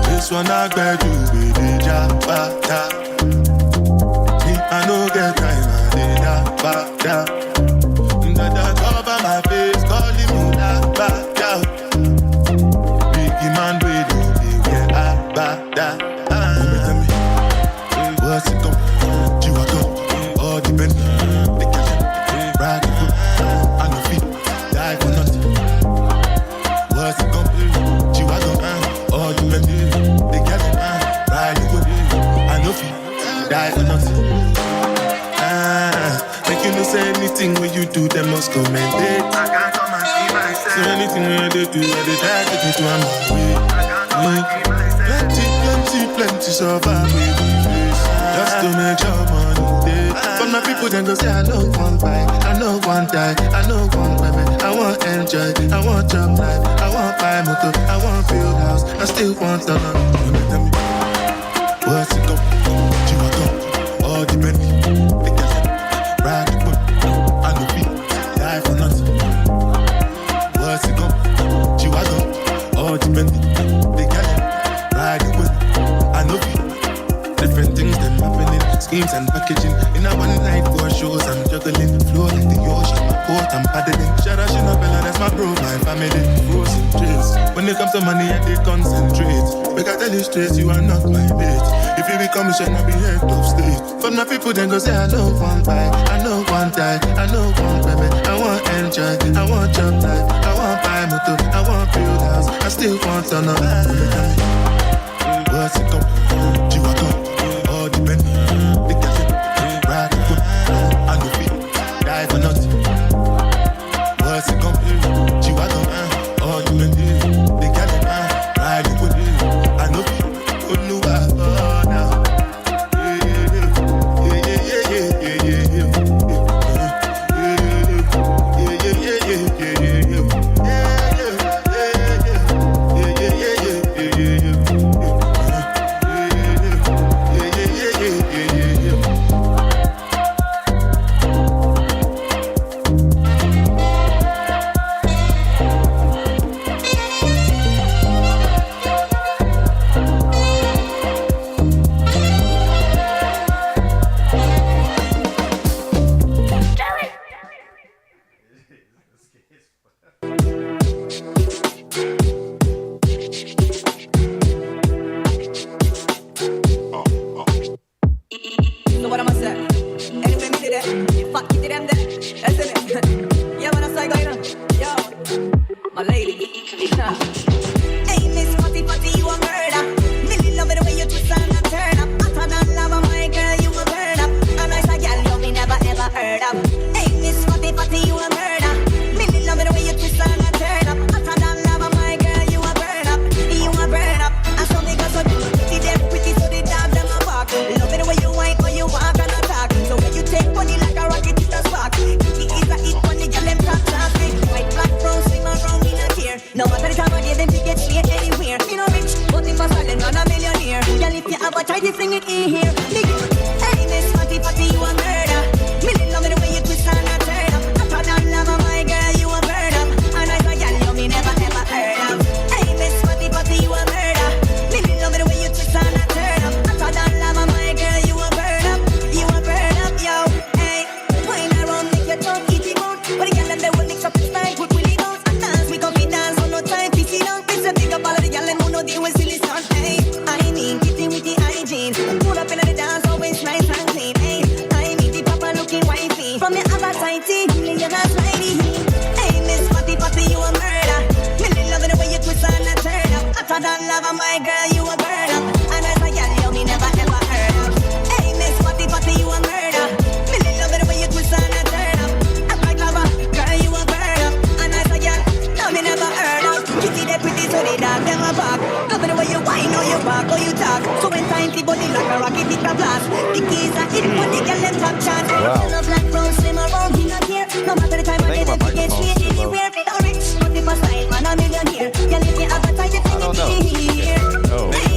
This one I got you with the jabata. Me, I no get time, I did jabata. That cover my face, calling me jabata. Biggie man, we don't be where I bada. Tell me, what's it come? You are come, all the men, they catch it, ride the foot, I no feet, die for nothing. What's it come? You are come, all the men, they catch it, ride the foot, I no feet, die for nothing. Make you no say anything when you do, they must commend it. I can't come and see myself. So anything when they do, they try to take me to my way. Plenty survive with the face. Just to make your money day. But my people then go say, I know one buy, I know one die, I know one women. I want enjoy, I want job life, I want buy motor, I want build house, I still want to know. Tell me, what's it come? You are come, all the money, they get it, ride the boat, I no feet, die for nothing. What's it come? You are come, all the money, they get it, ride the boat, I no feet. Different things them happening, schemes and packaging. In a one night for shows, I'm juggling. Flow like the ocean, my court, I'm paddling. Shout out, Bella, that's my bro, my family. Frozen dreams. When it comes to money, I did concentrate. Make I tell you straight, you are not my mate. If you become a shine, I'll be head of state. From my people, then go say, I know one buy, I know one die, I know one women. I want enjoy, I want job life, I want buy motor, I want build house, I still want to know. What's it come? You are come. All the men, they catch it, ride the foot, I no feet, die for nothing. What's it come? You are come, all the men, they catch it, ride the foot, I no feet, oh no, now.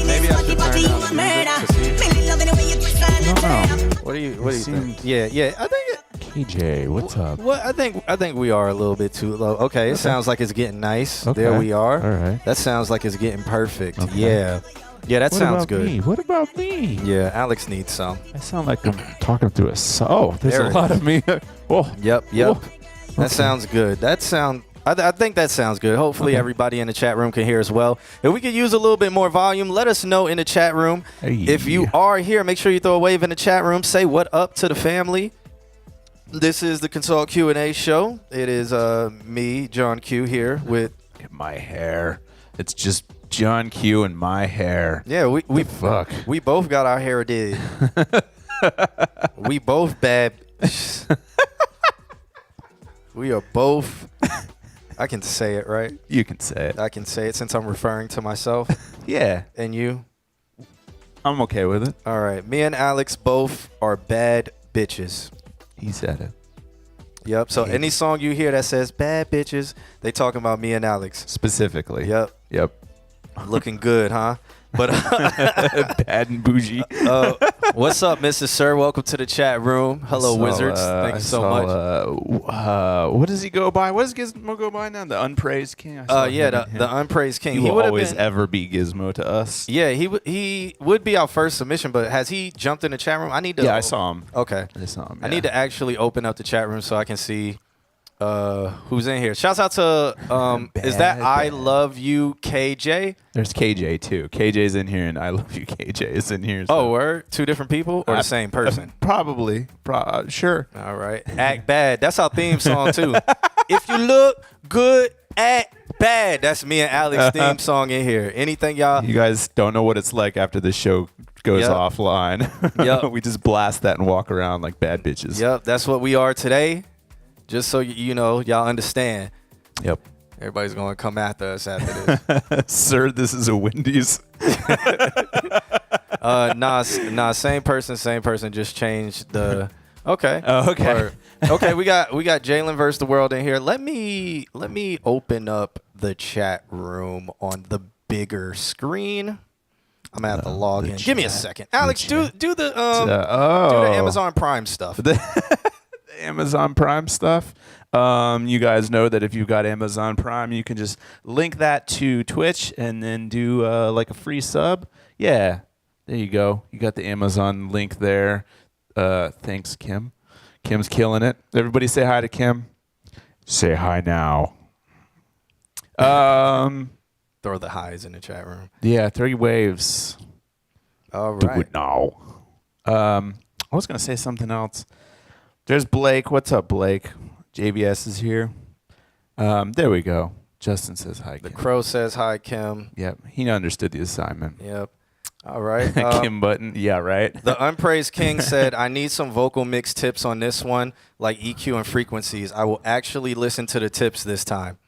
Maybe I should Yeah. I think. KJ, what's up? Well, I think we are a little bit too low. Okay, it sounds like it's getting nice. Okay. There we are. All right. That sounds like it's getting perfect. Okay. Yeah, that What sounds about good. me? What about me? Yeah, Alex needs some. I sound like I'm talking through a there's There a it lot is. of me. Oh, Yep. Oh, That sounds good. I think that sounds good. Hopefully everybody in the chat room can hear as well. If we could use a little bit more volume, let us know in the chat room. Hey. If you are here, make sure you throw a wave in the chat room. Say what up to the family. This is the Consult Q&A show. It is me, John Q, here with my hair. It's just John Q and my hair. Yeah, we fuck. We both got our hair did. We both bad. We are both. I can say it, right? You can say it. I can say it since I'm referring to myself. Yeah. And you? I'm okay with it. All right. Me and Alex both are bad bitches. He said it. Yep. So any song you hear that says bad bitches, they talking about me and Alex. Specifically. Yep. Looking good, huh? But bad and bougie. What's up, Mr. Sir? Welcome to the chat room. Hello, Wizards. Thank you so much. What does he go by? What does Gizmo go by now? The Unpraised King? The Unpraised King. He will always ever be Gizmo to us. Yeah, he would be our first submission, but has he jumped in the chat room? I need to. Yeah, I saw him. Okay. I saw him. I need to actually open up the chat room so I can see who's in here. Shouts out to is that I Love You KJ? There's KJ too. KJ's in here and I Love You KJ is in here. So. Oh, word? Two different people or the same person? Probably. Sure. All right. Act bad. That's our theme song too. If you look good, act bad. That's me and Alex theme song in here. Anything y'all? You guys don't know what it's like after the show goes offline. Yep. We just blast that and walk around like bad bitches. Yep. That's what we are today. Just so you know, y'all understand. Yep. Everybody's going to come after us after this. Sir, this is a Wendy's. Nah, same person, just changed the... Okay. Oh, okay. Okay, we got Jalen versus the world in here. Let me open up the chat room on the bigger screen. I'm going to have to log in. Give me a second. Alex, do the Amazon Prime stuff. Amazon Prime stuff. You guys know that if you've got Amazon Prime, you can just link that to Twitch and then do like a free sub. Yeah, there you go. You got the Amazon link there. Thanks, Kim. Kim's killing it. Everybody say hi to Kim. Say hi now. Throw the highs in the chat room. Yeah, 3 waves. All right. Do it now. I was going to say something else. There's Blake. What's up, Blake? JBS is here. There we go. Justin says hi, Kim. The Crow says hi, Kim. Yep. He understood the assignment. Yep. All right. Kim Button. Yeah, right. The Unpraised King said, I need some vocal mix tips on this one, like EQ and frequencies. I will actually listen to the tips this time.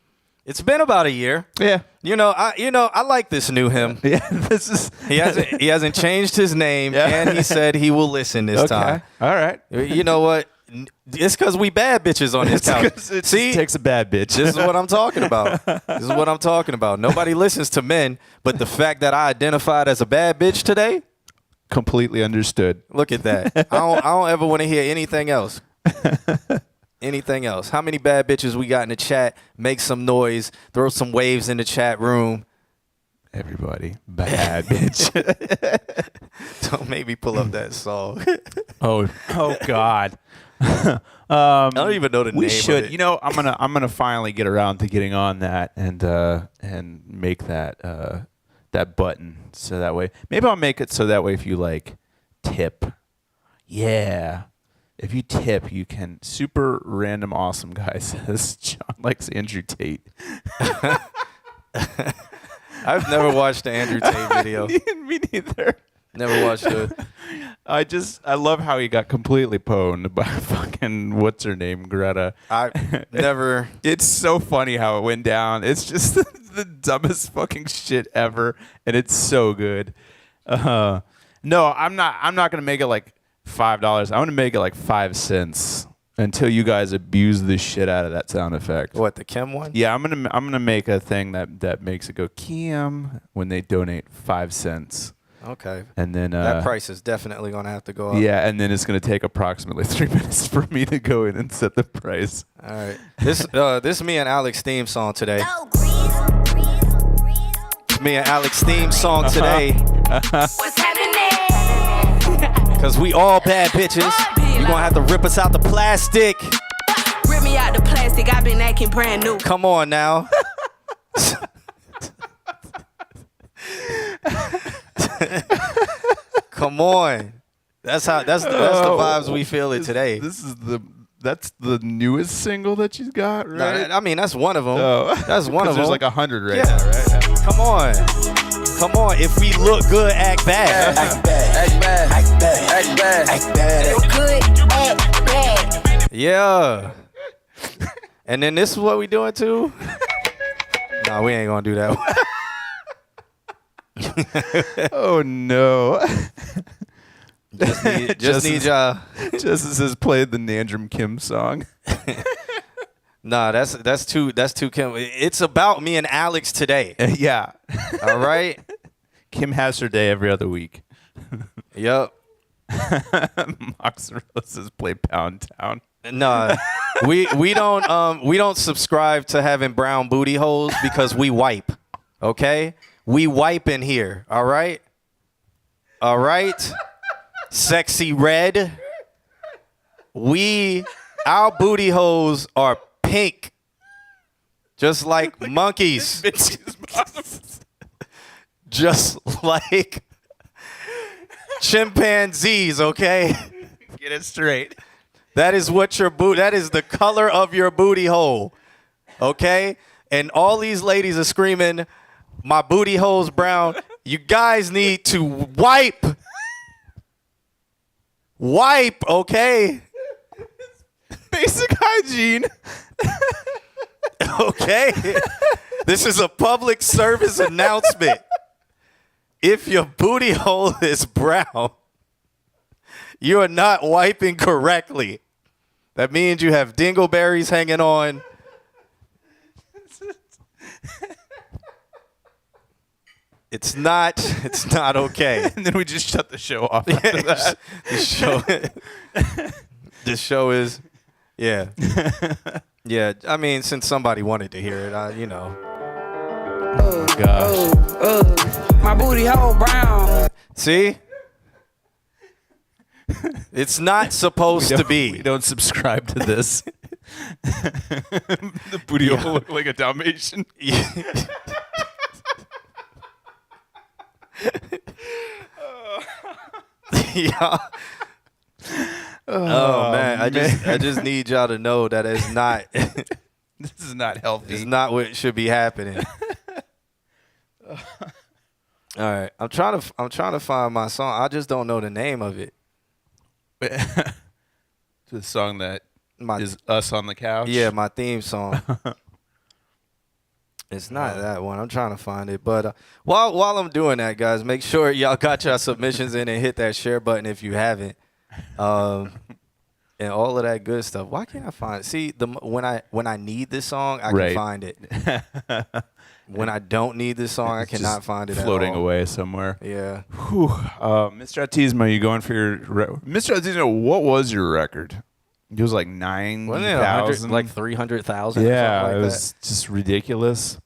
It's been about a year. Yeah. I like this new him. Yeah, this is he hasn't changed his name, and he said he will listen this time. All right. You know what? It's because we bad bitches on this couch. See, it takes a bad bitch. This is what I'm talking about. Nobody listens to men, but the fact that I identified as a bad bitch today, completely understood. Look at that. I don't ever want to hear anything else. Anything else? How many bad bitches we got in the chat? Make some noise. Throw some waves in the chat room. Everybody, bad bitch. Don't make me pull up that song. Oh God. I don't even know the name. We should. Of it. You know, I'm gonna finally get around to getting on that and make that that button so that way. Maybe I'll make it so that way if you like tip. Yeah. If you tip, you can. Super random awesome guy says John likes Andrew Tate. I've never watched the Andrew Tate video. Me neither. Never watched it. I love how he got completely pwned by fucking what's her name, Greta. I never. It's so funny how it went down. It's just the dumbest fucking shit ever, and it's so good. No, I'm not gonna make it like $5. I want to make it like 5 cents until you guys abuse the shit out of that sound effect. What, the Kim one? Yeah, I'm gonna make a thing that makes it go Kim when they donate 5 cents. Okay. And then That price is definitely going to have to go up. Yeah, and then it's going to take approximately 3 minutes for me to go in and set the price. All right. This me and Alex theme song today. Me and Alex theme song today. What's happening? Cause we all bad bitches. You gonna have to rip us out the plastic. Rip me out the plastic. I've been acting brand new. Come on now. Come on. That's the vibes we feel it today. That's the newest single that you got, right? I mean, that's one of them. Oh. That's one of them. There's like 100 right Yeah. now, right? Come on. Come on. If we look good, act bad. Act bad. Act bad. Act bad. Act bad. Act bad. Feel good. Act bad. Yeah. And then this is what we doing too? Nah, we ain't gonna do that. Oh no. Just need y'all. Justice has played the Nandrum Kim song. Nah, that's too Kim. It's about me and Alex today. Yeah. All right. Kim has her day every other week. Yep. Mozzarella says play Pound Town. Nah, we don't subscribe to having brown booty holes because we wipe. Okay, we wipe in here. All right. All right. Sexy red. Our booty holes are pink, just like monkeys. Just like chimpanzees, okay? Get it straight. That is that is the color of your booty hole. Okay? And all these ladies are screaming, my booty hole's brown. You guys need to wipe. Wipe, okay? Basic hygiene. Okay? This is a public service announcement. If your booty hole is brown, you are not wiping correctly. That means you have dingleberries hanging on. It's not okay. And then we just shut the show off after that. This show is, yeah. Yeah, I mean, since somebody wanted to hear it, you know. Oh, gosh. My booty hole brown. See? It's not supposed to be. We don't subscribe to this. The booty will look like a Dalmatian. Yeah. Oh man, I just need y'all to know that it's not. This is not healthy. It's not what should be happening. All right, I'm trying to find my song. I just don't know the name of it. The song that is us on the couch. Yeah, my theme song. It's not that one. I'm trying to find it. But while I'm doing that, guys, make sure y'all got your submissions in and hit that share button if you haven't. And all of that good stuff. Why can't I find it? See, when I need this song, I can find it. When I don't need this song, I cannot find it floating at all. away somewhere. Yeah. Whew. Mr. Autismo, you going for your... Mr. Autismo, what was your record? It was like 9,000? Like 300,000 Yeah, or something like it was just ridiculous.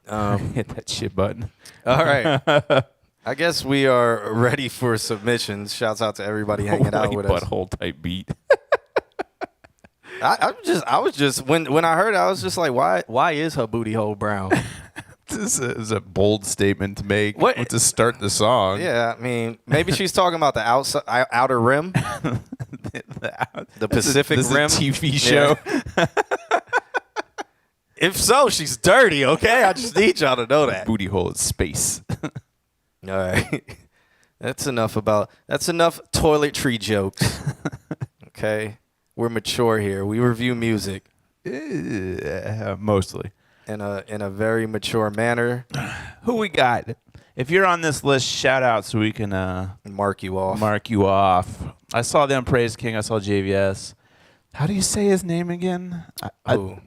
Hit that shit button. All right. I guess we are ready for submissions. Shouts out to everybody hanging out with us. Butthole type beat. I was just when I heard it, I was just like, why is her booty hole brown? This is a bold statement to make. What? To start the song. Yeah, I mean, maybe she's talking about the outer rim, the Pacific this Rim is a TV show. Yeah. If so, she's dirty. Okay, I just need y'all to know that. Booty hole is space. All right, that's enough toiletry jokes. Okay, we're mature here. We review music Mostly. in a very mature manner. Who we got? If you're on this list, shout out so we can Mark you off. mark you off. I saw them Praise King. I saw JVS. How do you say his name again? Who?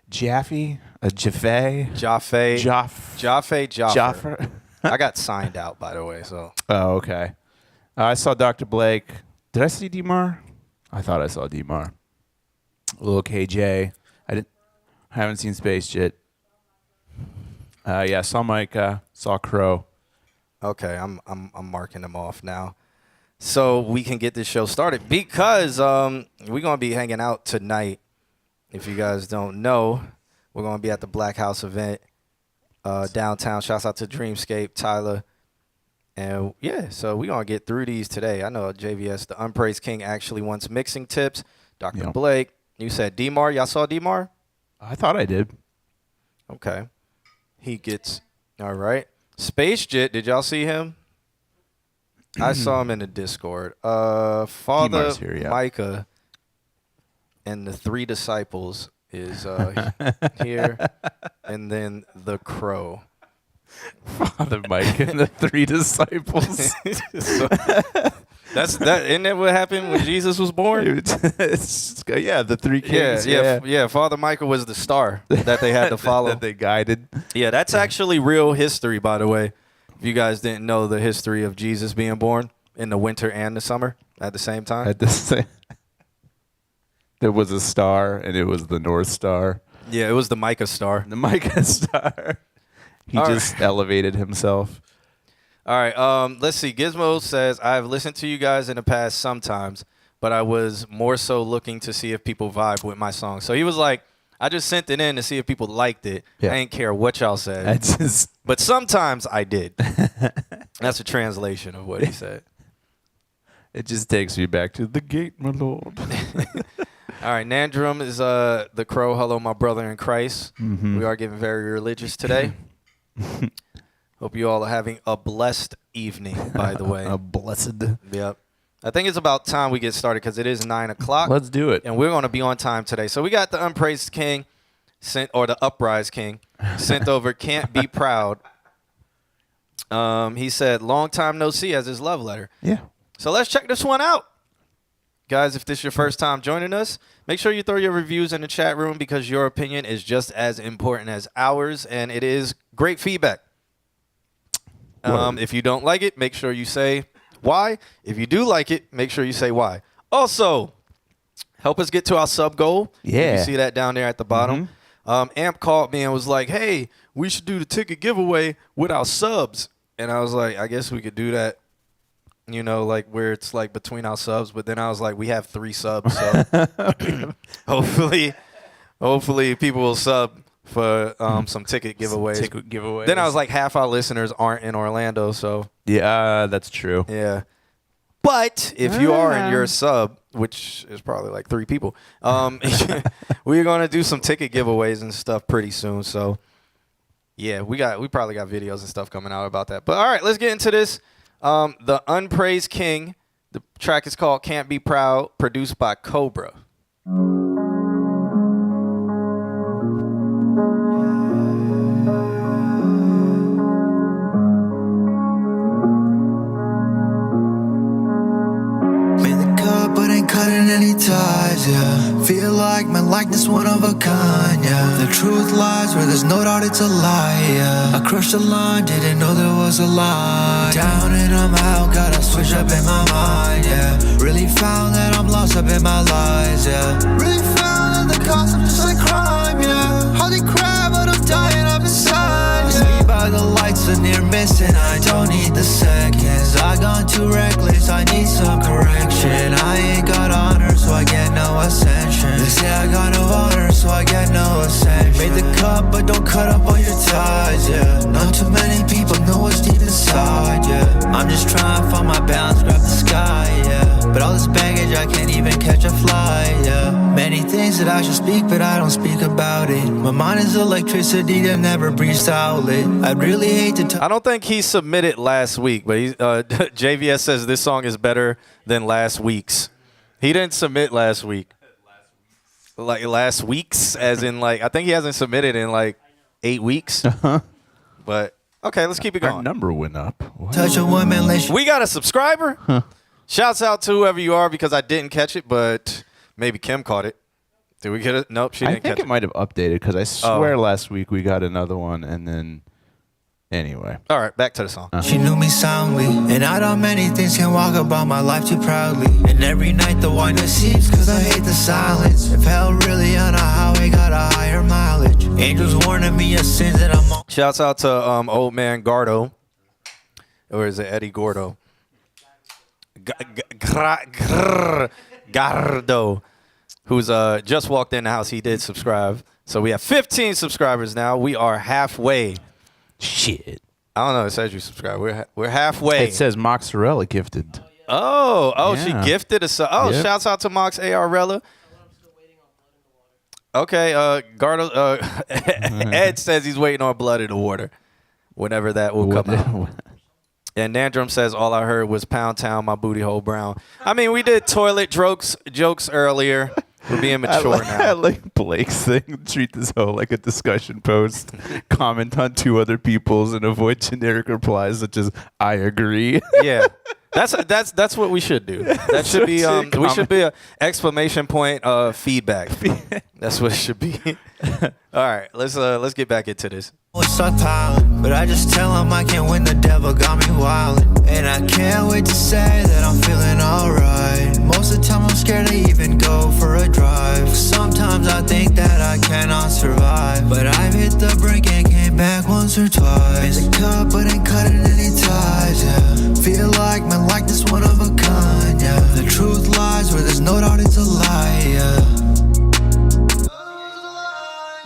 Jaffe? Jaffe? Jaffe. Jaff. Jaffe. Jaffer. I got signed out, by the way. So. Oh, okay. I saw Dr. Blake. Did I see D-Mar? I thought I saw D-Mar. Little KJ. I haven't seen Space yet. Yeah, saw Micah. Saw Crow. Okay, I'm marking them off now, so we can get this show started because we're gonna be hanging out tonight. If you guys don't know, we're gonna be at the Black House event downtown. Shouts out to Dreamscape, Tyler, and yeah, so we're gonna get through these today. I know JVS, the Unpraised King, actually wants mixing tips. Dr. Yep. Blake, you said D-Mar. Y'all saw D-Mar? I thought I did. Okay, he gets all right. Space Jit, did y'all see him? I saw him in the Discord. Father D-Mar's here, yeah. Micah and the 3 disciples is here, and then the Crow. Father Mike and the 3 disciples. So, that's that. Isn't that what happened when Jesus was born? Yeah, the 3 kings. Yeah. Father Micah was the star that they had to follow. that they guided. Yeah, that's actually real history, by the way. If you guys didn't know the history of Jesus being born in the winter and the summer at the same time. There was a star, and it was the North Star. Yeah, it was the Micah star. The Micah star. He just elevated himself. All right, let's see. Gizmo says, I've listened to you guys in the past sometimes, but I was more so looking to see if people vibe with my song. So he was like, I just sent it in to see if people liked it. Yeah. I ain't care what y'all said. But sometimes I did. That's a translation of what he said. It just takes me back to the gate, my lord. All right, Nandrum is the Crow. Hello, my brother in Christ. Mm-hmm. We are getting very religious today. Hope you all are having a blessed evening, by the way. A blessed. Yep. I think it's about time we get started because it is 9 o'clock. Let's do it. And we're going to be on time today. So we got the Unpraised King, the Uprise King, sent over Can't Be Proud. He said, long time no see as his love letter. Yeah. So let's check this one out. Guys, if this is your first time joining us, make sure you throw your reviews in the chat room because your opinion is just as important as ours, and it is great feedback. If you don't like it, make sure you say why. If you do like it, make sure you say why. Also, help us get to our sub goal. Yeah. You see that down there at the bottom. Amp called me and was like, hey, we should do the ticket giveaway with our subs. And I was like, I guess we could do that. You know, like where it's like between our subs, but then I was like, we have 3 subs, so hopefully people will sub for some ticket giveaways. Then I was like, half our listeners aren't in Orlando, so yeah, that's true. yeah. But if you are in your sub, which is probably like 3 people, we're gonna do some ticket giveaways and stuff pretty soon. So yeah, we probably got videos and stuff coming out about that. But all right, let's get into this. The Unpraised King. The track is called Can't Be Proud, produced by Cobra. But ain't cutting any ties, yeah. Feel like my likeness one of a kind, yeah. The truth lies where there's no doubt it's a lie, yeah. I crushed the line, didn't know there was a lie. Down and I'm out, gotta switch up in my mind, yeah. Really found that I'm lost up in my lies, yeah. Really found that the cost of just like crime, yeah. Hardly cry, but I'm dying up inside, yeah. Me by the lights, a near miss, and I don't need the seconds. I gone too reckless, I need some correction. I ain't got honor, so I get no ascension. They say I got no honor, so I get no ascension. Made the cut, but don't cut up all your ties, yeah. Not too many people know what's deep inside, yeah. I'm just trying to find my balance, grab the sky, yeah. But all this baggage, I can't even catch a fly, yeah. Many things that I should speak, but I don't speak about it. My mind is electricity that never breathes outlet. I'd really hate to I don't think he submitted last week, but JVS says this song is better than last week's. He didn't submit last week. Like last week's, as in like, I think he hasn't submitted in like 8 weeks. But okay, let's keep it going. Our number went up. What? touch a woman, let We got a subscriber. Shouts out to whoever you are because I didn't catch it, but maybe Kim caught it. Did we get it? Nope, she I didn't think catch it might have updated because I swear last week we got another one, and then Anyway. All right, back to the song. She knew me soundly, and I done many things, can walk about my life too proudly. And every night the wine seeps, cause I hate the silence. If hell really on a highway, got a higher mileage. Angels warning me of sins that I'm on. Shouts out to old man Gardo. Or is it Eddie Gordo? Gardo, who's just walked in the house. He did subscribe. So we have 15 subscribers now. We are halfway. Shit. I don't know. It says you subscribe. We're halfway. It says Moxarella gifted. Oh, Yeah. she gifted us. Oh, Yep. shouts out to Mox Arella. Okay, Gardo. Ed says he's waiting on Blood in the Water. Whenever that will come out. And Nandrum says all I heard was Pound Town, my booty hole brown. I mean, we did toilet jokes earlier. We're being mature I now. like Blake's thing. Treat this whole like a discussion post. Comment on two other people's and avoid generic replies such as "I agree." Yeah, that's what we should do. That should be we should be a exclamation point of feedback. That's what it should be. All right, let's get back into this. Stockpiling, but I just tell him I can't win, the devil got me wildin'. And I can't wait to say that I'm feeling alright. Most of the time I'm scared to even go for a drive. Sometimes I think that I cannot survive, but I've hit the brink and came back once or twice. Been cut but ain't cutting any ties, yeah. Feel like my likeness one of a kind, yeah. The truth lies where there's no doubt it's a lie, yeah.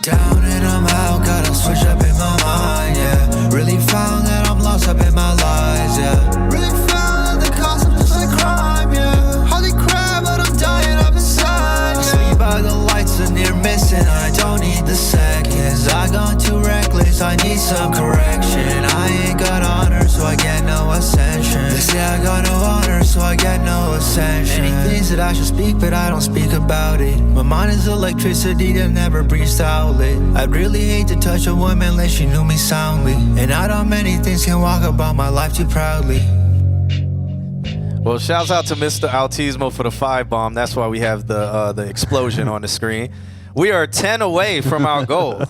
Down and I'm out, gotta switch up in my mind, yeah. Really found that I'm lost up in my lies, yeah. Really found that the cost of just like crime, yeah. Holy crap, but I'm dying up inside, yeah. Sleep by the lights, a near missing, I don't need the seconds. I gone too reckless, I need some correction. I ain't got honor, so I get no ascension. They say I got no honor, so I get no ascension. Many things that I should speak, but I don't speak about it. My mind is electricity that never breathes outlet. I'd really hate to touch a woman unless she knew me soundly. And I done many things, can walk about my life too proudly. Well, shouts out to Mr. Altismo for the 5 bomb. That's why we have the explosion on the screen. We are 10 away from our goal.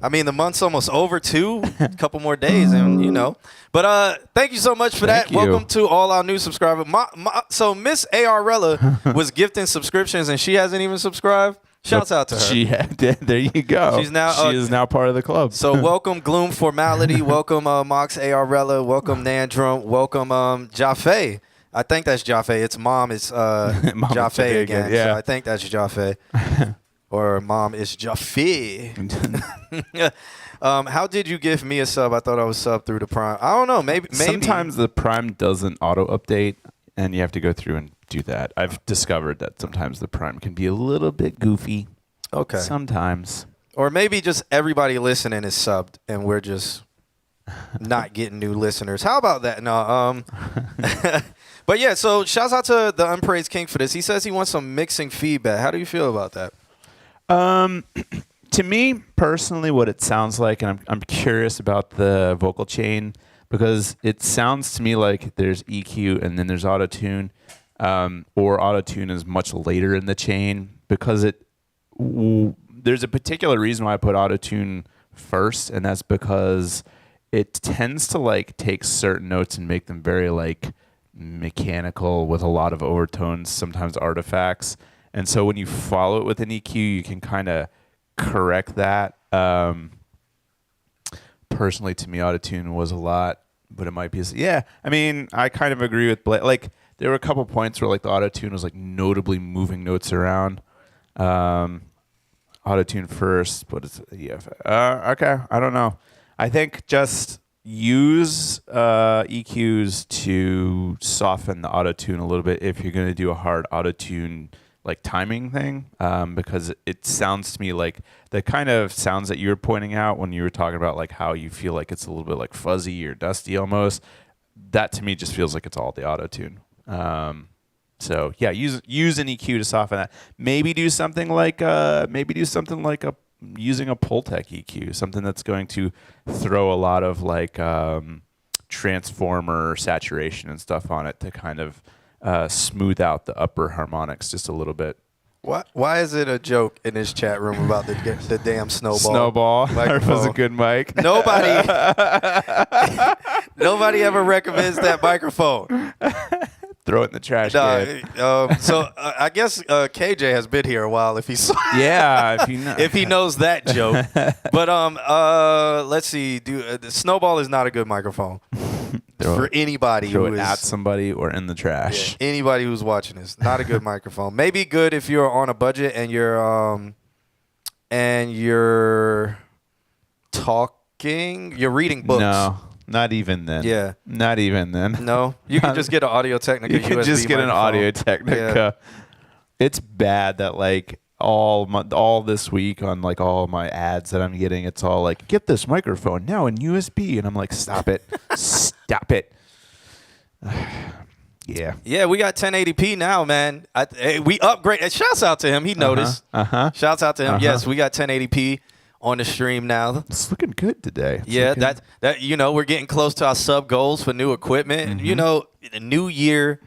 I mean, the month's almost over too. A couple more days, and you know. But thank you so much for that. you. Welcome to all our new subscribers. So Miss Arella was gifting subscriptions, and she hasn't even subscribed. Shouts out to her. There you go. She's now- she is now part of the club. So welcome Gloom Formality. Welcome Mox Arella. Welcome Nandrum. Welcome Jaffe. I think that's Jaffe. Its mom is Jaffe again. Yeah. So I think that's Jaffe. Or mom is Jaffe. How did you give me a sub? I thought I was sub through the Prime. I don't know. Maybe. Sometimes the Prime doesn't auto update, and you have to go through and do that. I've discovered that sometimes the Prime can be a little bit goofy. Okay. Sometimes. Or maybe just everybody listening is subbed, and we're just not getting new listeners. How about that? No. But yeah. So shouts out to the Unpraised King for this. He says he wants some mixing feedback. How do you feel about that? To me personally, what it sounds like, and I'm curious about the vocal chain, because it sounds to me like there's EQ and then there's auto-tune, or auto-tune is much later in the chain, because there's a particular reason why I put auto-tune first, and that's because it tends to like take certain notes and make them very like mechanical with a lot of overtones, sometimes artifacts. And so when you follow it with an EQ, you can kind of correct that. Personally, to me, autotune was a lot, but it might be. Yeah, I mean, I kind of agree with Blake. Like, there were a couple points where like the autotune was like notably moving notes around. Autotune first, but it's okay. I don't know. I think just use EQs to soften the autotune a little bit if you're going to do a hard autotune like timing thing, because it sounds to me like the kind of sounds that you were pointing out when you were talking about like how you feel like it's a little bit like fuzzy or dusty almost. That to me just feels like it's all the auto-tune. So yeah, use an EQ to soften that. Maybe do something like using a Pultec EQ, something that's going to throw a lot of like transformer saturation and stuff on it to kind of smooth out the upper harmonics just a little bit. Why is it a joke in this chat room about the damn snowball? Snowball. Or microphone? was a good mic. Nobody ever recommends that microphone. Throw it in the trash can. So I guess KJ has been here a while. If he saw, Yeah, if you know. if he knows that joke. But let's see. The snowball is not a good microphone for anybody Throw who it is at somebody or in the trash. anybody who's watching this. Not a good microphone. Maybe good if you're on a budget and you're talking. You're reading books. No, not even then. Yeah. Not even then. No, you can just get an Audio Technica. You can USB just get an microphone. Audio Technica. It's bad that like all this week on like all my ads that I'm getting, it's all like, get this microphone now in USB, and I'm like, stop it, stop it. Yeah. Yeah, we got 1080p now, man. We upgrade. Shouts out to him. He noticed. Shouts out to him. Yes, we got 1080p on the stream now. It's looking good today. That we're getting close to our sub goals for new equipment. And the new year,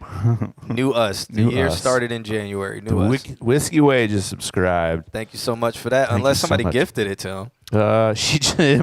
new us. The year started in January. New us. Whiskey Way just subscribed. Thank you so much for that. Thank Unless you so somebody much. gifted it to him.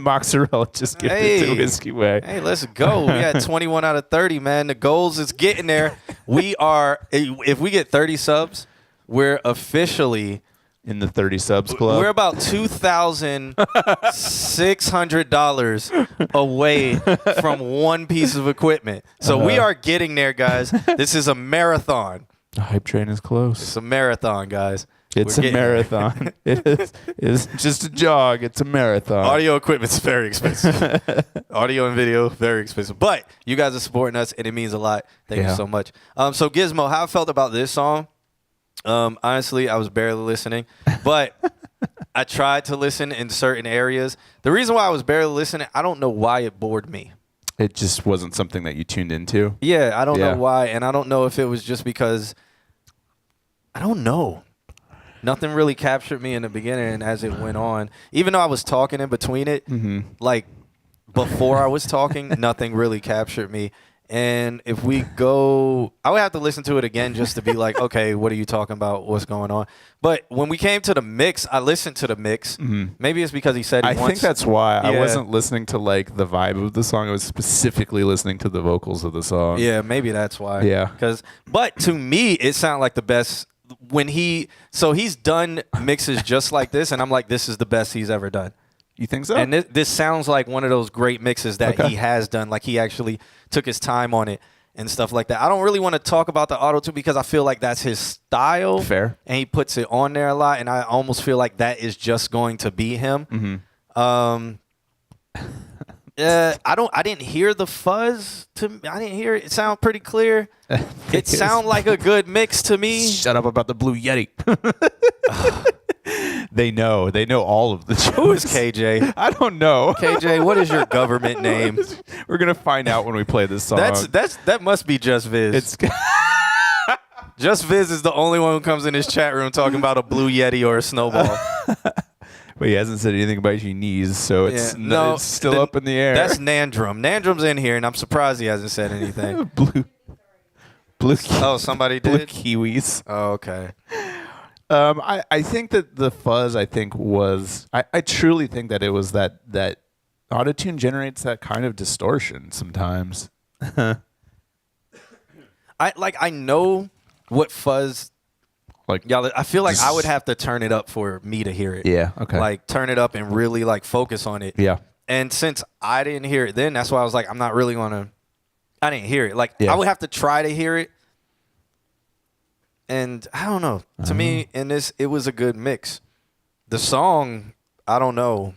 Mozzarella just gifted to Whiskey Way. Hey, let's go. We had 21 out of 30, man. The goals is getting there. We are, if we get 30 subs, we're officially In the 30 subs club. We're about $2,600 away from one piece of equipment. So we are getting there, guys. This is a marathon. The hype train is close. It's a marathon, guys. It's We're a getting there. marathon. It's just a jog. It's a marathon. Audio equipment's very expensive. Audio and video, very expensive. But you guys are supporting us, and it means a lot. Thank you so much. So Gizmo, how I felt about this song? Honestly, I was barely listening, but I tried to listen in certain areas. The reason why I was barely listening, I don't know why it bored me. It just wasn't something that you tuned into. Yeah, I don't know why, and I don't know if it was just because, I don't know. Nothing really captured me in the beginning, and as it went on, even though I was talking in between it, like before I was talking, nothing really captured me. And if we go, I would have to listen to it again just to be like, okay, what are you talking about? What's going on? But when we came to the mix, I listened to the mix. Maybe it's because he said he I wants. think that's why I Yeah. wasn't listening to like the vibe of the song. I was specifically listening to the vocals of the song. Yeah, maybe that's why. Yeah. But to me, it sounded like the best when he's done mixes just like this, and I'm like, this is the best he's ever done. You think so? And this sounds like one of those great mixes that he has done. Like he actually took his time on it and stuff like that. I don't really want to talk about the auto-tune because I feel like that's his style. Fair. And he puts it on there a lot, and I almost feel like that is just going to be him. I didn't hear the fuzz. I didn't hear it. It sounded pretty clear. It sounded like a good mix to me. Shut up about the Blue Yeti. They know all of the jokes. Who is KJ? I don't know. KJ, what is your government name? We're gonna find out when we play this song. That must be Just Viz. It's Just Viz is the only one who comes in his chat room talking about a blue Yeti or a snowball. but he hasn't said anything about your knees, so it's it's still up in the air. That's Nandrum. Nandrum's in here, and I'm surprised he hasn't said anything. blue. Oh, somebody Blue did? kiwis. Oh, okay. I think that the fuzz, I truly think that it was that autotune generates that kind of distortion sometimes. I know what fuzz, Like, y'all, I feel like I would have to turn it up for me to hear it. Yeah, okay. Like turn it up and really like focus on it. Yeah. And since I didn't hear it then, that's why I was like, I'm not really I didn't hear it. Like Yeah. I would have to try to hear it. And I don't know. To me, in this, it was a good mix. The song, I don't know.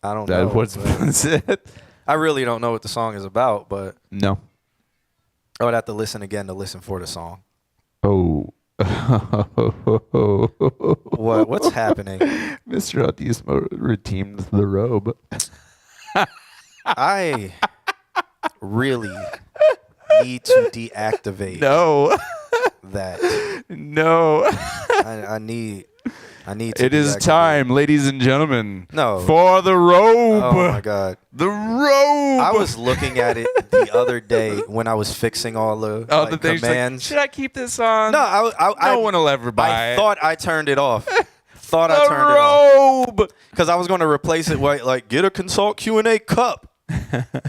What's it? I really don't know what the song is about, but No. I would have to listen again to listen for the song. Oh. What's happening? Mr. Autismo redeemed the robe. I really need to deactivate No. that. No. I need. I need to. It is time, ladies and gentlemen. No. For the robe. Oh my God. The robe. I was looking at it the other day when I was fixing all the, the things commands. like, should I keep this on? No, no one will ever buy it. I thought I turned it off. I turned it off. Because I was going to replace it with, like, get a Consult QnA cup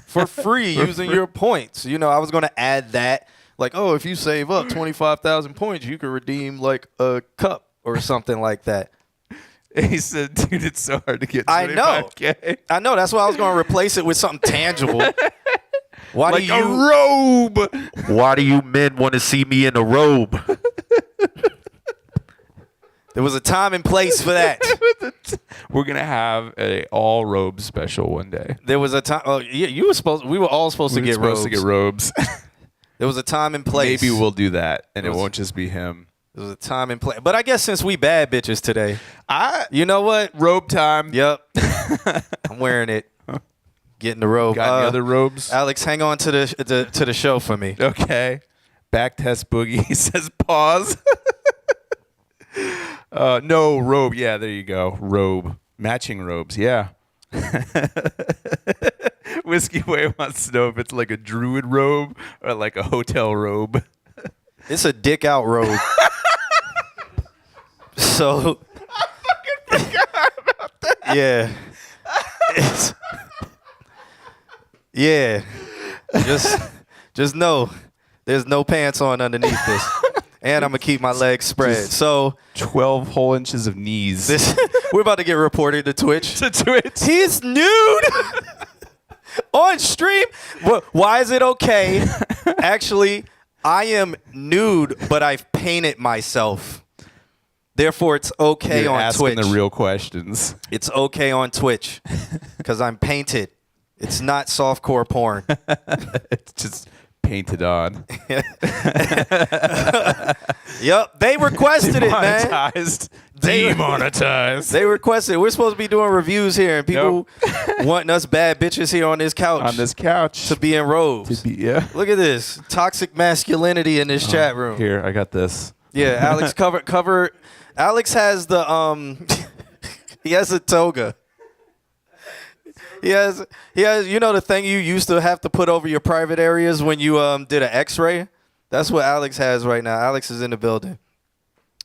for free using your points. You know, I was going to add that. Like, oh, if you save up 25,000 points, you could redeem, like, a cup or something like that. He said, dude, it's so hard to get 25K. I know. That's why I was going to replace it with something tangible. Why like a robe. Why do you men want to see me in a robe? There was a time and place for that. We're going to have a all robe special one day. There was a time. Oh, yeah, we were all supposed to get robes. There was a time and place. Maybe we'll do that, and it won't just be him. There was a time and place. But I guess since we bad bitches today, you know what? Robe time. Yep. I'm wearing it. Getting the robe. Got any other robes? Alex, hang on to the show for me. Okay. Back test boogie. He says pause. No, robe. Yeah, there you go. Robe. Matching robes. Yeah. Whiskey Way wants to know if it's like a druid robe or like a hotel robe. It's a dick out robe. So. I fucking forgot about that. Yeah. Yeah. Just know there's no pants on underneath this. And I'm going to keep my legs spread. So 12 whole inches of knees. We're about to get reported to Twitch. Twitch. He's nude on stream. Why is it okay? Actually, I am nude, but I've painted myself. Therefore, it's okay You're on asking Twitch. the real questions. It's okay on Twitch because I'm painted. It's not softcore porn. It's just painted on. Yep, they requested it, man. Demonetized. They requested it. We're supposed to be doing reviews here, and people wanting us bad bitches here on this couch. On this couch. To be in robes. Yeah. Look at this. Toxic masculinity in this chat room. Here, I got this. Yeah, Alex cover. Alex has the he has a toga. He has you know the thing you used to have to put over your private areas when you did an x-ray? That's what Alex has right now. Alex is in the building.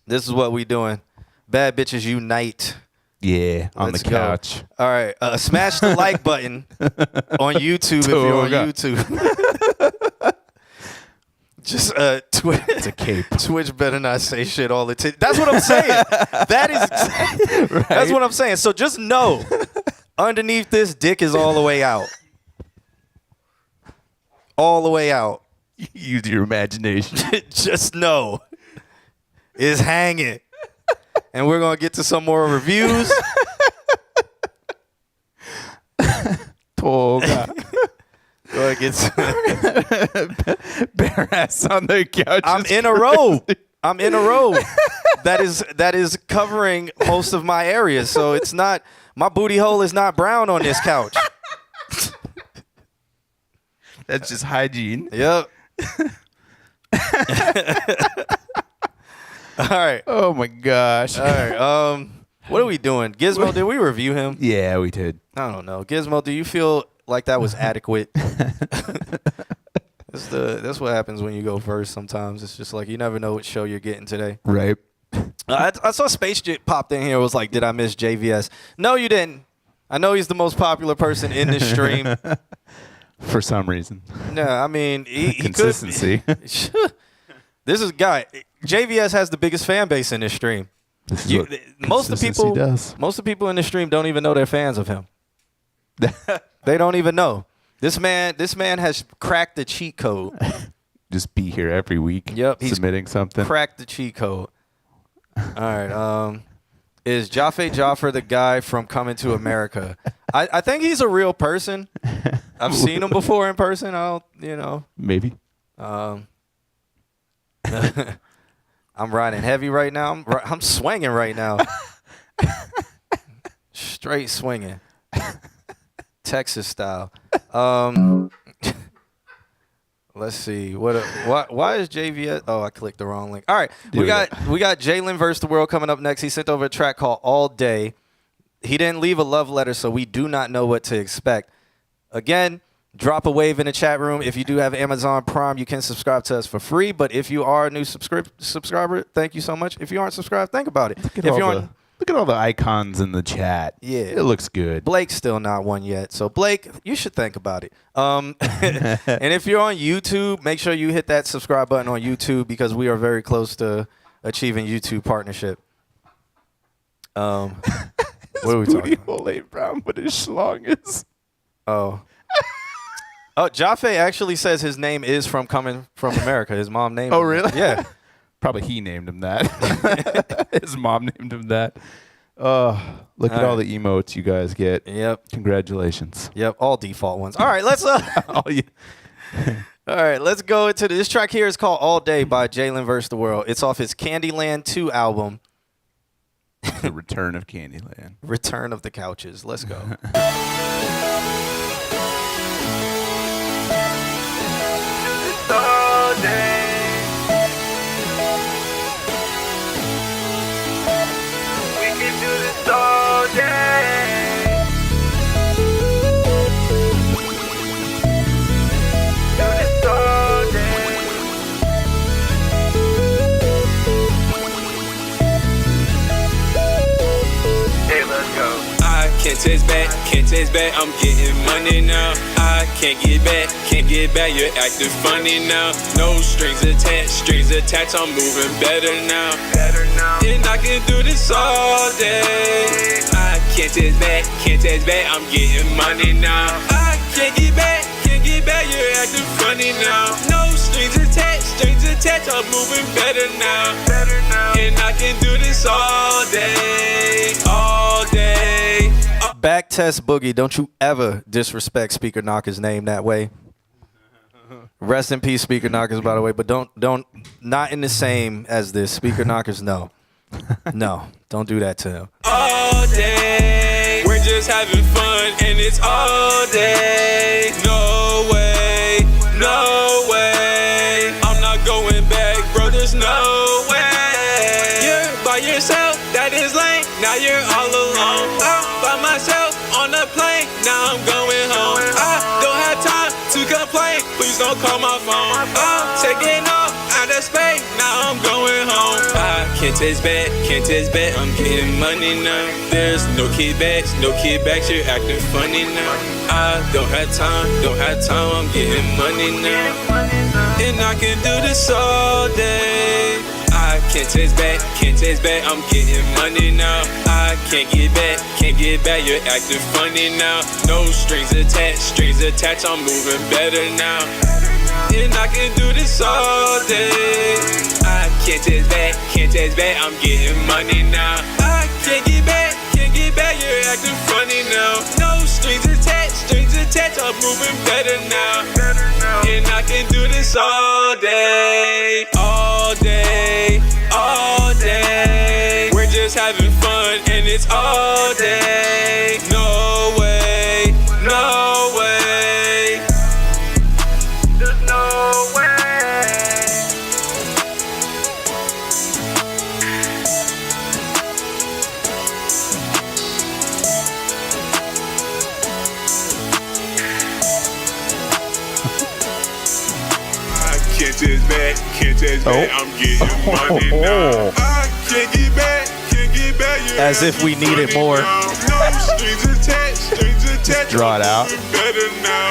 This is what we doing. Bad bitches unite. Yeah, on Let's the couch. Go. All right, smash the like button on YouTube if you're on YouTube. Just it's a cape. Twitch better not say shit all the time. That's what I'm saying. That's what I'm saying. So just know, underneath this, dick is all the way out. All the way out. Use your imagination. Just know, it's hanging. And we're gonna get to some more reviews. Toga. Go ahead, get some. Bare ass on the couch. I'm in a robe. That is covering most of my area. So it's not, my booty hole is not brown on this couch. That's just hygiene. Yep. All right. Oh my gosh. All right. What are we doing? Gizmo, did we review him? Yeah, we did. I don't know. Gizmo, do you feel like that was adequate? That's what happens when you go first sometimes. It's just like you never know what show you're getting today. Right. I saw Space Jit popped in here and was like, did I miss JVS? No, you didn't. I know he's the most popular person in this stream. For some reason. No, I mean, he Consistency. This is guy. JVS has the biggest fan base in this stream. Most of the people in this stream don't even know they're fans of him. They don't even know. This man has cracked the cheat code. Just be here every week. Yep, he's submitting something. Cracked the cheat code. All right. Is Jaffe the guy from Coming to America? I think he's a real person. I've seen him before in person. Maybe. I'm riding heavy right now. I'm swinging right now. Straight swinging. Texas style. Let's see. Why is JVS? Oh, I clicked the wrong link. All right. Do we got Jalen versus the World coming up next. He sent over a track called All Day. He didn't leave a love letter, so we do not know what to expect. Again, drop a wave in the chat room. If you do have Amazon Prime, you can subscribe to us for free. But if you are a new subscriber, thank you so much. If you aren't subscribed, think about it. Look at all the icons in the chat. Yeah. It looks good. Blake's still not one yet. So, Blake, you should think about it. And if you're on YouTube, make sure you hit that subscribe button on YouTube because we are very close to achieving YouTube partnership. What are we talking about? Hole ain't brown, but his schlong is. Oh, Jaffe actually says his name is coming from America. His mom named him. Really? Yeah. Probably he named him that. His mom named him that. Look at all the emotes you guys get. Yep. Congratulations. Yep. All default ones. All right, let's All right, let's go into this track here is called All Day by Jalen vs. the World. It's off his Candyland 2 album, The Return of Candyland. Return of the Couches. Let's go. All day. We can do this all day. Do this all day. Hey, let's go. I can't taste back, I'm getting money now. I can't get back, you're acting funny now. No strings attached, I'm moving better now. And I can do this all day. I can't taste back, I'm getting money now. I can't get back, you're acting funny now. No strings attached, I'm moving better now. And I can do this all day, all day. Back test Boogie. Don't you ever disrespect Speaker Knocker's name that way. Rest in peace, Speaker Knockers, by the way. But don't not in the same as this. Speaker Knockers, no. No, don't do that to him. All day, we're just having fun, and it's all day. No way, I'm not going back, bro. There's no way. You're by yourself, that is lame. Now you're all alone. I'm by myself on the plane. Now I'm going home. I don't have time to complain. Please don't call my phone. I'm taking off out of space. Now I'm going home. I can't taste back, I'm getting money now. There's no kickbacks, you're acting funny now. I don't have time, I'm getting money now. And I can do this all day. I can't taste back, I'm getting money now. I can't get back, you're acting funny now. No strings attached, I'm moving better now. And I can do this all day. I can't taste back, I'm getting money now. I can't get back, you're acting funny now. No strings attached, I'm moving better now. And I can do this all day, all day, all day. We're just having fun, and it's all day. No way, There's no way. Can't taste back, I'm getting money now. I can't get back, you're As if we needed more. no strings attached, Draw it out. better now,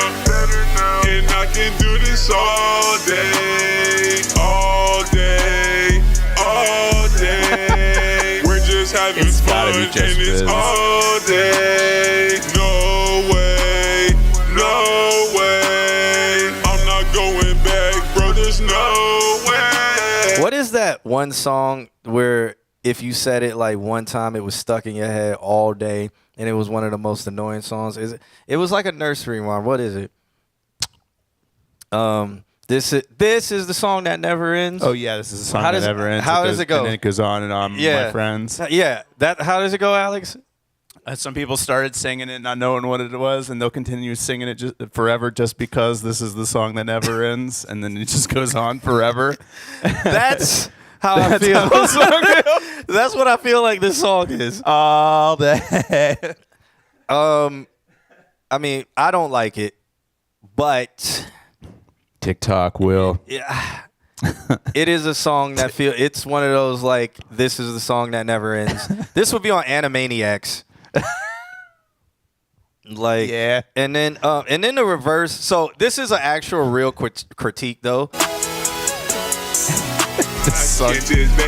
and I can do this all day, all day, all day. We're just having It's fun, gotta be just and it's biz. all day. No way, I'm not going back, bro. There's no way. What is that one song where if you said it like one time, it was stuck in your head all day, and it was one of the most annoying songs? It was like a nursery rhyme. What is it? This is the song that never ends. Oh yeah, this is a song How that does- never ends. how does it go? And then it goes on and on. Yeah. My friends. Yeah. How does it go, Alex? Some people started singing it not knowing what it was, and they'll continue singing it just forever just because this is the song that never ends, and then it just goes on forever. That's how I feel. That's what I feel like this song is. All that. I mean, I don't like it, but TikTok will. yeah, it is a song that it's one of those like this is the song that never ends. This would be on Animaniacs. Like Yeah. and then the reverse. So this is an actual real critique though.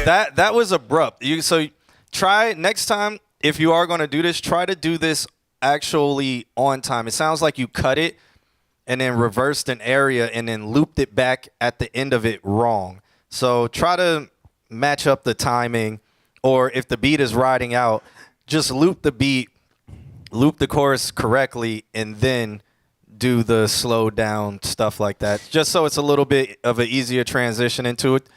That was abrupt. So try next time if you are going to do this, try to do this actually on time. It sounds like you cut it and then reversed an area and then looped it back at the end of it wrong. So try to match up the timing, or if the beat is riding out, just loop the beat, loop the chorus correctly, and then do the slow down stuff like that, just so it's a little bit of an easier transition into it.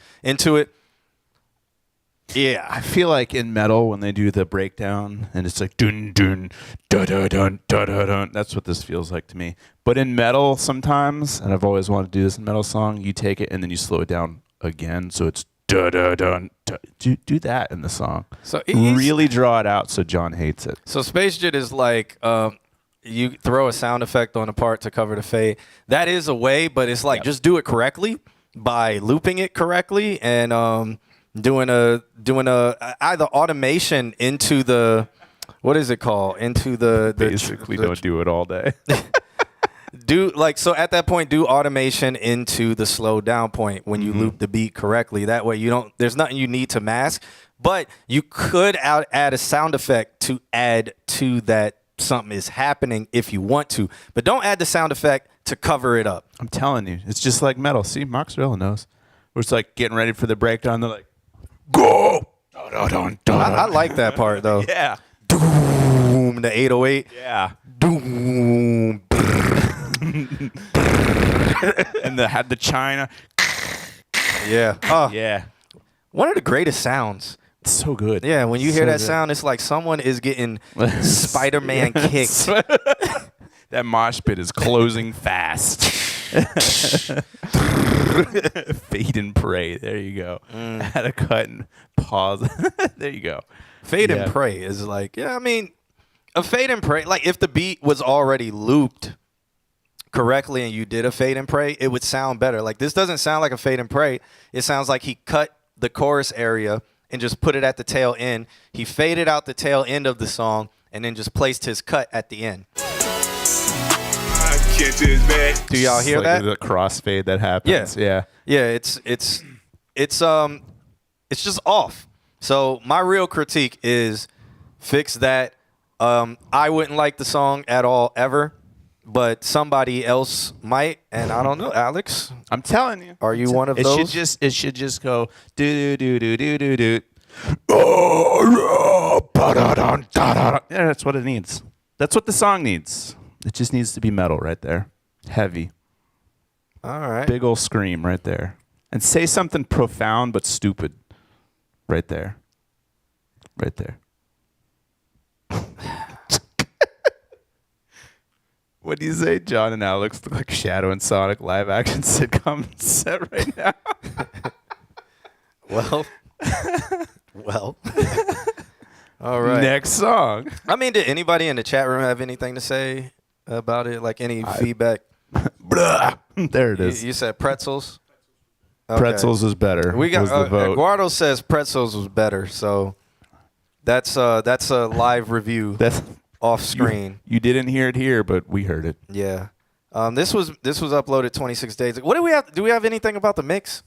Yeah, I feel like in metal when they do the breakdown and it's like dun dun da da dun da da dun. That's what this feels like to me. But in metal sometimes, and I've always wanted to do this in a metal song, you take it and then you slow it down again, so it's da da dun. Do that in the song. So really draw it out so John hates it. So Space Jit is like you throw a sound effect on a part to cover the fade. That is a way, but it's like just do it correctly by looping it correctly and doing a either automation into the what is it called into the Basically, don't do it all day. So at that point do automation into the slow down point when you loop the beat correctly. That way there's nothing you need to mask, but you could add a sound effect to add to that something is happening if you want to, but don't add the sound effect to cover it up. I'm telling you, it's just like metal. See, Moxarella knows. Where it's like getting ready for the breakdown. They're like, go. I like that part though. Yeah. Doom, the 808. Yeah. Doom. And had the China. Yeah. Oh, Yeah. one of the greatest sounds. It's so good. Yeah, when you hear So that good. sound, it's like someone is getting Spider-Man kicked. That mosh pit is closing fast. Fade and pray. There you go. Had a cut and pause. There you go. Fade Yeah. and pray is like, I mean, a fade and pray, like if the beat was already looped correctly and you did a fade and pray, it would sound better. Like this doesn't sound like a fade and pray. It sounds like he cut the chorus area and just put it at the tail end. He faded out the tail end of the song and then just placed his cut at the end. Do y'all hear that? The crossfade that happens. Yeah. Yeah, it's just off. So my real critique is fix that. I wouldn't like the song at all ever, but somebody else might, and I don't know. Alex, I'm telling you. are you one of It those? should just go do do do do do do. Yeah, that's what it needs. That's what the song needs. It just needs to be metal right there. Heavy. All right. Big ol' scream right there. And say something profound but stupid. Right there. Right there. What do you say? John and Alex look like Shadow and Sonic live action sitcom set right now. Well. All right. Next song. I mean, did anybody in the chat room have anything to say about it? Like any feedback? Blah. There it is. You said pretzels? Okay. Pretzels is better. We got was the vote. Eduardo says pretzels was better, so that's a live review That's off screen. You didn't hear it here, but we heard it. Yeah. This was uploaded 26 days ago. What do we have? Do we have anything about the mix?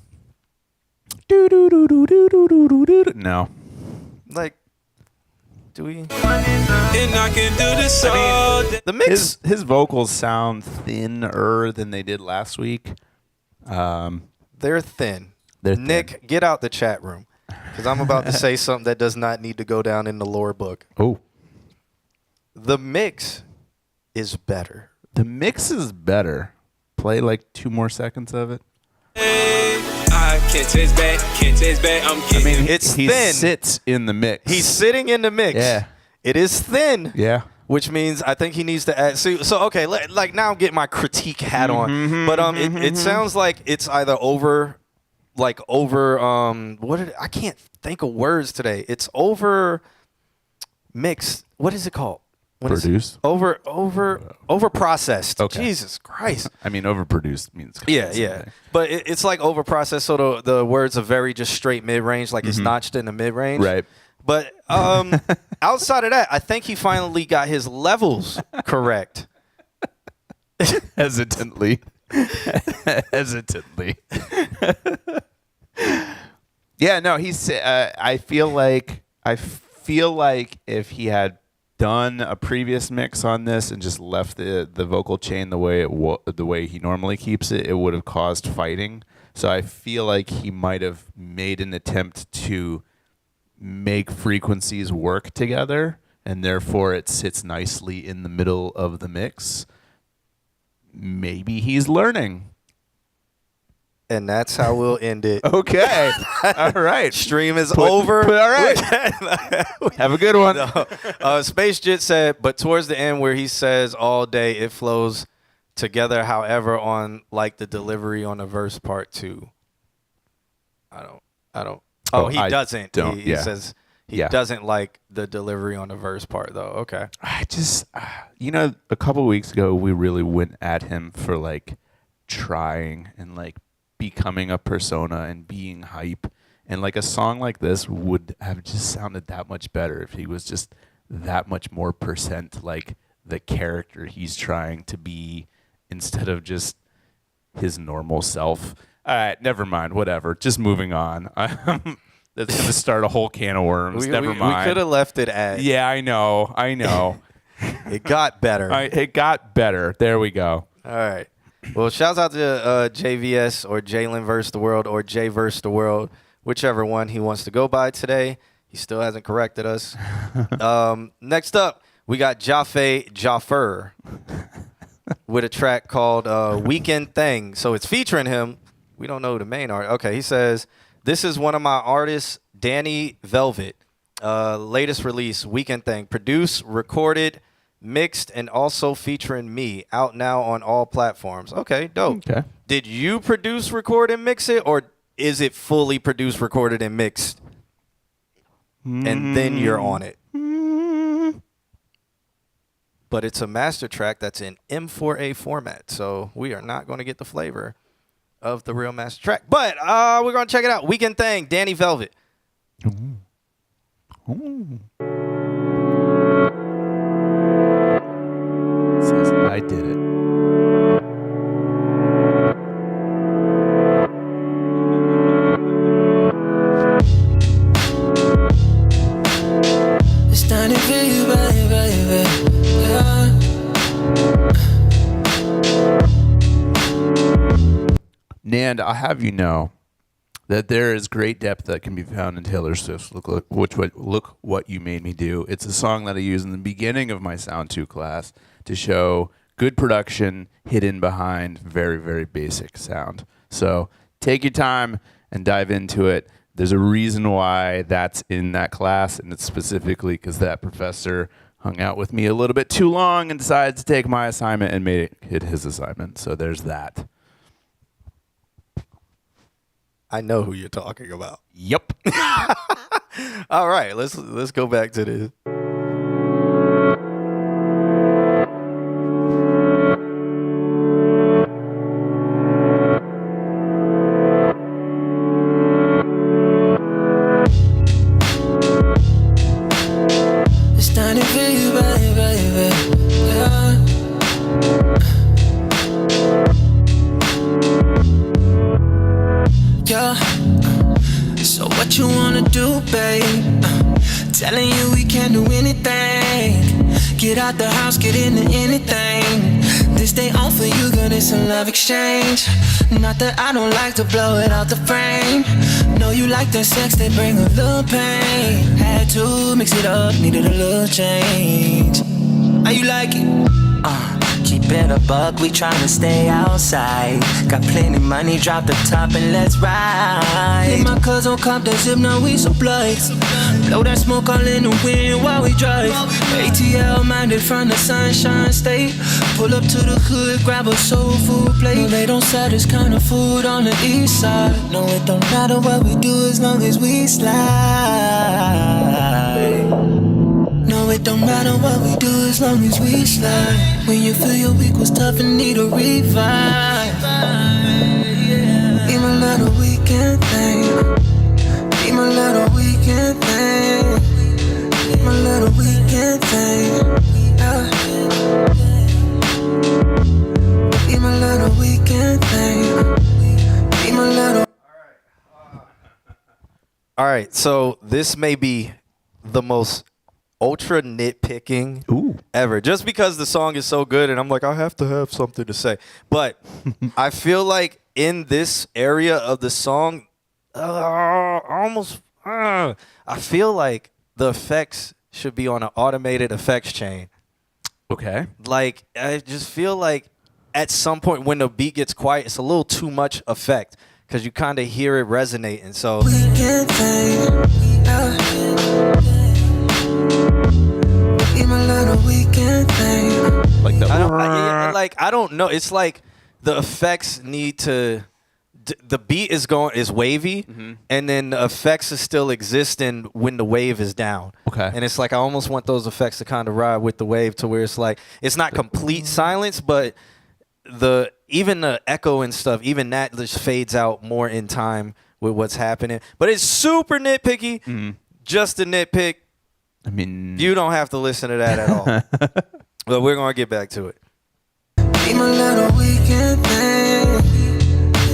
No. Like, do we? And I can do this all day. The mix. His vocals sound thinner than they did last week. They're thin. They're Nick, thin. get out the chat room, because I'm about to say something that does not need to go down in the lore book. Oh. The mix is better. The mix is better. Play like 2 more seconds of it. I can't taste back, I'm getting I mean, It's he thin. sits in the mix. He's sitting in the mix. Yeah. It is thin. Yeah. Which means I think he needs to add. So okay, like now I'm getting my critique hat on. But it sounds like it's either over. I can't think of words today. It's over mixed. What is it called? Produced? Over processed. Okay. Jesus Christ. I mean, overproduced means. Yeah. But it's like over processed. So the words are very just straight mid range, like it's notched in the mid range. Right. But outside of that, I think he finally got his levels correct. Hesitantly. Yeah, no, he's. I feel like if he had done a previous mix on this and just left the vocal chain the way he normally keeps it, it would have caused fighting. So I feel like he might have made an attempt to make frequencies work together, and therefore it sits nicely in the middle of the mix. Maybe he's learning. And that's how we'll end it. Okay. All right. Stream is over. All right. Have a good one. No. Space Jit said, but towards the end where he says all day, it flows together. However, on like the delivery on the verse part 2. I don't. Oh, he doesn't. He says he doesn't like the delivery on the verse part, though. Okay. I just, a couple of weeks ago, we really went at him for like trying and like becoming a persona and being hype. And like a song like this would have just sounded that much better if he was just that much more % like the character he's trying to be instead of just his normal self. All right, never mind. Whatever. Just moving on. That's going to start a whole can of worms. Never mind. We could have left it at. Yeah, I know. It got better. It got better. There we go. All right. Well, shouts out to JVS or Jalen vs. the World or Jay vs. the World, whichever one he wants to go by today. He still hasn't corrected us. Next up, we got Jaffer with a track called Weekend Thing. So it's featuring him. We don't know the main artist. Okay, he says, this is one of my artists, Danny Velvet. Latest release, Weekend Thing. Produced, recorded, mixed, and also featuring me. Out now on all platforms. Okay, dope. Okay. Did you produce, record, and mix it? Or is it fully produced, recorded, and mixed? And then you're on it. But it's a master track that's in M4A format. So we are not going to get the flavor of the real master track. But we're going to check it out. Weekend Thing, Danny Velvet. Says I did it. It's time to feel you, baby. Yeah. Nand, I'll have you know that there is great depth that can be found in Taylor Swift's Look What You Made Me Do. It's a song that I use in the beginning of my Sound 2 class to show good production hidden behind very, very basic sound. So take your time and dive into it. There's a reason why that's in that class, and it's specifically because that professor hung out with me a little bit too long and decided to take my assignment and made it his assignment. So there's that. I know who you're talking about. Yep. All right, let's go back to this. It's time to feel you, baby. Yeah. Yeah. So what you wanna do, babe? Telling you we can do anything. Get out the house, get into anything. This day on for you, girl, it's a love exchange. Not that I don't like to blow it out the frame. Know you like the sex, they bring a little pain. Had to mix it up, needed a little change. How you like it? keep it a buck, we tryna stay outside. Got plenty money, drop the top and let's ride. Hit my cousin, cop that zip, now we supply. Blow that smoke all in the wind while we drive. ATL minded from the Sunshine State. Pull up to the hood, grab a soul food plate. No, they don't sell this kind of food on the east side. No, it don't matter what we do as long as we slide. No, it don't matter what we do as long as we slide. When you feel your week was tough and need a revive. Be my little weekend thing. Be my little weekend thing. Be my little weekend thing. Yeah. Be my little weekend thing. Be my little. All right, so this may be the most ultra nitpicking ever, just because the song is so good, and I'm like, I have to have something to say. But I feel like in this area of the song, I feel like the effects should be on an automated effects chain. Okay. Like, I just feel like at some point when the beat gets quiet, it's a little too much effect because you kind of hear it resonating. So Weekend thing. Be my little weekend thing. Like the I don't know. It's like the effects need to. The beat is wavy, and then the effects is still existing when the wave is down. Okay. And it's like I almost want those effects to kind of ride with the wave to where it's like it's not complete silence, but even the echo and stuff, even that just fades out more in time with what's happening. But it's super nitpicky. Just a nitpick. I mean, You don't have to listen to that at all. But we're gonna get back to it. Be my little weekend thing.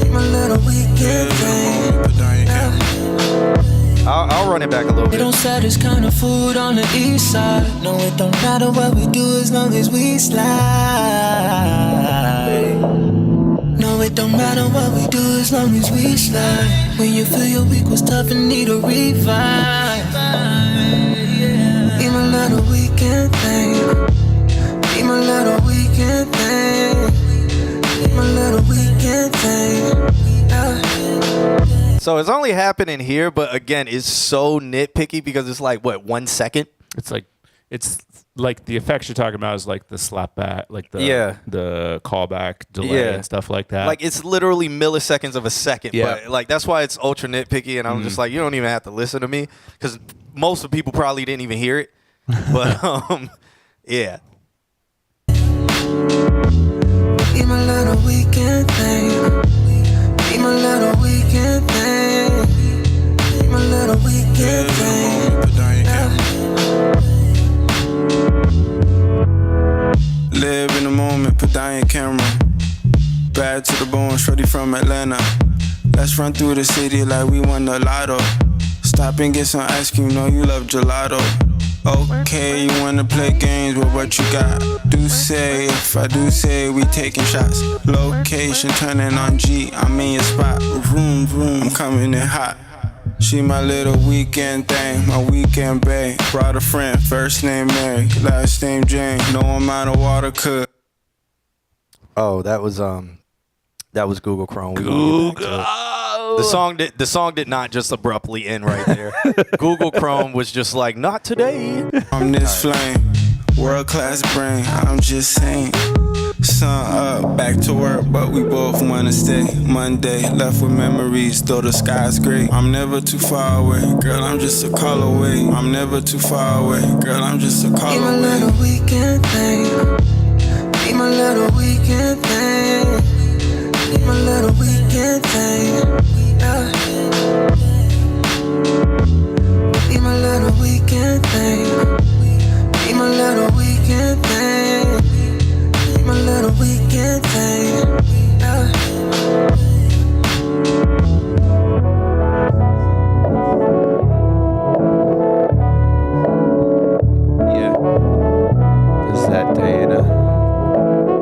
Be my little weekend thing. I'll run it back a little They bit. don't sell this kind of food on the east side. No, it don't matter what we do as long as we slide. No, it don't matter what we do as long as we slide. When you feel your week was tough and need a revive. Be my little weekend thing. Be my little weekend thing. Be my little weekend thing. Yeah. So it's only happening here, but again, it's so nitpicky because it's like what 1 second. it's like the effects you're talking about is like the slap back, like the callback delay and stuff like that. Like it's literally milliseconds of a second. Yeah. But like that's why it's ultra nitpicky, and I'm just like, you don't even have to listen to me because most of the people probably didn't even hear it. But yeah. Be my little weekend thing. Be my little weekend thing. Be my little weekend thing. Live in the moment, put down your camera. Bad to the bone, shorty from Atlanta. Let's run through the city like we won the lotto. Stop and get some ice cream, know you love gelato. Okay, you wanna play games with what you got. Do say, if I do say, we taking shots. Location turning on G, I'm in your spot. Vroom, vroom, I'm coming in hot. She my little weekend thing, my weekend bae. Brought a friend, first name Mary, last name Jane. No amount of water could. Oh, that was Google Chrome. We gonna get back to it. The song did not just abruptly end right there. Google Chrome was just like, not today. I'm this flame, world class brain, I'm just saying. Sun up, back to work, but we both wanna stay. Monday, left with memories, though the sky's gray. I'm never too far away, girl, I'm just a call away. I'm never too far away, girl, I'm just a call Be my away. little weekend thing. Be my little weekend thing. Be my little weekend thing. Yeah. Be my little weekend thing. Be my little weekend thing. Be my little weekend thing. Yeah. yeah. This is that Diana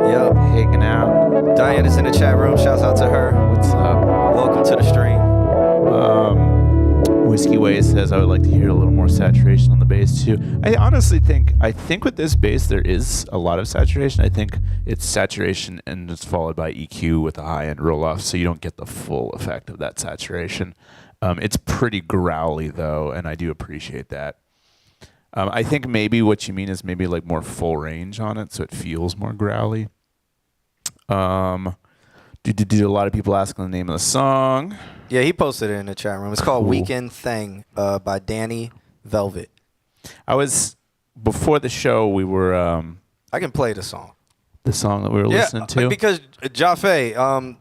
Yep. hanging out. Diana's in the chat room. Shouts out to her. What's up? Welcome to the stream. Whiskey Way says I would like to hear a little more saturation on the bass too. I honestly think with this bass there is a lot of saturation. I think it's saturation and it's followed by EQ with a high end roll off, so you don't get the full effect of that saturation. It's pretty growly though, and I do appreciate that. I think maybe what you mean is maybe like more full range on it, so it feels more growly. Do a lot of people asking the name of the song? Yeah, he posted it in the chat room. It's called Cool. Weekend Thing by Danny Velvet. Before the show, we were, I can play the song. the song that we were listening to? Because Jaffe, I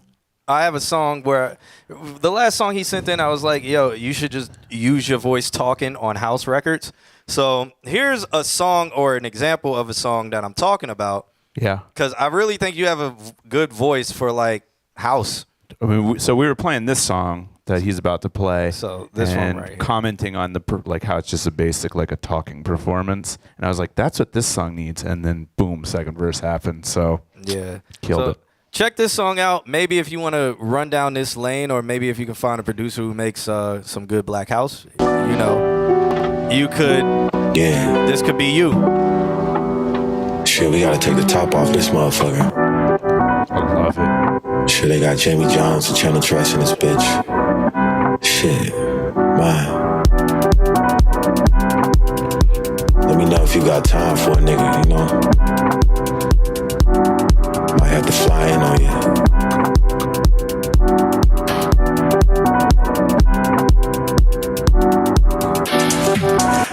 have a song where the last song he sent in, I was like, yo, you should just use your voice talking on house records. So here's a song or an example of a song that I'm talking about. Yeah. Because I really think you have a good voice for like house. I mean, so we were playing this song that he's about to play. So this one and right here. commenting on like how it's just a basic like a talking performance, and I was like, that's what this song needs. And then boom, second verse happened. So Yeah. Killed it. Check this song out. Maybe if you want to run down this lane, or maybe if you can find a producer who makes some good black house, you know, you could. Yeah. This could be you. Shit, we gotta take the top off this motherfucker. I love it. Shit, they got Jamie Jones and Channel Trust in this bitch. Shit, man. Let me know if you got time for a nigga, you know? Might have to fly in on you.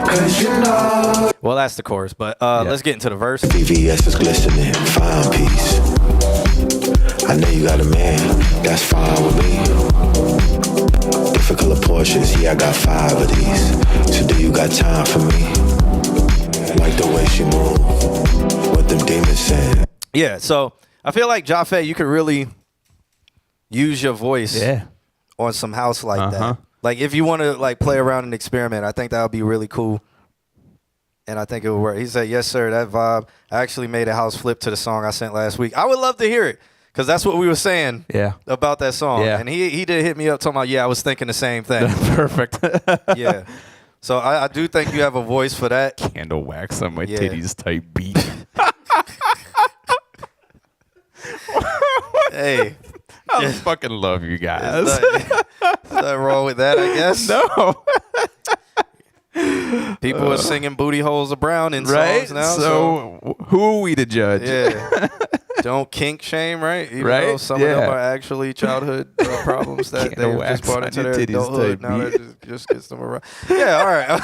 Cause you know Well, that's the chorus, but let's get into the verse. VVS is glistening, fine piece. I know you got a man, that's fine with me. Different color Porsches, yeah, I got 5 of these. So do you got time for me? Like the way she move, what them demons saying. Yeah, so I feel like Jaffe, you could really use your voice on some house like that. Like if you want to like play around and experiment, I think that would be really cool. And I think it would work. He said, yes, sir, that vibe. I actually made a house flip to the song I sent last week. I would love to hear it, because that's what we were saying about that song. Yeah. And he did hit me up talking about, I was thinking the same thing. Perfect. Yeah. So I do think you have a voice for that. Candle wax on my titties type beat. Hey. I fucking love you guys. Nothing wrong with that, I guess. No. People are singing booty holes of brown in songs now. So who are we to judge? Yeah. Don't kink shame, right? Even Right? though some of them are actually childhood problems that they just brought into their adulthood. Now that just gets them around. Yeah, all right.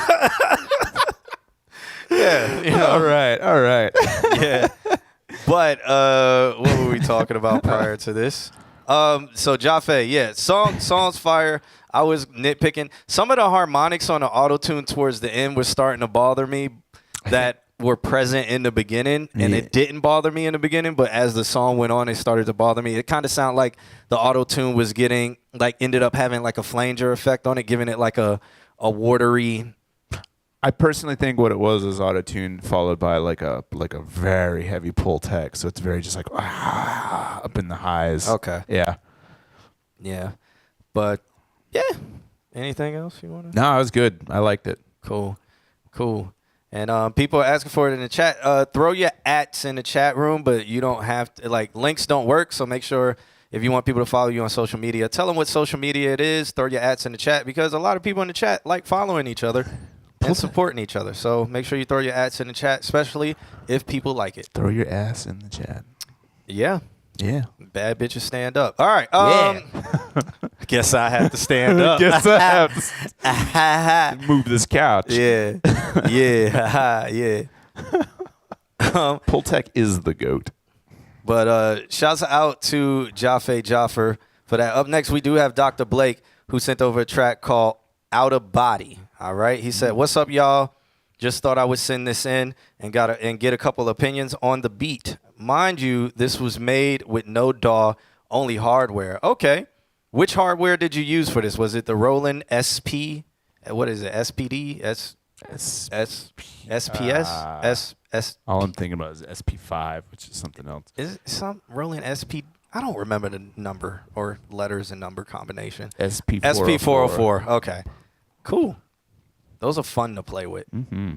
Yeah. You know, All right. yeah. But what were we talking about prior to this? So Jaffe, song's fire. I was nitpicking. Some of the harmonics on the auto-tune towards the end was starting to bother me that were present in the beginning, and it didn't bother me in the beginning, but as the song went on, it started to bother me. It kind of sounded like the auto-tune was getting, like, ended up having like a flanger effect on it, giving it like a watery. I personally think what it was is auto-tune followed by like a very heavy pull tech, so it's very just like up in the highs. Okay. Yeah. Yeah. But yeah. Anything else you want to? No, it was good. I liked it. Cool. And people are asking for it in the chat. Throw your ats in the chat room, but you don't have to, like, links don't work. So make sure if you want people to follow you on social media, tell them what social media it is. Throw your ats in the chat, because a lot of people in the chat like following each other and supporting each other. So make sure you throw your ats in the chat, especially if people like it. Throw your ass in the chat. Yeah. Yeah. Bad bitches stand up. All right. I guess I have to stand up. Guess I have to move this couch. Yeah. Yeah. Pull tech is the GOAT. But shouts out to Jaffe Jaffer for that. Up next, we do have Dr. Blake, who sent over a track called Out of Body. All right. He said, what's up, y'all? Just thought I would send this in and get a couple opinions on the beat. Mind you, this was made with no DAW, only hardware. Okay. Which hardware did you use for this? Was it the Roland SP? What is it? SPD? SPS? All I'm thinking about is SP5, which is something else. Is it some Roland SP? I don't remember the number or letters and number combination. SP404. SP404. Okay. Cool. Those are fun to play with.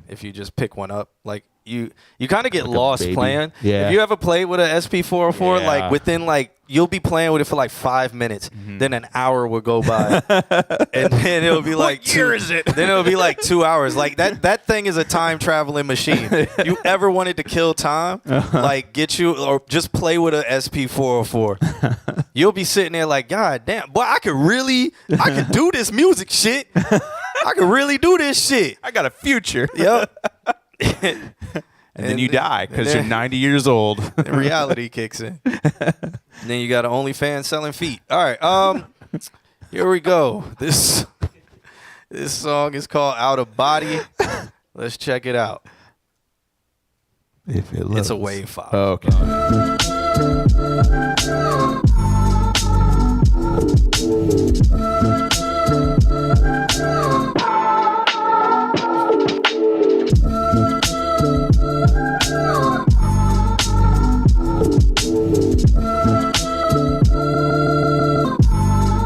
If you just pick one up, like you kind of get Like a lost baby. playing. Yeah. If you ever played with an SP404, Yeah. like within like you'll be playing with it for like 5 minutes, then an hour will go by, and then it'll be like What year is it? Then it'll be like 2 hours. Like that thing is a time traveling machine. You ever wanted to kill time? Like get you or just play with an SP404. You'll be sitting there like, God damn, boy, I could do this music shit. I could really do this shit. I got a future. Yep. And then you die because you're 90 years old. And reality kicks in. And then you got an OnlyFans selling feet. All right. Here we go. This song is called Out of Body. Let's check it out. If it It's a wave file. Oh, okay.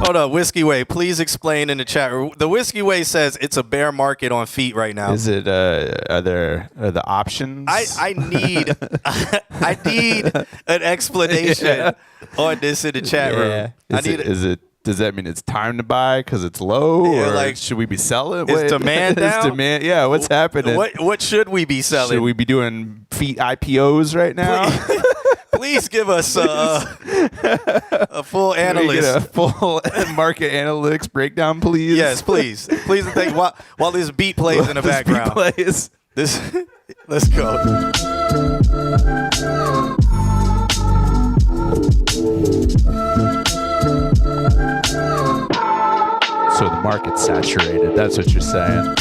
Hold up, Whiskey Way. Please explain in the chat. The Whiskey Way says it's a bear market on feet right now. Is it? Are the options? I need I need an explanation on this in the chat room. Is it? Does that mean it's time to buy because it's low, Yeah, or like, should we be selling? is demand down? Demand? Yeah, what's happening? What should we be selling? Should we be doing feet IPOs right now? Please give us a full Can we get analyst. a full market analytics breakdown, please. Yes, please. Please think while this beat plays in the This beat background. plays. This let's go. So the market's saturated. That's what you're saying.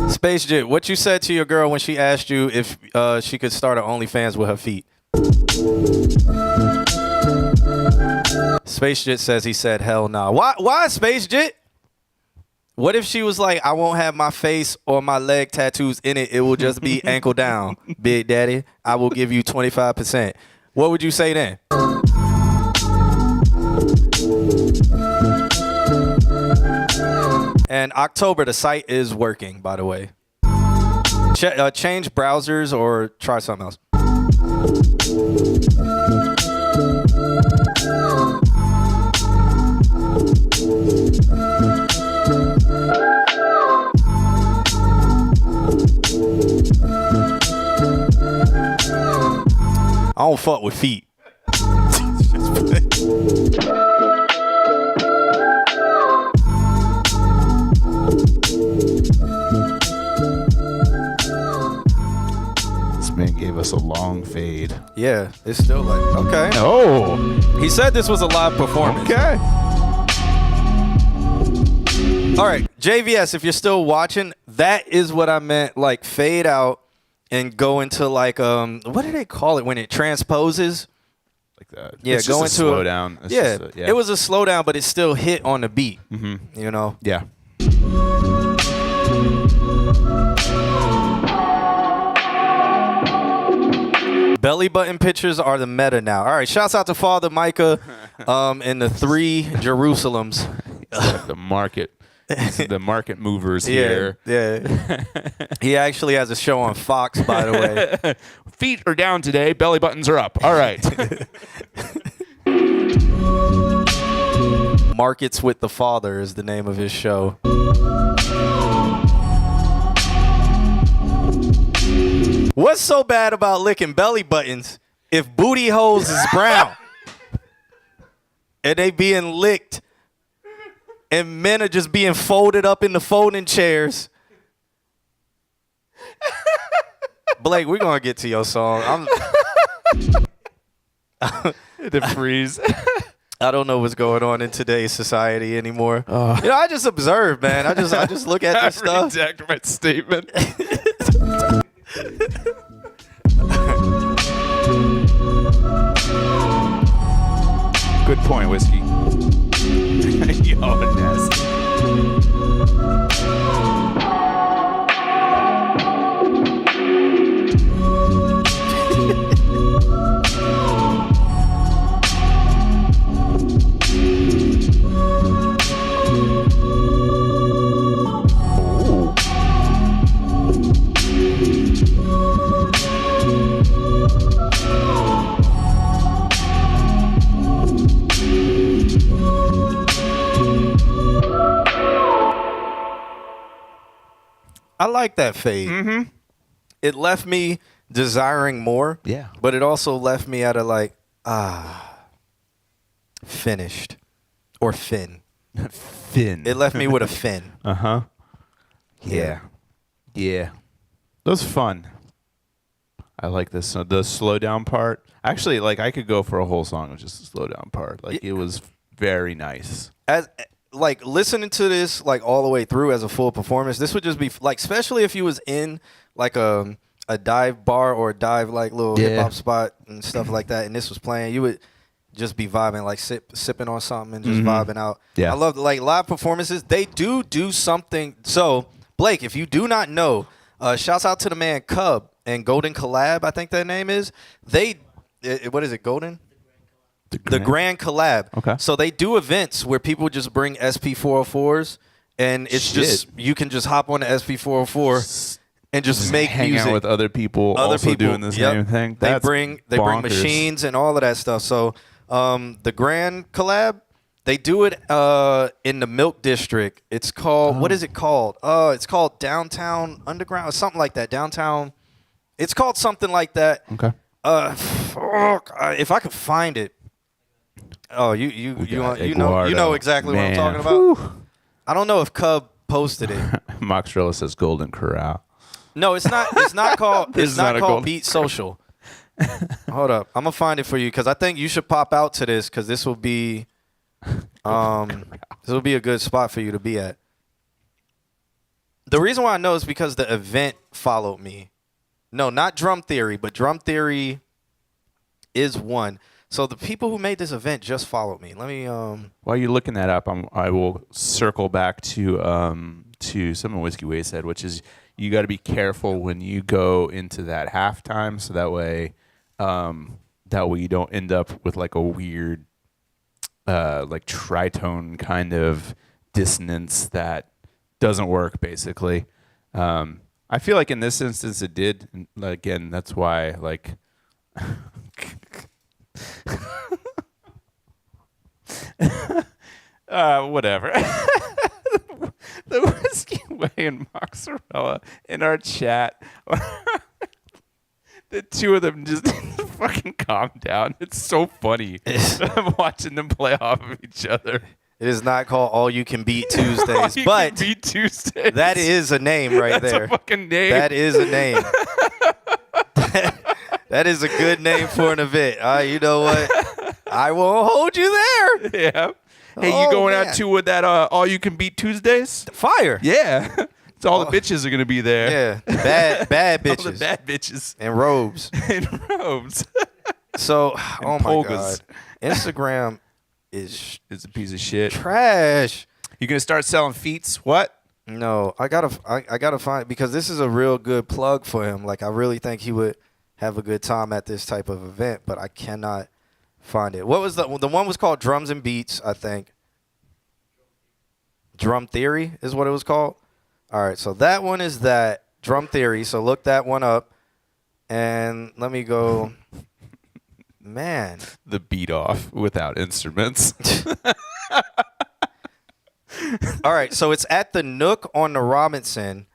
Space Jit, what you said to your girl when she asked you if she could start an OnlyFans with her feet? Space Jit says he said hell nah. Why Space Jit? What if she was like, I won't have my face or my leg tattoos in it. It will just be ankle down. Big Daddy, I will give you 25%. What would you say then? And October, the site is working, by the way. Change browsers or try something else. I don't fuck with feet. This man gave us a long fade. Yeah, it's still like, okay. Oh, He said this was a live performance. okay. All right, JVS, if you're still watching, that is what I meant, like fade out and go into like, what do they call it when it transposes? Like that. Yeah, It's go just into a slowdown. It's Yeah, just a- it was a slowdown, but it still hit on the beat. You know? Yeah. Belly button pictures are the meta now. All right, shouts out to Father Micah and the 3 Jerusalems. The market. The market movers Yeah, here. yeah. He actually has a show on Fox, by the way. Feet are down today. Belly buttons are up. All right. Markets with the Father is the name of his show. What's so bad about licking belly buttons if booty holes is brown and they being licked and men are just being folded up in the folding chairs? Blake, we're going to get to your song. The freeze. I don't know what's going on in today's society anymore. I just observe, man. I just look at this stuff. Redact my statement. Good point, Whiskey. Yo, nasty. I like that fade. Mm-hmm. It left me desiring more. Yeah. But it also left me at a finished or fin. Fin. It left me with a fin. Uh-huh. Yeah. Yeah. That was fun. I like this. The slow down part. Actually, I could go for a whole song with just the slow down part. It was very nice. Listening to this all the way through as a full performance, this would just be especially if you was in a dive bar or a dive little hip hop spot and stuff like that, and this was playing, you would just be vibing, sipping on something and just vibing out. Yeah. I love live performances. They do something. So Blake, if you do not know, shouts out to the man Cub and Golden Collab, I think that name is. What is it, Golden? The Grand Collab. Okay. So they do events where people just bring SP404s, and it's just you can just hop on the SP404 and just make hang music out with other people doing the same thing. They That's bring bonkers. machines and all of that stuff. So the Grand Collab, they do it in the Milk District. It's called what is it called? It's called Downtown Underground or something like that. Downtown. It's called something like that. Okay. If I could find it. Oh, you know exactly Man. what I'm talking about. Whew. I don't know if Cub posted it. Moxrilla says Golden Corral. No, it's not. It's not called. This It's is not not a called Golden Beat Social. Hold up, I'm gonna find it for you because I think you should pop out to this because this will be, this will be a good spot for you to be at. The reason why I know is because the event followed me. No, not Drum Theory, but Drum Theory is one. So the people who made this event just followed me. Let me. While you're looking that up, I will circle back to something Whiskey Way said, which is you got to be careful when you go into that halftime, so that way you don't end up with a weird tritone kind of dissonance that doesn't work. Basically, I feel like in this instance it did. And again, that's why whatever. The Whiskey Way and Moxarella in our chat. The two of them just fucking calm down. It's so funny. I'm watching them play off of each other. It is not called All You Can Beat Tuesdays, but Beat Tuesdays. that is a name right That's there. a fucking name. That is a name. That is a good name for an event. You know what? I won't hold you there. Yeah. Hey, you going out too with that All You Can Beat Tuesdays? Fire. Yeah. So all the bitches are going to be there. Yeah. Bad bitches. All the bad bitches. And robes. In robes. So, oh my polkas. God. Instagram is It's a piece of shit. trash. You going to start selling feets? What? No, I gotta find, because this is a real good plug for him. I really think he would have a good time at this type of event, but I cannot find it. What was the one was called Drums and Beats, I think. Drum Theory is what it was called. All right, so that one is that Drum Theory. So look that one up, and let me go. Man, The beat off without instruments. all right, so it's at the Nook on the Robinson.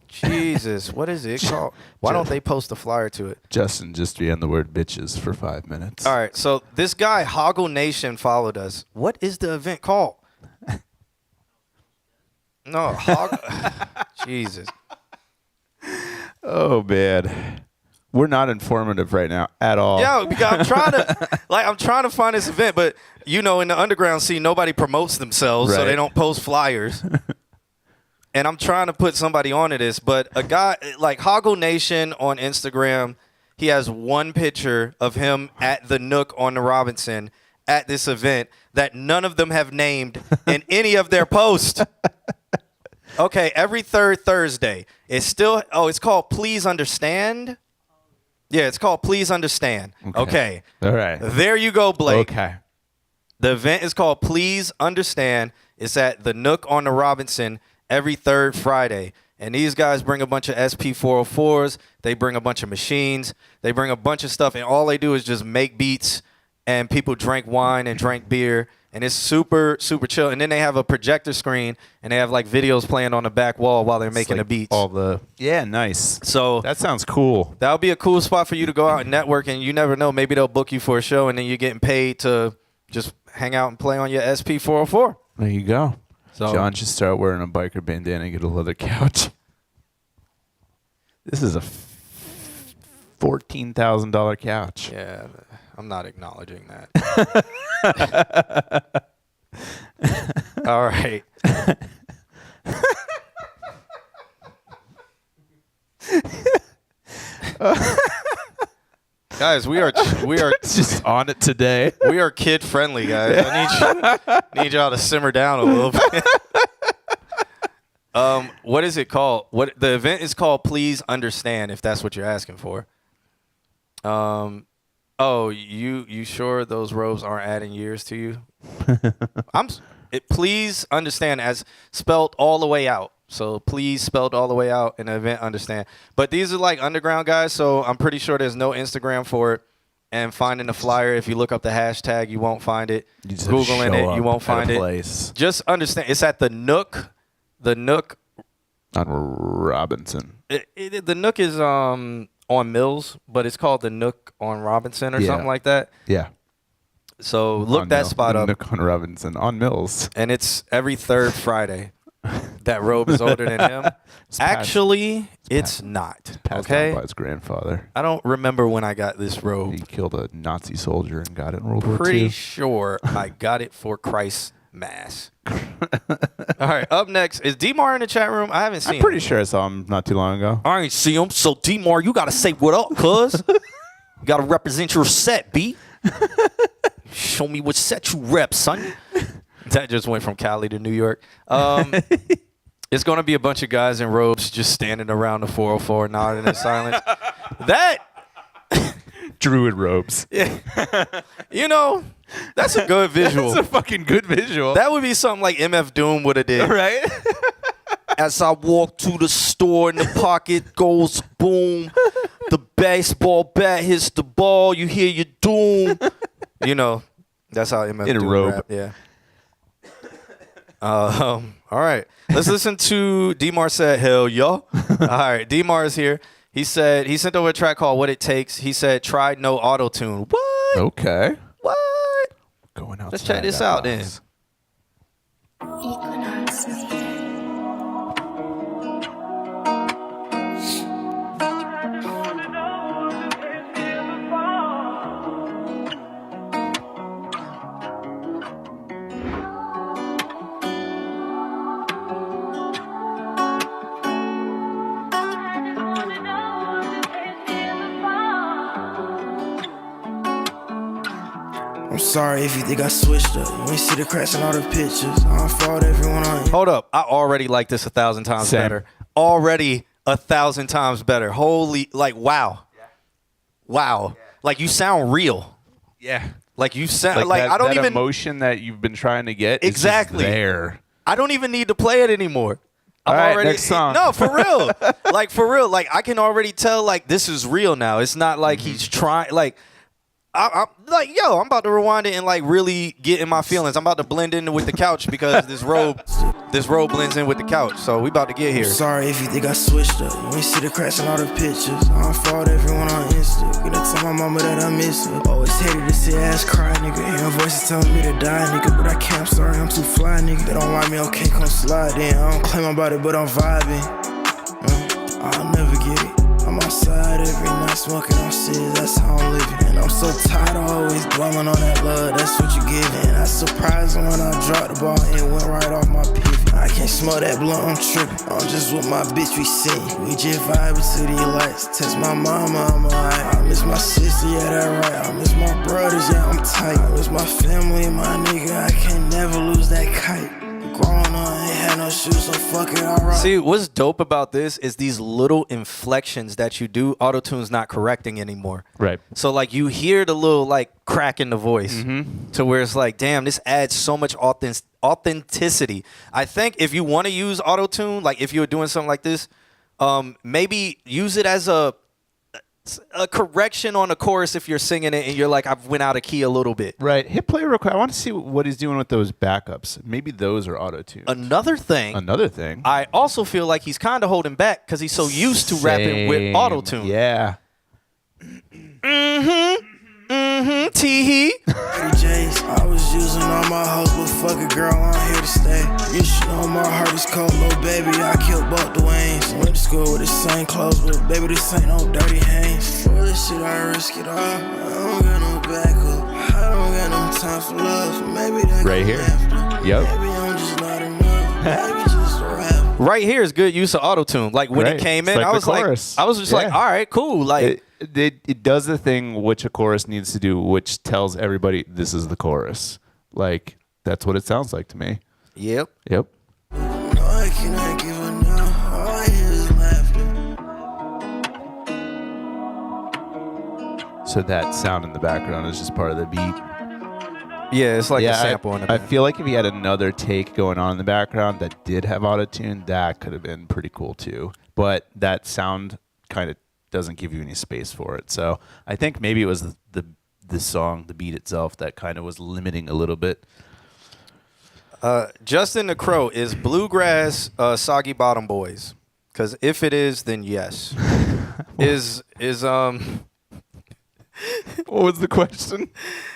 Jesus, what is it called? Why don't they post a flyer to it? Justin just ran the word bitches for 5 minutes. All right, so this guy, Hoggle Nation, followed us. What is the event called? No, Jesus. Oh, man. We're not informative right now at all. Yeah, because I'm trying to find this event, but in the underground scene, nobody promotes themselves, so Right. they don't post flyers. And I'm trying to put somebody onto this, but a guy like Hoggle Nation on Instagram, he has one picture of him at the Nook on the Robinson at this event that none of them have named in any of their posts. Okay, every third Thursday. It's called Please Understand. Yeah, it's called Please Understand. Okay. All right. There you go, Blake. Okay. The event is called Please Understand. It's at the Nook on the Robinson every third Friday. And these guys bring a bunch of SP404s. They bring a bunch of machines. They bring a bunch of stuff. And all they do is just make beats. And people drink wine and drink beer. And it's super, super chill. And then they have a projector screen. And they have like videos playing on the back wall while they're making the beats. Yeah, nice. So that sounds cool. That would be a cool spot for you to go out and network. And you never know. Maybe they'll book you for a show. And then you're getting paid to just hang out and play on your SP404. There you go. So, John should start wearing a biker bandana and get a leather couch. This is a $14,000 couch. Yeah, I'm not acknowledging that. All right. Guys, we are just on it today. We are kid friendly, guys. I need y'all to simmer down a little bit. What is it called? What the event is called? Please Understand, if that's what you're asking for. Oh, you sure those robes aren't adding years to you? Please Understand as spelled all the way out. So please spelled all the way out in the event understand. But these are like underground guys, so I'm pretty sure there's no Instagram for it. And finding the flyer, if you look up the hashtag, you won't find it. Googling it, you won't find it. Just understand, it's at the Nook. The Nook on Robinson. The Nook is on Mills, but it's called the Nook on Robinson or something like that. Yeah. So look that spot up. Nook on Robinson on Mills. And it's every third Friday. That robe is older than him. Actually, it's not. Passed Okay. on by his grandfather. I don't remember when I got this robe. He killed a Nazi soldier and got it in World War II. Pretty sure I got it for Christ's Mass. All right. Up next is D-Mar in the chat room. I haven't seen him. I'm pretty sure I saw him not too long ago. I ain't see him. So D-Mar, you gotta say what up, cuz. You gotta represent your set, B. Show me what set you rep, son. That just went from Cali to New York. It's going to be a bunch of guys in robes just standing around the 404 nodding in silence. That Druid robes. Yeah. That's a good visual. That's a fucking good visual. That would be something like MF Doom would have did. Right? As I walk to the store and the pocket goes boom. The baseball bat hits the ball. You hear your doom. That's how MF in a Doom robe. rap. Yeah. All right. Let's listen to D-Mar said, hell yeah. All right. D-Mar is here. He said, he sent over a track called What It Takes. He said, tried no auto-tune. What? Okay. What? Going outside. Let's check this out then. I'm sorry if you think I switched up. You ain't see the cracks in all the pictures. I don't fault everyone on. Hold up. I already like this 1,000 times better. Already 1,000 times better. Holy, wow. Yeah. Wow. Yeah. Like you sound real. Yeah. Like you sound that, I don't that even emotion that you've been trying to get. Exactly. Is just there. I don't even need to play it anymore. All right, next song. No, for real. For real. Like I can already tell this is real now. It's not like he's trying I'm about to rewind it and really get in my feelings. I'm about to blend in with the couch because this robe blends in with the couch. So we about to get here. I'm sorry if you think I switched up. You ain't see the cracks in all the pictures. I don't fault everyone on Insta. Gonna tell my mama that I miss her. Always hated to see ass cry, nigga. Hearing voices telling me to die, nigga. But I can't, I'm sorry, I'm too fly, nigga. They don't like me, okay, come slide in. I don't claim about it, but I'm vibing. I'll never get it. I'm outside. outside every night, smoking on shit, that's how I'm living. And I'm so tired of always dwelling on that love, that's what you giving. I surprised when I dropped the ball and it went right off my pivot. I can't smell that blunt, I'm tripping. I'm just with my bitch, we sitting. We just vibing to these lights. Text my mama, I'm alright. I miss my sister, yeah, that right. I miss my brothers, yeah, I'm tight. I miss my family, my nigga, I can't never lose that kite. Growing up, ain't had no shoes, so fuck it, alright. See, what's dope about this is these little inflections that you do, auto-tune's not correcting anymore. Right. So, like, you hear the little, like, crack in the voice to where it's like, damn, this adds so much authenticity. I think if you want to use auto-tune, like, if you're doing something like this, maybe use it as a correction on the chorus if you're singing it and you're like, I've went out of key a little bit. Right. Hit play real quick. I want to see what he's doing with those backups. Maybe those are auto-tuned. Another thing, I also feel like he's kind of holding back because he's so used to rapping with auto-tune. Yeah. Tee-hee. J's, I was using all my hoes, but fuck it, girl, I'm here to stay. You should know my heart is cold, little baby, I killed both the Waynes. Went to school with the same clothes, but baby, this ain't no dirty hands. For this shit, I risk it all. I don't got no backup. I don't got no time for love. Maybe that right here. After. Yep. Maybe I'm just not enough. Maybe just a rap. Right here is good use of auto-tune. Like, when it came in, like I was like, all right, cool. Like, it does the thing which a chorus needs to do, which tells everybody this is the chorus. Like, that's what it sounds like to me. Yep. No, I cannot give her now. All I hear is laughter. So that sound in the background is just part of the beat. Yeah, it's like a sample in the I back. feel like if he had another take going on in the background that did have auto-tune, that could have been pretty cool too. But that sound kind of doesn't give you any space for it. So I think maybe it was the song, the beat itself, that kind of was limiting a little bit. Justin the Crow, is Bluegrass Soggy Bottom Boys? Because if it is, then yes. What was the question?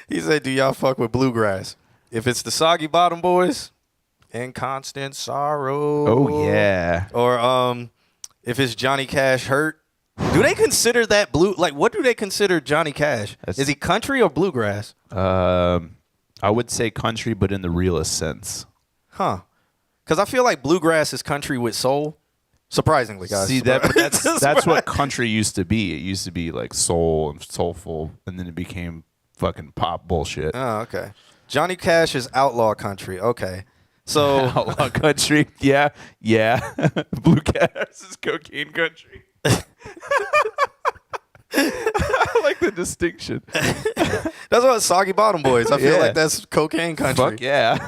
He said, do y'all fuck with Bluegrass? If it's the Soggy Bottom Boys, In Constant Sorrow. Oh, yeah. Or if it's Johnny Cash Hurt. Do they consider that blue? Like, what do they consider Johnny Cash? Is he country or bluegrass? I would say country, but in the realest sense. Huh. Because I feel like bluegrass is country with soul. Surprisingly, guys. See, that's what country used to be. It used to be like soul and soulful, and then it became fucking pop bullshit. Oh, okay. Johnny Cash is outlaw country. Okay. So outlaw country. Yeah. Bluegrass is cocaine country. I like the distinction. That's what Soggy Bottom Boys. I feel like that's cocaine country. Fuck yeah.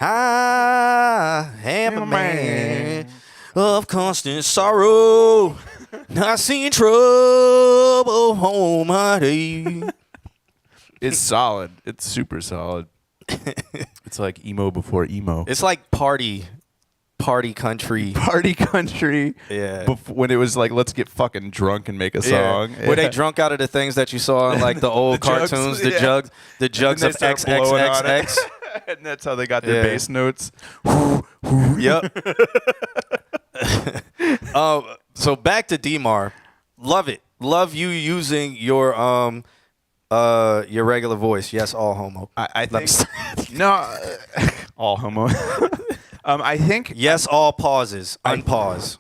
I am a man of constant sorrow. I seen trouble on my day. It's solid. It's super solid. It's like emo before emo. It's like party country. Party country. Yeah. When it was like, let's get fucking drunk and make a song. Were they drunk out of the things that you saw in like the old The jugs, cartoons, yeah. the jugs of XXXX? And that's how they got their bass notes. Yep. So back to D-Mar. Love it. Love you using your regular voice. Yes, all homo. I think no, all homo. I think yes, all pauses. Unpause.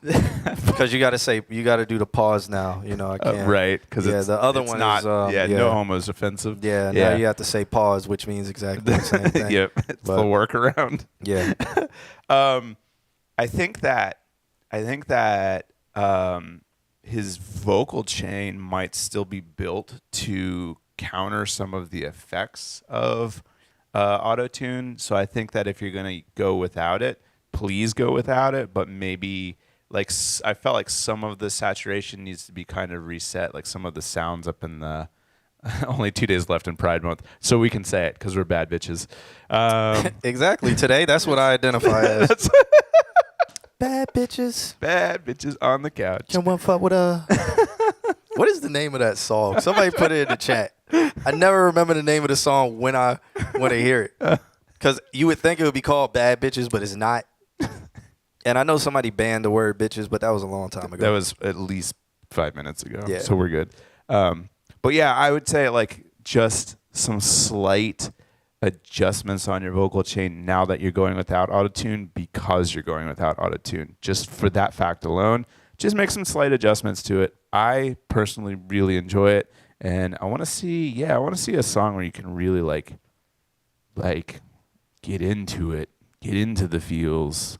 Because you got to do the pause now. You know, I can't. Right. Because the other one not, is no homo is offensive. Yeah. Now you have to say pause, which means exactly the same thing. Yep. It's the workaround. Yeah. I think that his vocal chain might still be built to counter some of the effects of auto-tune. So I think that if you're going to go without it, please go without it. But maybe, like, I felt like some of the saturation needs to be kind of reset, like some of the sounds up in the only 2 days left in Pride Month, so we can say it because we're bad bitches. Exactly. Today, that's what I identify as. Bad bitches. Bad bitches on the couch. Can one fuck with a... What is the name of that song? Somebody put it in the chat. I never remember the name of the song when I hear it. Because you would think it would be called Bad Bitches, but it's not. And I know somebody banned the word bitches, but that was a long time ago. That was at least 5 minutes ago, Yeah. so we're good. But yeah, I would say like just some slight adjustments on your vocal chain now that you're going without autotune, because you're going without autotune. Just for that fact alone, just make some slight adjustments to it. I personally really enjoy it, and I want to see a song where you can really like get into it, get into the feels.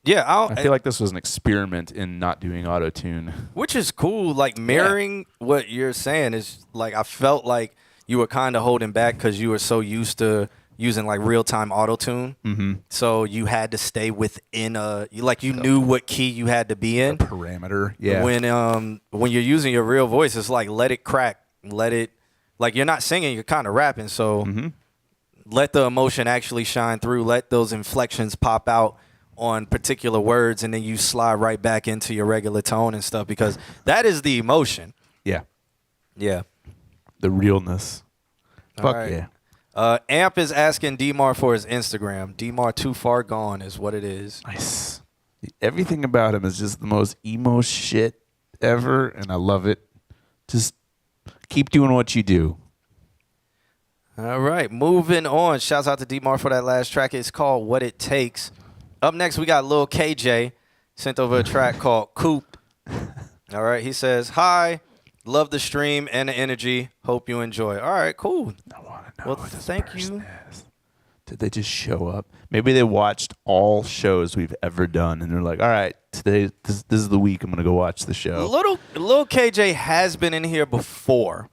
Yeah, I feel like this was an experiment in not doing autotune. which is cool. Like mirroring what you're saying is like I felt like you were kind of holding back because you were so used to using like real time autotune. Mm-hmm. So you had to stay within you knew what key you had to be in. Parameter. Yeah. When you're using your real voice, it's like let it crack, let it like you're not singing, you're kind of rapping. So let the emotion actually shine through. Let those inflections pop out on particular words, and then you slide right back into your regular tone and stuff, because that is the emotion. Yeah. Yeah. The realness. Fuck right. yeah. Amp is asking Dmar for his Instagram. Dmar Too Far Gone is what it is. Nice. Everything about him is just the most emo shit ever, and I love it. Just keep doing what you do. All right, moving on. Shouts out to Dmar for that last track. It's called What It Takes. Up next, we got Lil KJ. Sent over a track called Coop. All right, he says, hi, love the stream and the energy. Hope you enjoy. All right, cool. I want to know Well, who this thank person you. is. Did they just show up? Maybe they watched all shows we've ever done, and they're like, all right, today, this is the week I'm going to go watch the show. Lil KJ has been in here before.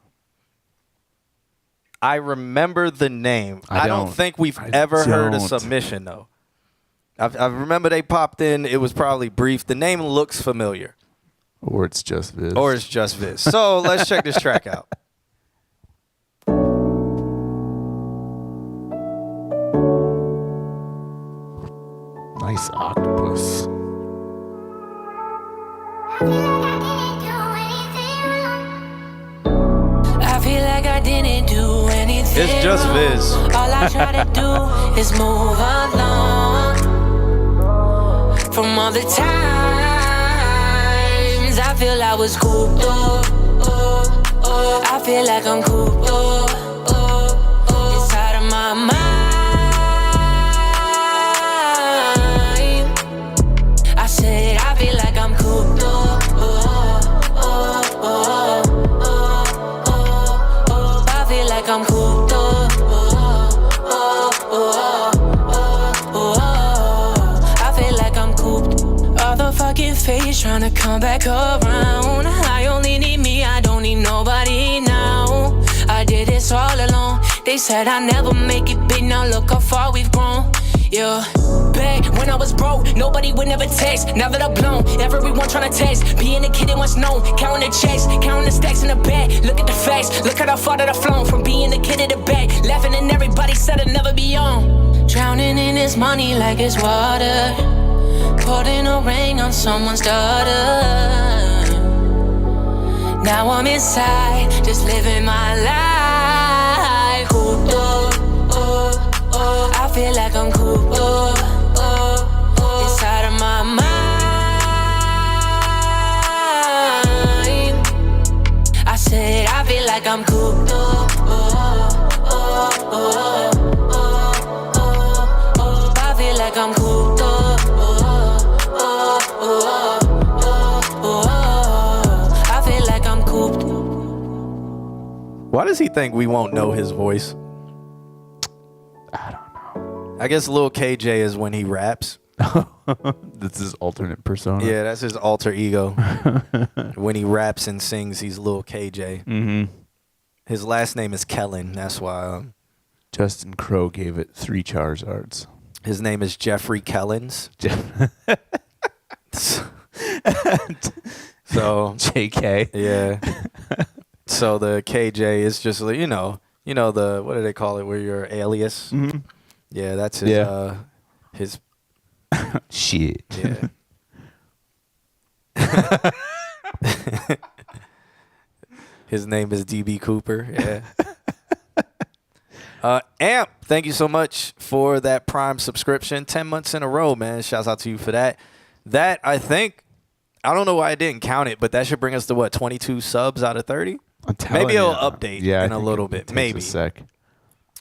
I remember the name. I don't think we've ever heard a submission, though. I remember they popped in. It was probably brief. The name looks familiar. Or it's just Viz. So let's check this track out. Nice octopus. I feel like I didn't do anything. It's just Viz. All I try to do is move along. From all the times I feel I was cooped up. I feel like I'm cooped up inside of my mind. I said I feel like I'm cooped up. I feel like I'm cooped up. I feel like I'm cooped. All the fucking face trying to come back around. I only need me, I don't need nobody now. I did this all alone. They said I never make it big, now look how far we've grown. Yeah, back when I was broke, nobody would never text. Now that I've blown, everyone tryna text. Being a kid, it once known. Counting the checks, counting the stacks in the bag. Look at the facts, look at how far that I've flown. From being a kid at the back, laughing and everybody said I'd never be on. Drowning in this money like it's water. Putting a ring on someone's daughter. Now I'm inside, just living my life. Cooped up, I feel like I'm cooped up inside of my mind. I said I feel like I'm cooped up. I feel like I'm cooped up. I feel like I'm cooped. Why does he think we won't know his voice? I don't know. I guess Lil KJ is when he raps. That's his alternate persona. Yeah, that's his alter ego. When he raps and sings, he's Lil KJ. Mm-hmm. His last name is Kellen. That's why Justin Crowe gave it 3 Charizards. his name is Jeffrey Kellens. So JK. yeah. So the KJ is just you know the what do they call it where your alias? Mm-hmm. Yeah, that's his his Shit. yeah. His name is DB Cooper. Yeah. Amp, thank you so much for that Prime subscription. 10 months in a row, man. Shouts out to you for that. That I think I don't know why I didn't count it, but that should bring us to what, 22 subs out of 30? telling Maybe it'll you. update Yeah, in I a think little it bit. takes Maybe. a sec.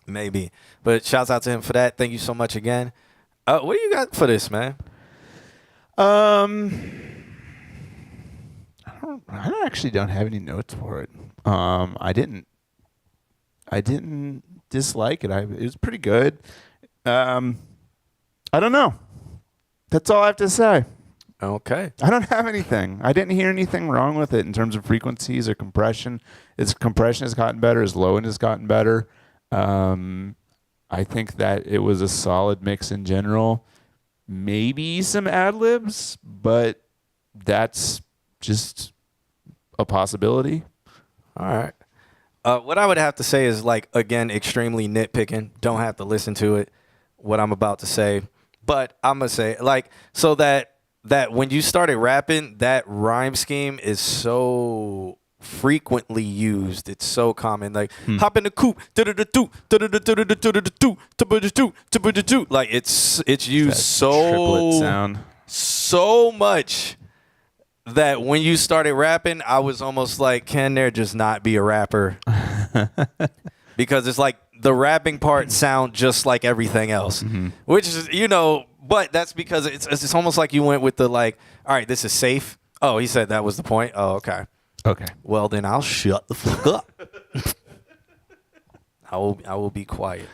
Maybe. But shouts out to him for that. Thank you so much again. What do you got for this, man? I actually don't have any notes for it. I didn't dislike it. It was pretty good. I don't know. That's all I have to say. Okay. I don't have anything. I didn't hear anything wrong with it in terms of frequencies or compression. Its compression has gotten better. Its low end has gotten better. I think that it was a solid mix in general. Maybe some ad-libs, but that's just a possibility. All right. What I would have to say is, like, again, extremely nitpicking. Don't have to listen to it, what I'm about to say. But I'm going to say, like, so that when you started rapping, that rhyme scheme is so frequently used. It's so common. Like, hop in the coupe, like, it's used Triplet sound. so much that when you started rapping, I was almost like, can there just not be a rapper? Because it's like the rapping part sound just like everything else, which is, but that's because it's almost like you went with the, like, all right, this is safe. Oh, he said that was the point. Oh, okay. Okay. Well, then I'll shut the fuck up. I will be quiet.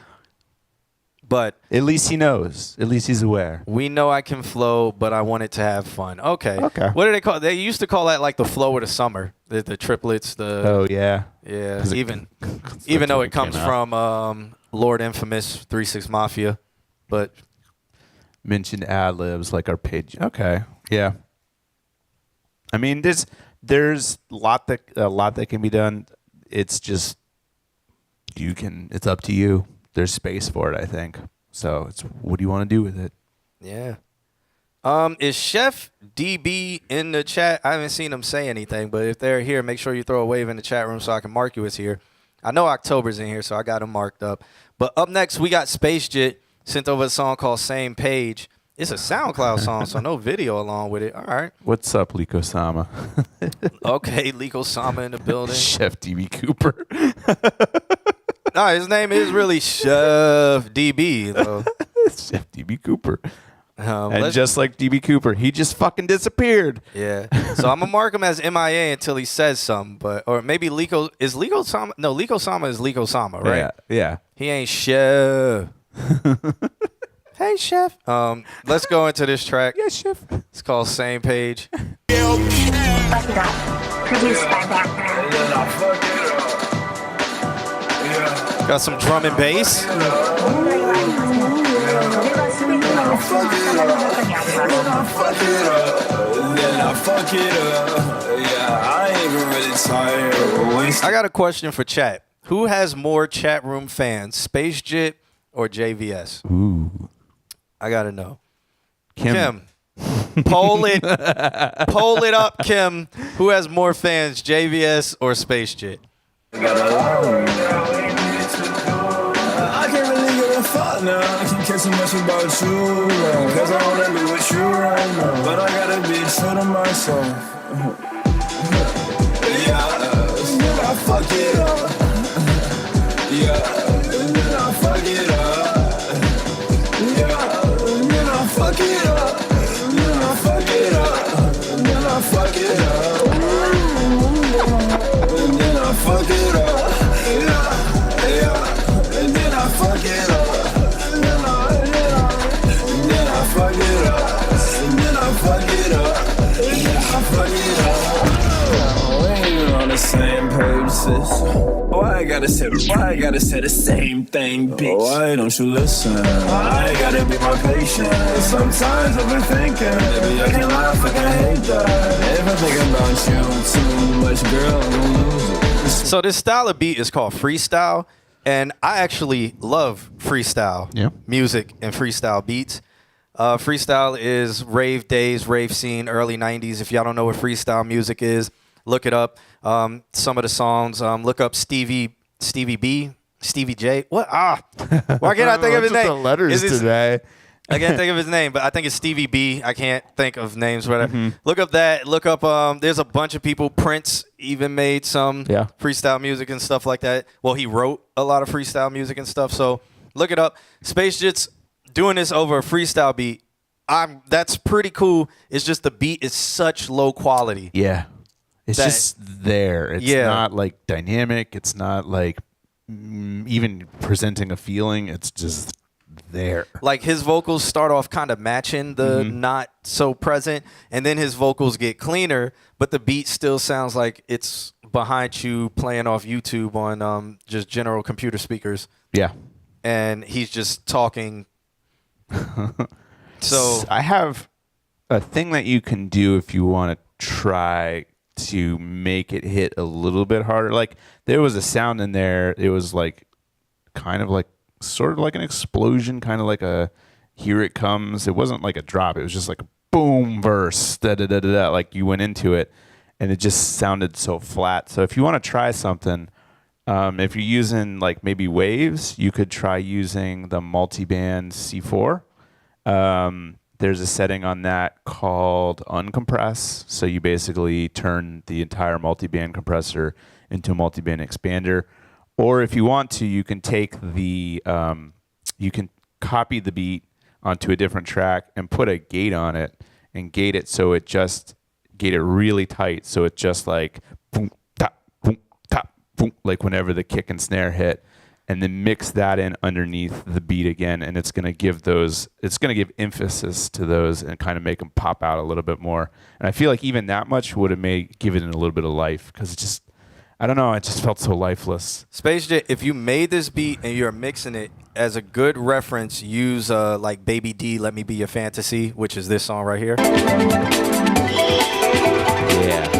But at least he knows. At least he's aware. we know I can flow, but I wanted to have fun. Okay. Okay. What do they call? They used to call that like the flow of the summer. The triplets. Oh yeah. Yeah. 'Cause Even that's though when it comes came out. from Lord Infamous 3-6 Mafia, but Mentioned ad-libs like our page. Okay. Yeah. I mean, there's a lot that can be done. It's just it's up to you. There's space for it, I think. So it's what do you want to do with it? yeah. Is Chef DB in the chat? I haven't seen him say anything, but if they're here, make sure you throw a wave in the chat room so I can mark you as here. I know October's in here, so I got him marked up. But up next, we got Space Jit sent over a song called Same Page. It's a SoundCloud song, so no video along with it. All right. What's up, Liko Sama? Okay, Liko Sama in the building. Chef DB Cooper. No, his name is really Chef DB, though. Chef DB Cooper. And And just like DB Cooper, he just fucking disappeared. yeah. So I'm gonna mark him as MIA until he says something, or maybe Liko Sama. No, Liko Sama is Liko Sama, right? Yeah. Yeah. He ain't Chef. Hey, Chef. Let's go into this track. Yeah, Chef. It's called Same Page. Fuck It Up, produced by Background. Got some drum and bass. I got a question for chat. Who has more chat room fans, Space Jit or JVS? Ooh. I gotta know. Kim. Poll it. Poll it up, Kim. Who has more fans, JVS or Space Jit? I can't really give a fuck now. I can't care too much about you, cause I wanna be with you right now. But I gotta be true to myself. Yeah, I fuck it up. Yeah, I fuck it up. Yeah, I fuck it up. Yeah, I fuck it up. Yeah, I fuck it up. And then I fuck it up. Yeah, and then I fuck it up. And then I fuck it up. And then I fuck it up. Yeah, I fuck it up. We ain't even on the same page, sis. Why I gotta say the same thing, bitch? Why don't you listen? I gotta be more patient. Sometimes I've been thinking, maybe I can laugh, I can hate that. If I think about you too much, girl, I'm gonna lose it. So this style of beat is called freestyle, and I actually love freestyle music and freestyle beats. Freestyle is rave days, rave scene, early 90s. If y'all don't know what freestyle music is, look it up. Some of the songs, look up Stevie B, Stevie J. What? Why can't I think of his What's with name? the letters Is it today? I can't think of his name, but I think it's Stevie B. I can't think of names, whatever. Mm-hmm. Look up that. Look up. There's a bunch of people. Prince even made some freestyle music and stuff like that. Well, he wrote a lot of freestyle music and stuff. So look it up. Space Jit's doing this over a freestyle beat. That's pretty cool. It's just the beat is such low quality. Yeah. It's just there. It's not like dynamic. It's not like even presenting a feeling. It's just there. Like his vocals start off kind of matching the not so present, and then his vocals get cleaner, but the beat still sounds like it's behind you playing off YouTube on just general computer speakers. Yeah. And he's just talking. So I have a thing that you can do if you want to try to make it hit a little bit harder. Like there was a sound in there. It was like kind of like sort of like an explosion, kind of like a here it comes. It wasn't like a drop. It was just like a boom verse. Da da da da da. Like you went into it, and it just sounded so flat. So if you want to try something, if you're using like maybe waves, you could try using the multiband C4. There's a setting on that called uncompress. So you basically turn the entire multiband compressor into a multiband expander. Or if you want to, you can take the, you can copy the beat onto a different track and put a gate on it and gate it so it just, gate it really tight. So it just like boom, tap, boom, like whenever the kick and snare hit. And then mix that in underneath the beat again, and it's going to give those. It's going to give emphasis to those and kind of make them pop out a little bit more. And I feel like even that much would have give it a little bit of life because it just, I don't know, it just felt so lifeless. Space J, if you made this beat and you're mixing it as a good reference, use like Baby D, "Let Me Be Your Fantasy," which is this song right here. Yeah.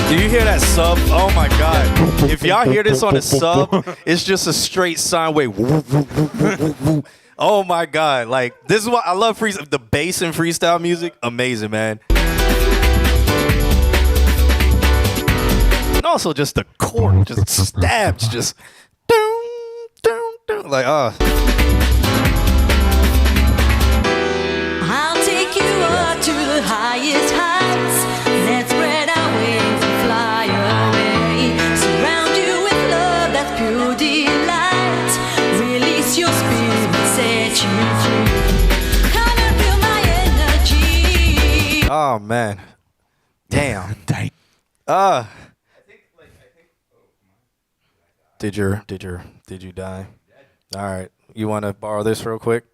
Do you hear that sub? Oh my God. If y'all hear this on a sub, it's just a straight sine wave. Oh my God. Like, this is what I love freestyle. The bass in freestyle music, amazing, man. And also just the chord, just stabs, just doom, doom, doom. Like, I'll take you up to the highest heights. Let's spread our wings and fly away. Surround you with love that's pure delight. Release your spirit, set you free. Come and feel my energy. oh man. Damn. Did you die? All right. You want to borrow this real quick?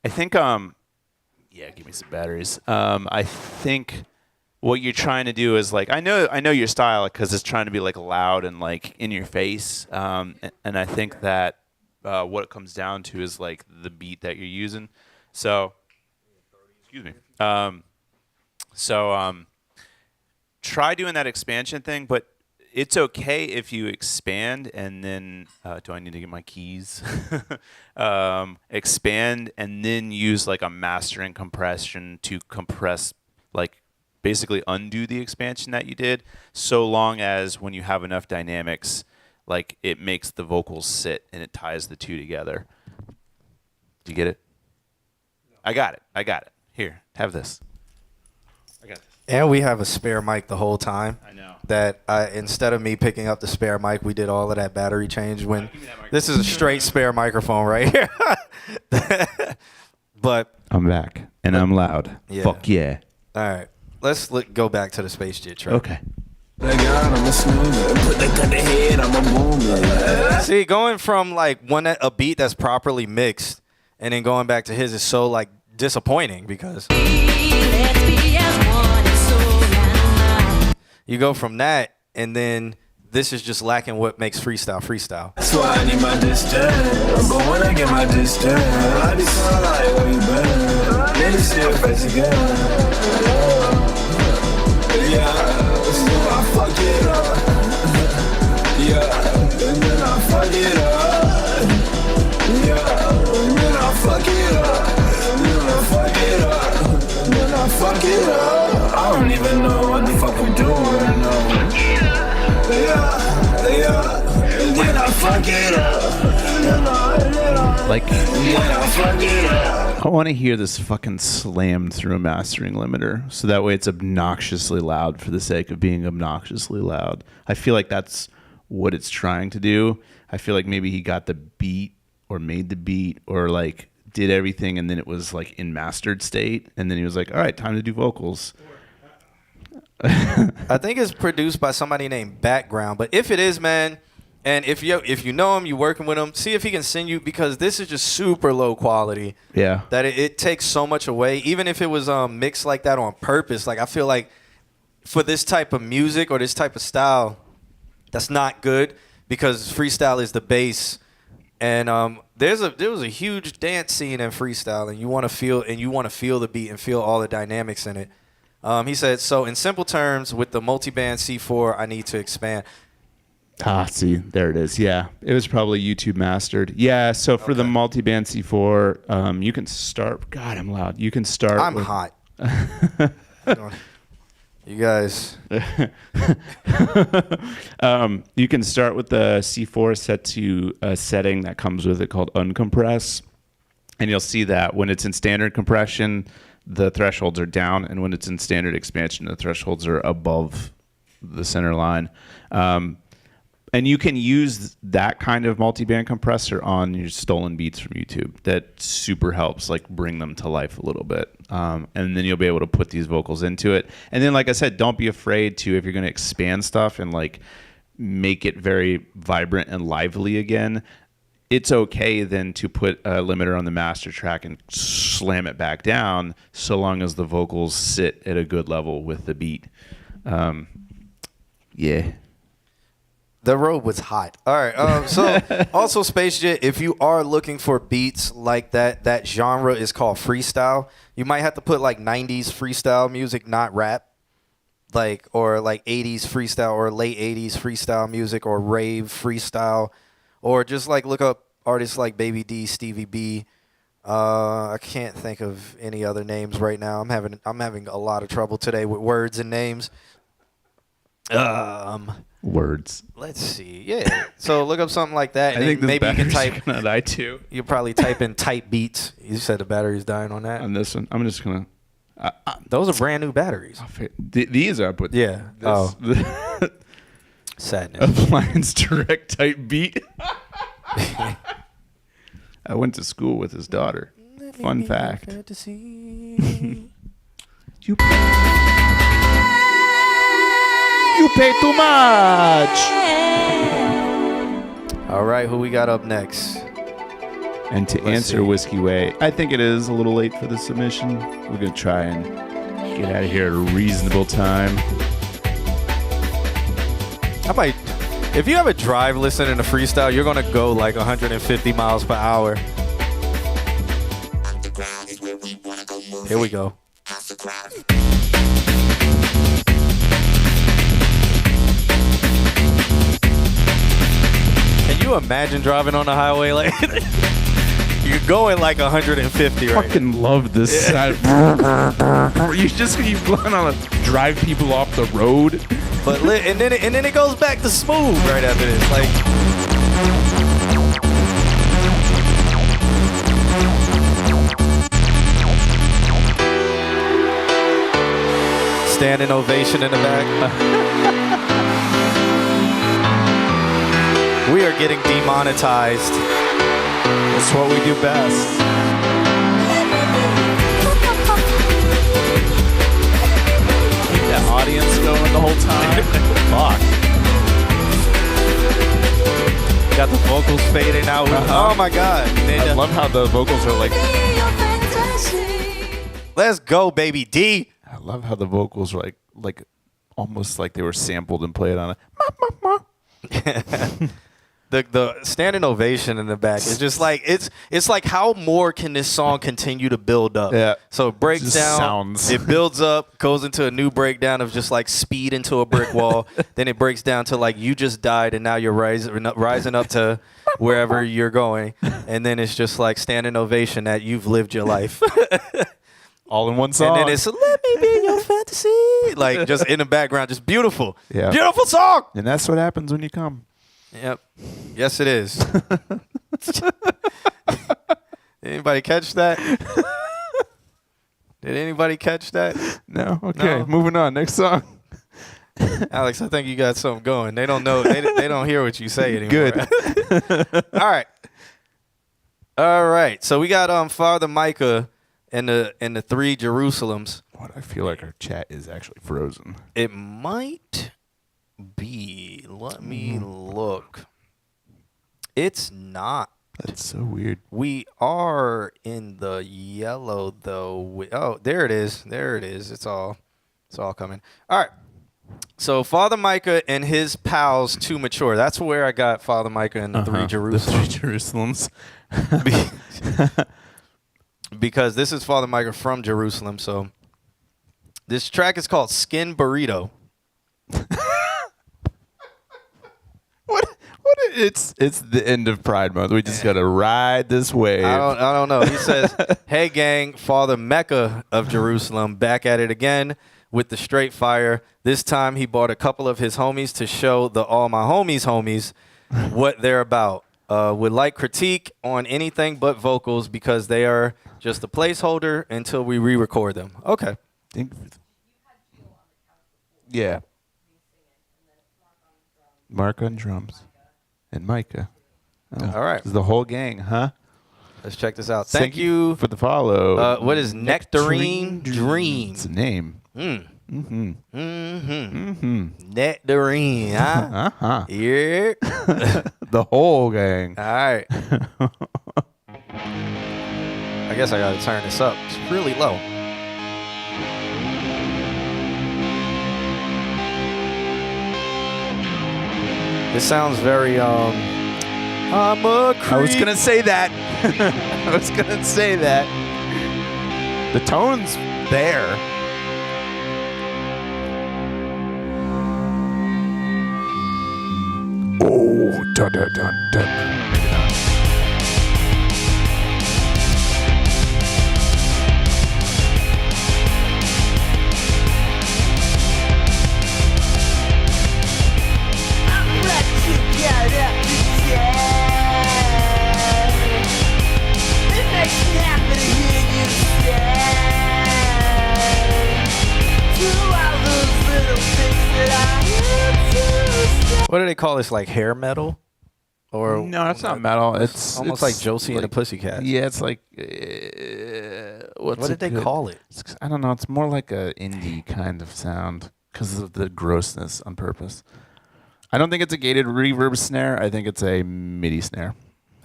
I think, yeah, give me some batteries. I think what you're trying to do is like, I know your style because it's trying to be like loud and like in your face. And I think that what it comes down to is like the beat that you're using. So, excuse me. Try doing that expansion thing, but it's okay if you expand and then, do I need to get my keys? Expand and then use like a mastering compression to compress, like basically undo the expansion that you did, so long as when you have enough dynamics, like it makes the vocals sit and it ties the two together. Do you get it? I got it. Here, have this. I got this. And we have a spare mic the whole time. I know. That instead of me picking up the spare mic, we did all of that battery change. When this is a straight spare microphone right here. But I'm back and I'm loud. Yeah. Fuck yeah. All right, let's go back to the Space Jit track. Okay. See, going from like a beat that's properly mixed, and then going back to his is so like disappointing because you go from that, and then this is just lacking what makes freestyle. That's why I need my distance. But when I get my distance, I just sound like where you been. Then you see your face again. Yeah, so I fuck it up. Yeah, and then I fuck it up. Yeah, and then I fuck it up. And then I fuck it up. And then I fuck it up. I don't even know what the we doing it now. Yeah. And then I fuck it up. Like, Then I fuck it up. I want to hear this fucking slammed through a mastering limiter, so that way it's obnoxiously loud for the sake of being obnoxiously loud. I feel like that's what it's trying to do. I feel like maybe he got the beat or made the beat or like did everything, and then it was like in mastered state, and then he was like, all right, time to do vocals. I think it's produced by somebody named Background, but if it is, man, and if you know him, you working with him, see if he can send you, because this is just super low quality. Yeah. That it takes so much away. Even if it was mixed like that on purpose, like I feel like for this type of music or this type of style, that's not good, because freestyle is the base. And there was a huge dance scene in freestyle, and you want to feel the beat and feel all the dynamics in it. He said, so in simple terms, with the multi-band C4, I need to expand. Ah, see, there it is. Yeah, it was probably YouTube mastered. Yeah, so for the multi-band C4, you can start. God, I'm loud. You can start. I'm hot. You guys. You can start with the C4 set to a setting that comes with it called uncompress. And you'll see that when it's in standard compression, the thresholds are down. And when it's in standard expansion, the thresholds are above the center line. And you can use that kind of multi-band compressor on your stolen beats from YouTube. That super helps, like, bring them to life a little bit. And then you'll be able to put these vocals into it. And then, like I said, don't be afraid to, if you're going to expand stuff and, like, make it very vibrant and lively again, it's okay then to put a limiter on the master track and slam it back down, so long as the vocals sit at a good level with the beat. Yeah. The road was hot. All right. So also, Space Jet, if you are looking for beats like that, that genre is called freestyle. You might have to put like 90s freestyle music, not rap, like, or like 80s freestyle or late 80s freestyle music or rave freestyle, or just like look up artists like Baby D, Stevie B. I can't think of any other names right now. I'm having a lot of trouble today with words and names. Words. Let's see. Yeah. So look up something like that. And I think this maybe you can type. gonna die too. You'll probably type in type beats. You said the battery's dying on that. On this one, I'm just gonna. Those are brand new batteries. These are, but yeah. This, Sadness. Appliance direct type beat. I went to school with his daughter. Fun fact. You pay too much. All right, who we got up next? And to answer Whiskey Way, I think it is a little late for the submission. We're going to try and get out of here at a reasonable time. If you have a drive listening to freestyle, you're going to go like 150 miles per hour. Here we go. Can you imagine driving on the highway like you're going like 150 right? I fucking love this. You just keep going on to drive people off the road. But and then it goes back to smooth right after this. Like, standing ovation in the back. We are getting demonetized. That's what we do best. Keep that audience going the whole time. Fuck. Got the vocals fading out. Oh my God. I love how the vocals are like. Let's go, baby D. I love how the vocals are like almost like they were sampled and played on a. The standing ovation in the back is just like it's like how more can this song continue to build up? Yeah. So it breaks down, sounds. It builds up, goes into a new breakdown of just like speed into a brick wall. Then it breaks down to like you just died and now you're rising up to wherever you're going, and then it's just like standing ovation that you've lived your life. All in one song. And then it's let me be your fantasy. ecstasy, like just in the background, just beautiful, Yeah. beautiful song. And that's what happens when you come. Yep. Yes, it is. Anybody catch that? Did anybody catch that? No? Okay, No. moving on. Next song. Alex, I think you got something going. They don't know. They don't hear what you say anymore. Good. All right. So we got Father Micah and the three Jerusalems. What? I feel like our chat is actually frozen. It might be. Let me look. It's not. That's so weird. We are in the yellow though. Oh, there it is. There it is. It's all coming. All right. So Father Micah and his pals to mature. That's where I got Father Micah and the three Jerusalems. The three Jerusalems. Because this is Father Micah from Jerusalem. So this track is called Skin Burrito. What? It's the end of Pride Month. We just gotta ride this wave. I don't know. He says, "Hey gang, Father Mecca of Jerusalem, back at it again with the straight fire. This time he bought a couple of his homies to show the all my homies what they're about. Would like critique on anything but vocals because they are just a placeholder until we re-record them." Okay. Yeah. Mark on drums. And Micah. Oh, All right. This is the whole gang, huh? Let's check this out. Thank you for the follow. What is Nectarine Dreams? It's a name. Nectarine, huh? Uh-huh. Yeah. The whole gang. All right. I guess I gotta turn this up. It's really low. This sounds very I'm a creep. I was gonna say that. I was gonna say that. The tone's there. Oh, dun dun dun dun. What do they call this? Like hair metal? Or No, it's not metal. It's almost like Josie and the Pussycats. Yeah, it's like What did they call it? I don't know. It's more like a indie kind of sound because of the grossness on purpose. I don't think it's a gated reverb snare. I think it's a MIDI snare.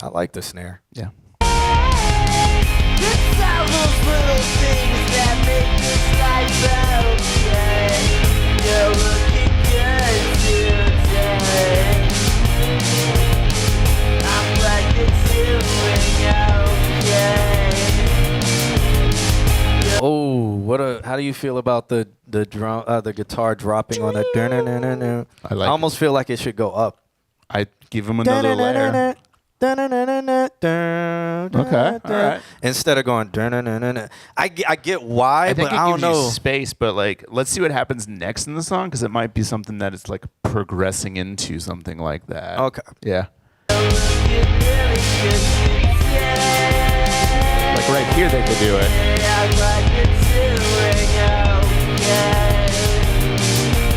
I like the snare. Yeah. It's all those little things that make this life okay. You're looking good today. I'm glad you're doing okay. Oh, how do you feel about the drum, the guitar dropping on that? I like I almost feel like it should go up. I give him another layer. Okay, all right. Instead of going, I get why, I think but it I don't gives know. you space, but like, let's see what happens next in the song because it might be something that it's like progressing into something like that. Okay. Yeah. Like right here, they could do it.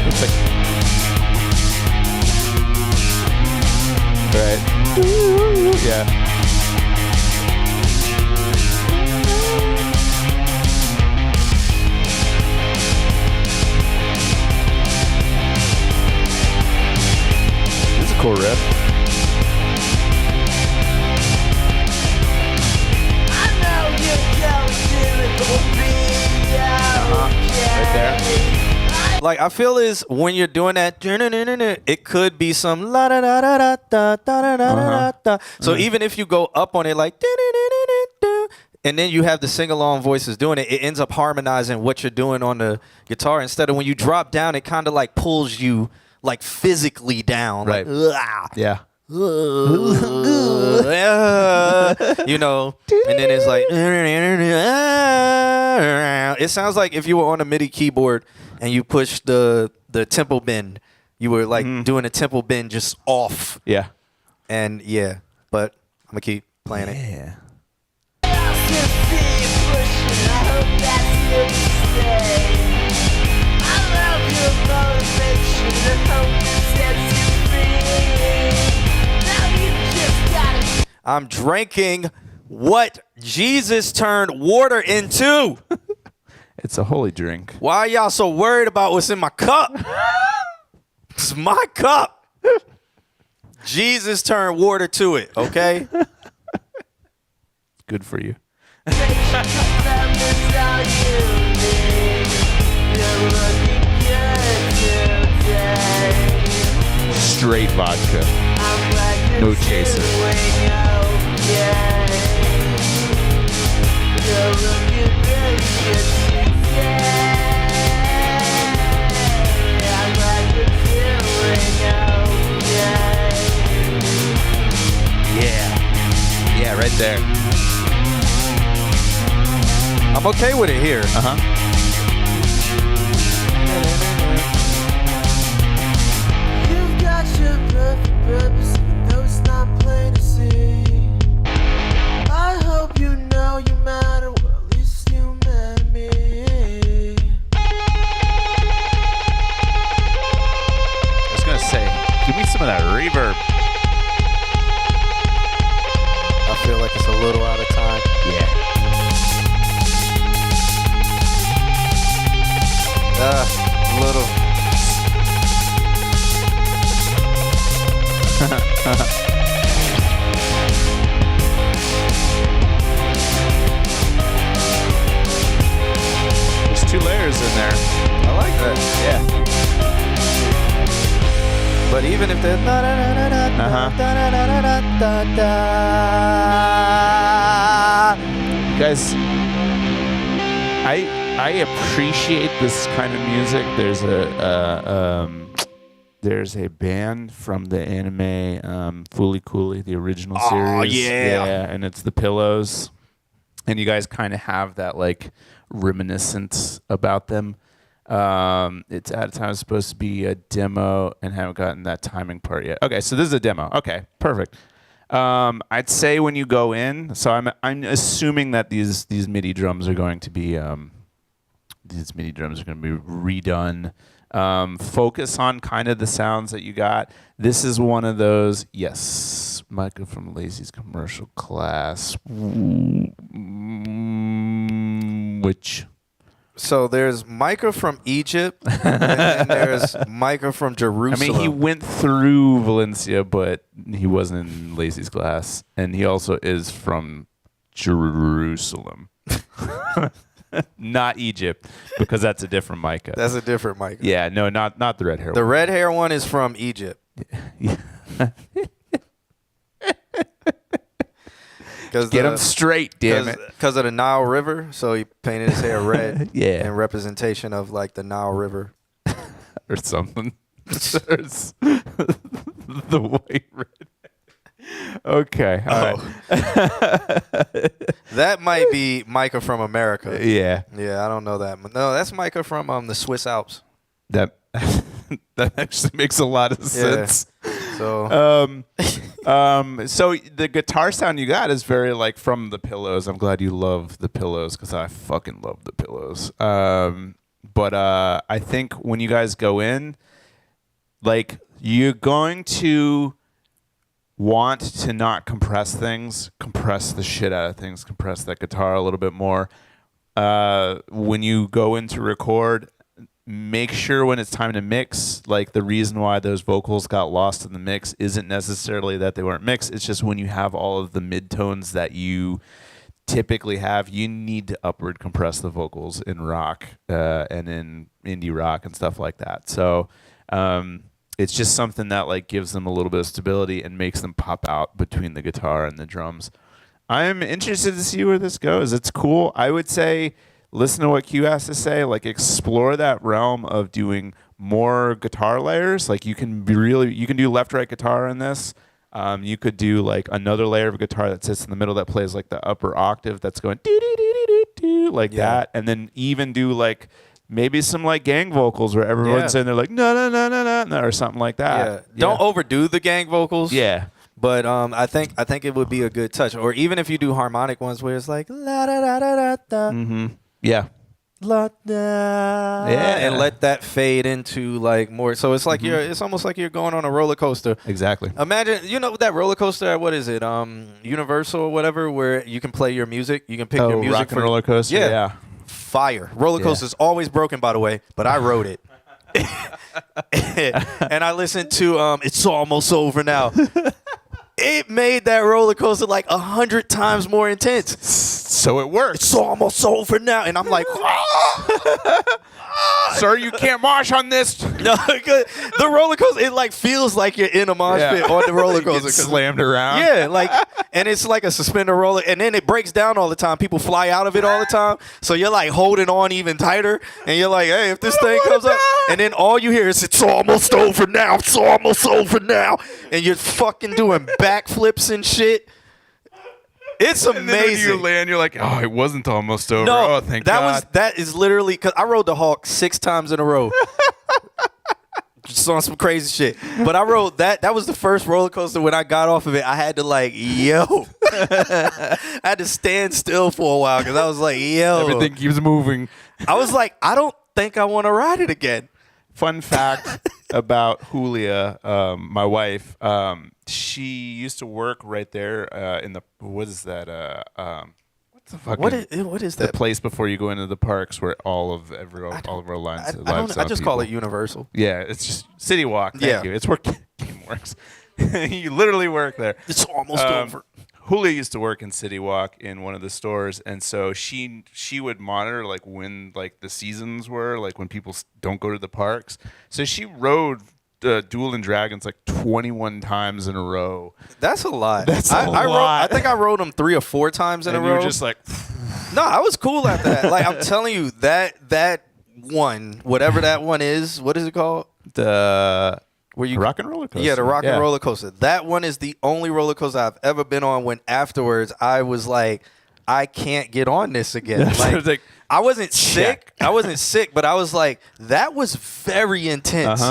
It's like, right? Yeah. This is a cool riff. Right there. Like I feel is when you're doing that, it could be some la da da da da da da da da. So even if you go up on it like, and then you have the sing along voices doing it, it ends up harmonizing what you're doing on the guitar. Instead of when you drop down, it kind of like pulls you like physically down. Right. Like, Yeah. you know, and then it's like, it sounds like if you were on a MIDI keyboard and you push the tempo bend, you were like doing a tempo bend just off. Yeah. And yeah, but I'm gonna keep playing it. Yeah. I'm drinking what Jesus turned water into. It's a holy drink. Why are y'all so worried about what's in my cup? It's my cup. Jesus turned water to it, okay? Good for you. Straight vodka. No chaser. Yeah, right there. I'm okay with it here. You've got your perfect purpose, though it's not plain to see. I hope you know you matter, well, at least you matter me. I was gonna say, give me some of that reverb. I feel like it's a little out of time. Yeah. Little. There's 2 layers in there. I like that. Yeah. But even if there's Guys, I appreciate this kind of music. There's a band from the anime Fooly Cooly, the original series. Yeah, and it's the Pillows, and you guys kind of have that like reminiscence about them. It's at a time it's supposed to be a demo and haven't gotten that timing part yet. Okay, so this is a demo. Okay, perfect. I'd say when you go in, so I'm assuming that these MIDI drums are going to be redone. Focus on kind of the sounds that you got. This is one of those. Yes, Micah from Lazy's commercial class. Which? So there's Micah from Egypt, and then there's Micah from Jerusalem. I mean, he went through Valencia, but he wasn't in Lazy's class, and he also is from Jerusalem, not Egypt, because that's a different Micah. That's a different Micah. Yeah, no, not the red hair. The red hair one is from Egypt. Yeah. Get him straight, damn it. Because of the Nile River, so he painted his hair red. Yeah. In representation of like the Nile River. Or something. There's the white red. Okay. All right. That might be Micah from America. Yeah. Yeah, I don't know that. No, that's Micah from the Swiss Alps. That actually makes a lot of sense. So so the guitar sound you got is very like from the Pillows. I'm glad you love the Pillows because I fucking love the Pillows. But I think when you guys go in, like you're going to want to not compress things, compress the shit out of things, compress that guitar a little bit more. When you go in to record, make sure when it's time to mix, like the reason why those vocals got lost in the mix isn't necessarily that they weren't mixed. It's just when you have all of the midtones that you typically have, you need to upward compress the vocals in rock and in indie rock and stuff like that. So it's just something that like gives them a little bit of stability and makes them pop out between the guitar and the drums. I'm interested to see where this goes. It's cool. I would say listen to what Q has to say. Like explore that realm of doing more guitar layers. Like you can do left right guitar in this. You could do like another layer of guitar that sits in the middle that plays like the upper octave that's going doo doo doo doo doo like that, and then even do like maybe some like gang vocals where everyone's in there like no no no no no or something like that. Yeah. Don't overdo the gang vocals. Yeah. But I think it would be a good touch, or even if you do harmonic ones where it's like la da da da da da. Yeah. La da. Yeah. And let that fade into like more. So it's like it's almost like you're going on a roller coaster. Exactly. Imagine, that roller coaster. What is it? Universal or whatever, where you can play your music. You can pick your music. Rock and roller coaster. Yeah. Fire. Roller coaster's always broken, by the way, but I wrote it. And I listened to It's Almost Over Now. It made that roller coaster like 100 times more intense. So it works. It's almost over now. And I'm like, sir, you can't mosh on this. No, the roller coaster, it like feels like you're in a mosh pit on the roller coaster. Slammed around. Yeah, like, and it's like a suspender roller, and then it breaks down all the time. People fly out of it all the time, so you're like holding on even tighter, and you're like, hey, if this thing comes up, and then all you hear is, it's almost over now, it's almost over now, and you're fucking doing backflips and shit. It's amazing. And then when you land, you're like, oh, it wasn't almost over. No, oh, thank God. That is literally, because I rode the Hawk 6 times in a row. Just on some crazy shit. But I rode that was the first roller coaster. When I got off of it, I had to like, I had to stand still for a while because I was like, Everything keeps moving. I was like, I don't think I want to ride it again. Fun fact about Julia, my wife, she used to work right there in the, what is that? What the fuck? What is that? The place before you go into the parks where all of our lines. I just call it Universal. Yeah, it's just City Walk. Thank you. It's where Kim works. You literally work there. It's almost over. Julia used to work in City Walk in one of the stores, and so she would monitor like when like the seasons were, like when people don't go to the parks. So she rode Duel and Dragons like 21 times in a row. That's a lot. That's a lot. I think I rode them 3 or 4 times in a row. You were just like, no, I was cool at that. Like I'm telling you, that one, whatever that one is, what is it called? Where you Rock and Roller Coaster. Yeah, the Rock and Roller Coaster. That one is the only roller coaster I've ever been on when afterwards I was like, I can't get on this again. Like, I wasn't sick. I wasn't sick, but I was like, that was very intense.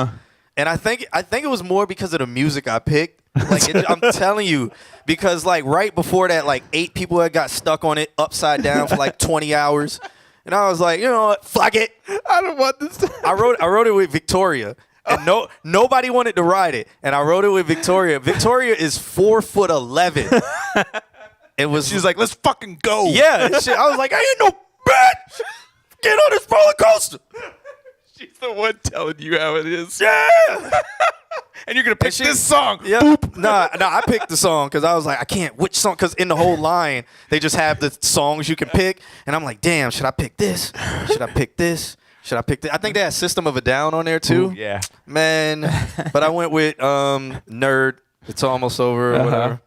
And I think it was more because of the music I picked. Like I'm telling you, because like right before that, like 8 people had got stuck on it upside down for like 20 hours. And I was like, you know what? Fuck it. I don't want this. I wrote it with Victoria. And nobody wanted to ride it. And I rode it with Victoria. Victoria is 4'11". It was. She's like, let's fucking go. Yeah. Shit. I was like, I ain't no bitch. Get on this roller coaster. She's the one telling you how it is. Yeah. And you're going to pick this song. Yeah. Nah, I picked the song because I was like, I can't. Which song? Because in the whole line, they just have the songs you can pick. And I'm like, damn, should I pick this? Should I pick this? Should I pick this? I think they had System of a Down on there too. Ooh, yeah. Man. But I went with Nerd. It's Almost Over or whatever.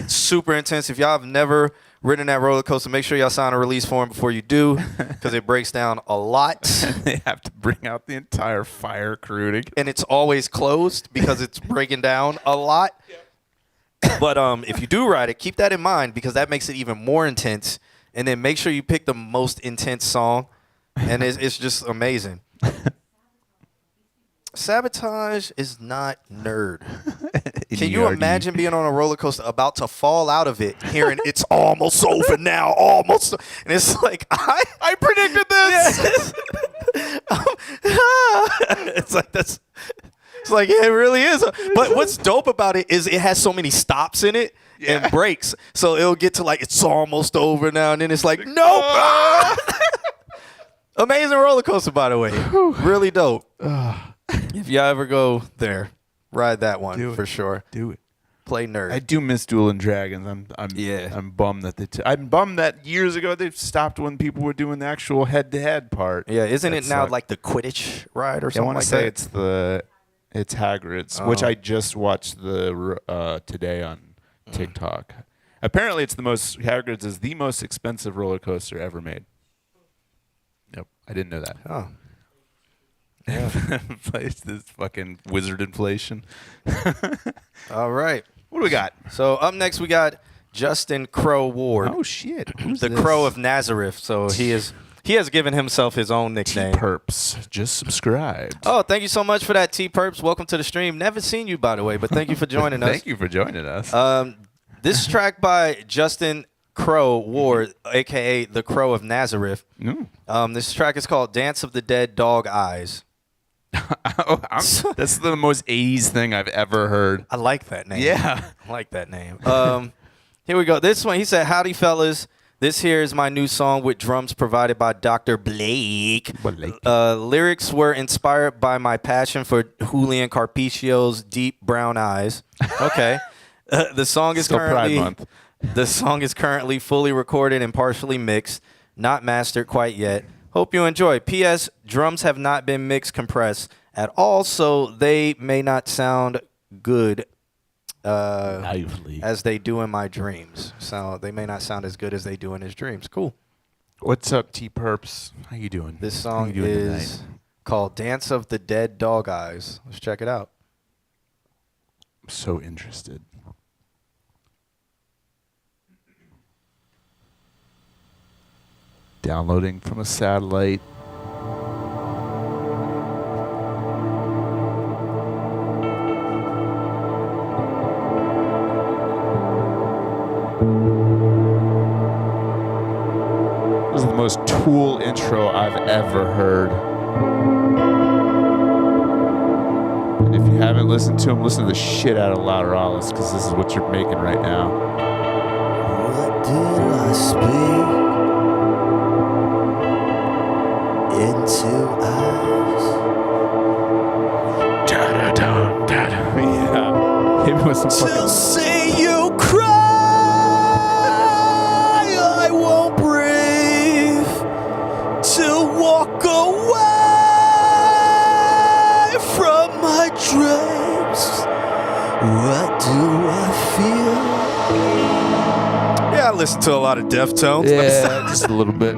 Super intense. If y'all have never ridden that roller coaster, make sure y'all sign a release form before you do because it breaks down a lot. They have to bring out the entire fire crew. And it's always closed because it's breaking down a lot. But if you do ride it, keep that in mind because that makes it even more intense. And then make sure you pick the most intense song. And it's just amazing. Sabotage is not Nerd. Can you imagine being on a roller coaster about to fall out of it, hearing it's almost over now, almost, and it's like I predicted this. It's like that's. It's like yeah, it really is. But what's dope about it is it has so many stops in it and breaks, so it'll get to like it's almost over now, and then it's like nope. Amazing roller coaster, by the way. Really dope. If y'all ever go there, ride that one for sure. Do it. Play Nerd. I do miss Duel and Dragons. I'm bummed that I'm bummed that years ago they stopped when people were doing the actual head-to-head part. Yeah, isn't it now like the Quidditch ride or something? I want to like say it's Hagrid's, which I just watched today on TikTok. Apparently, Hagrid's is the most expensive roller coaster ever made. Yep, I didn't know that. Oh. Yeah. Place this fucking wizard inflation. All right. What do we got? So up next we got Justin Crow Ward. Oh shit! Who's the this? Crow of Nazareth. So he has given himself his own nickname. Perps, just subscribed. Oh, thank you so much for that, T Perps. Welcome to the stream. Never seen you, by the way, but thank you for joining us. Thank you for joining us. This track by Justin Crow Ward, a.k.a. the Crow of Nazareth. This track is called Dance of the Dead Dog Eyes. That's the most 80s thing I've ever heard. I like that name. Yeah. I like that name. Here we go. This one, he said, howdy, fellas. This here is my new song with drums provided by Dr. Blake. Lyrics were inspired by my passion for Julian Carpicio's deep brown eyes. Okay. The song is currently fully recorded and partially mixed, not mastered quite yet. Hope you enjoy. P.S. Drums have not been mixed compressed at all, so they may not sound good as they do in my dreams. So they may not sound as good as they do in his dreams. Cool. What's up, T Perps? How you doing? This song is called Dance of the Dead Dog Eyes. Let's check it out. I'm so interested. Downloading from a satellite. This is the most Tool intro I've ever heard. And if you haven't listened to him, listen to the shit out of Lateralus, because this is what you're making right now. What did I speak into eyes? Yeah. Hit me with some fucking... Till see you cry, I won't breathe. To walk away from my dreams. What do I feel? Yeah, I listen to a lot of Deftones. Yeah, just a little bit.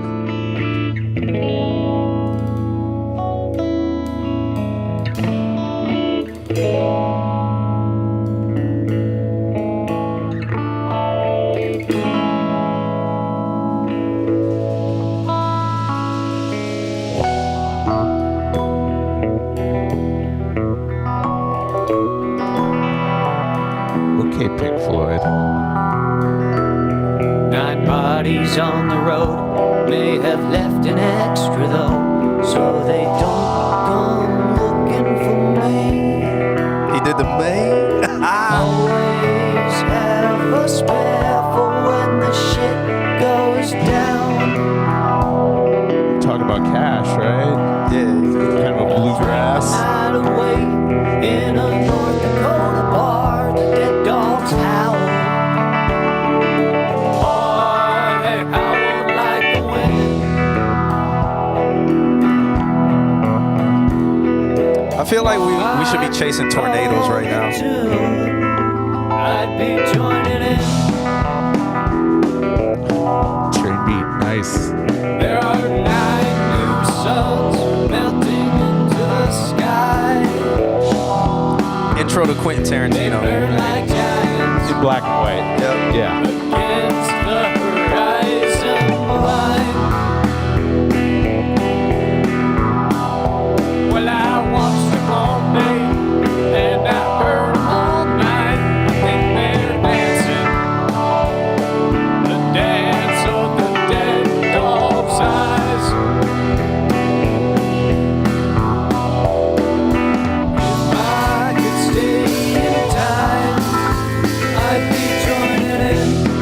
Okay, Pink Floyd. 9 bodies on the road may have left an extra though, so they don't come looking for me. He did the main. Always have a spare for when the shit goes down. Talking about Cash, right? Yeah. Kind of a bluegrass. Hide away in a North Dakota bar, the dead dogs howl. Boy, they howl like the wind. I feel like we should be chasing tornadoes right now. I'd be joining in. Train beat, nice. There are 9 new suns melting into the sky. Intro to Quentin Tarantino. Burn like giants In black and white. Yep. Yeah. against the horizon line. Well, I watched them all day, and I heard them all night. I think they're dancing the dance of the dead dog's eyes. If I could stay in time, I'd be joining in.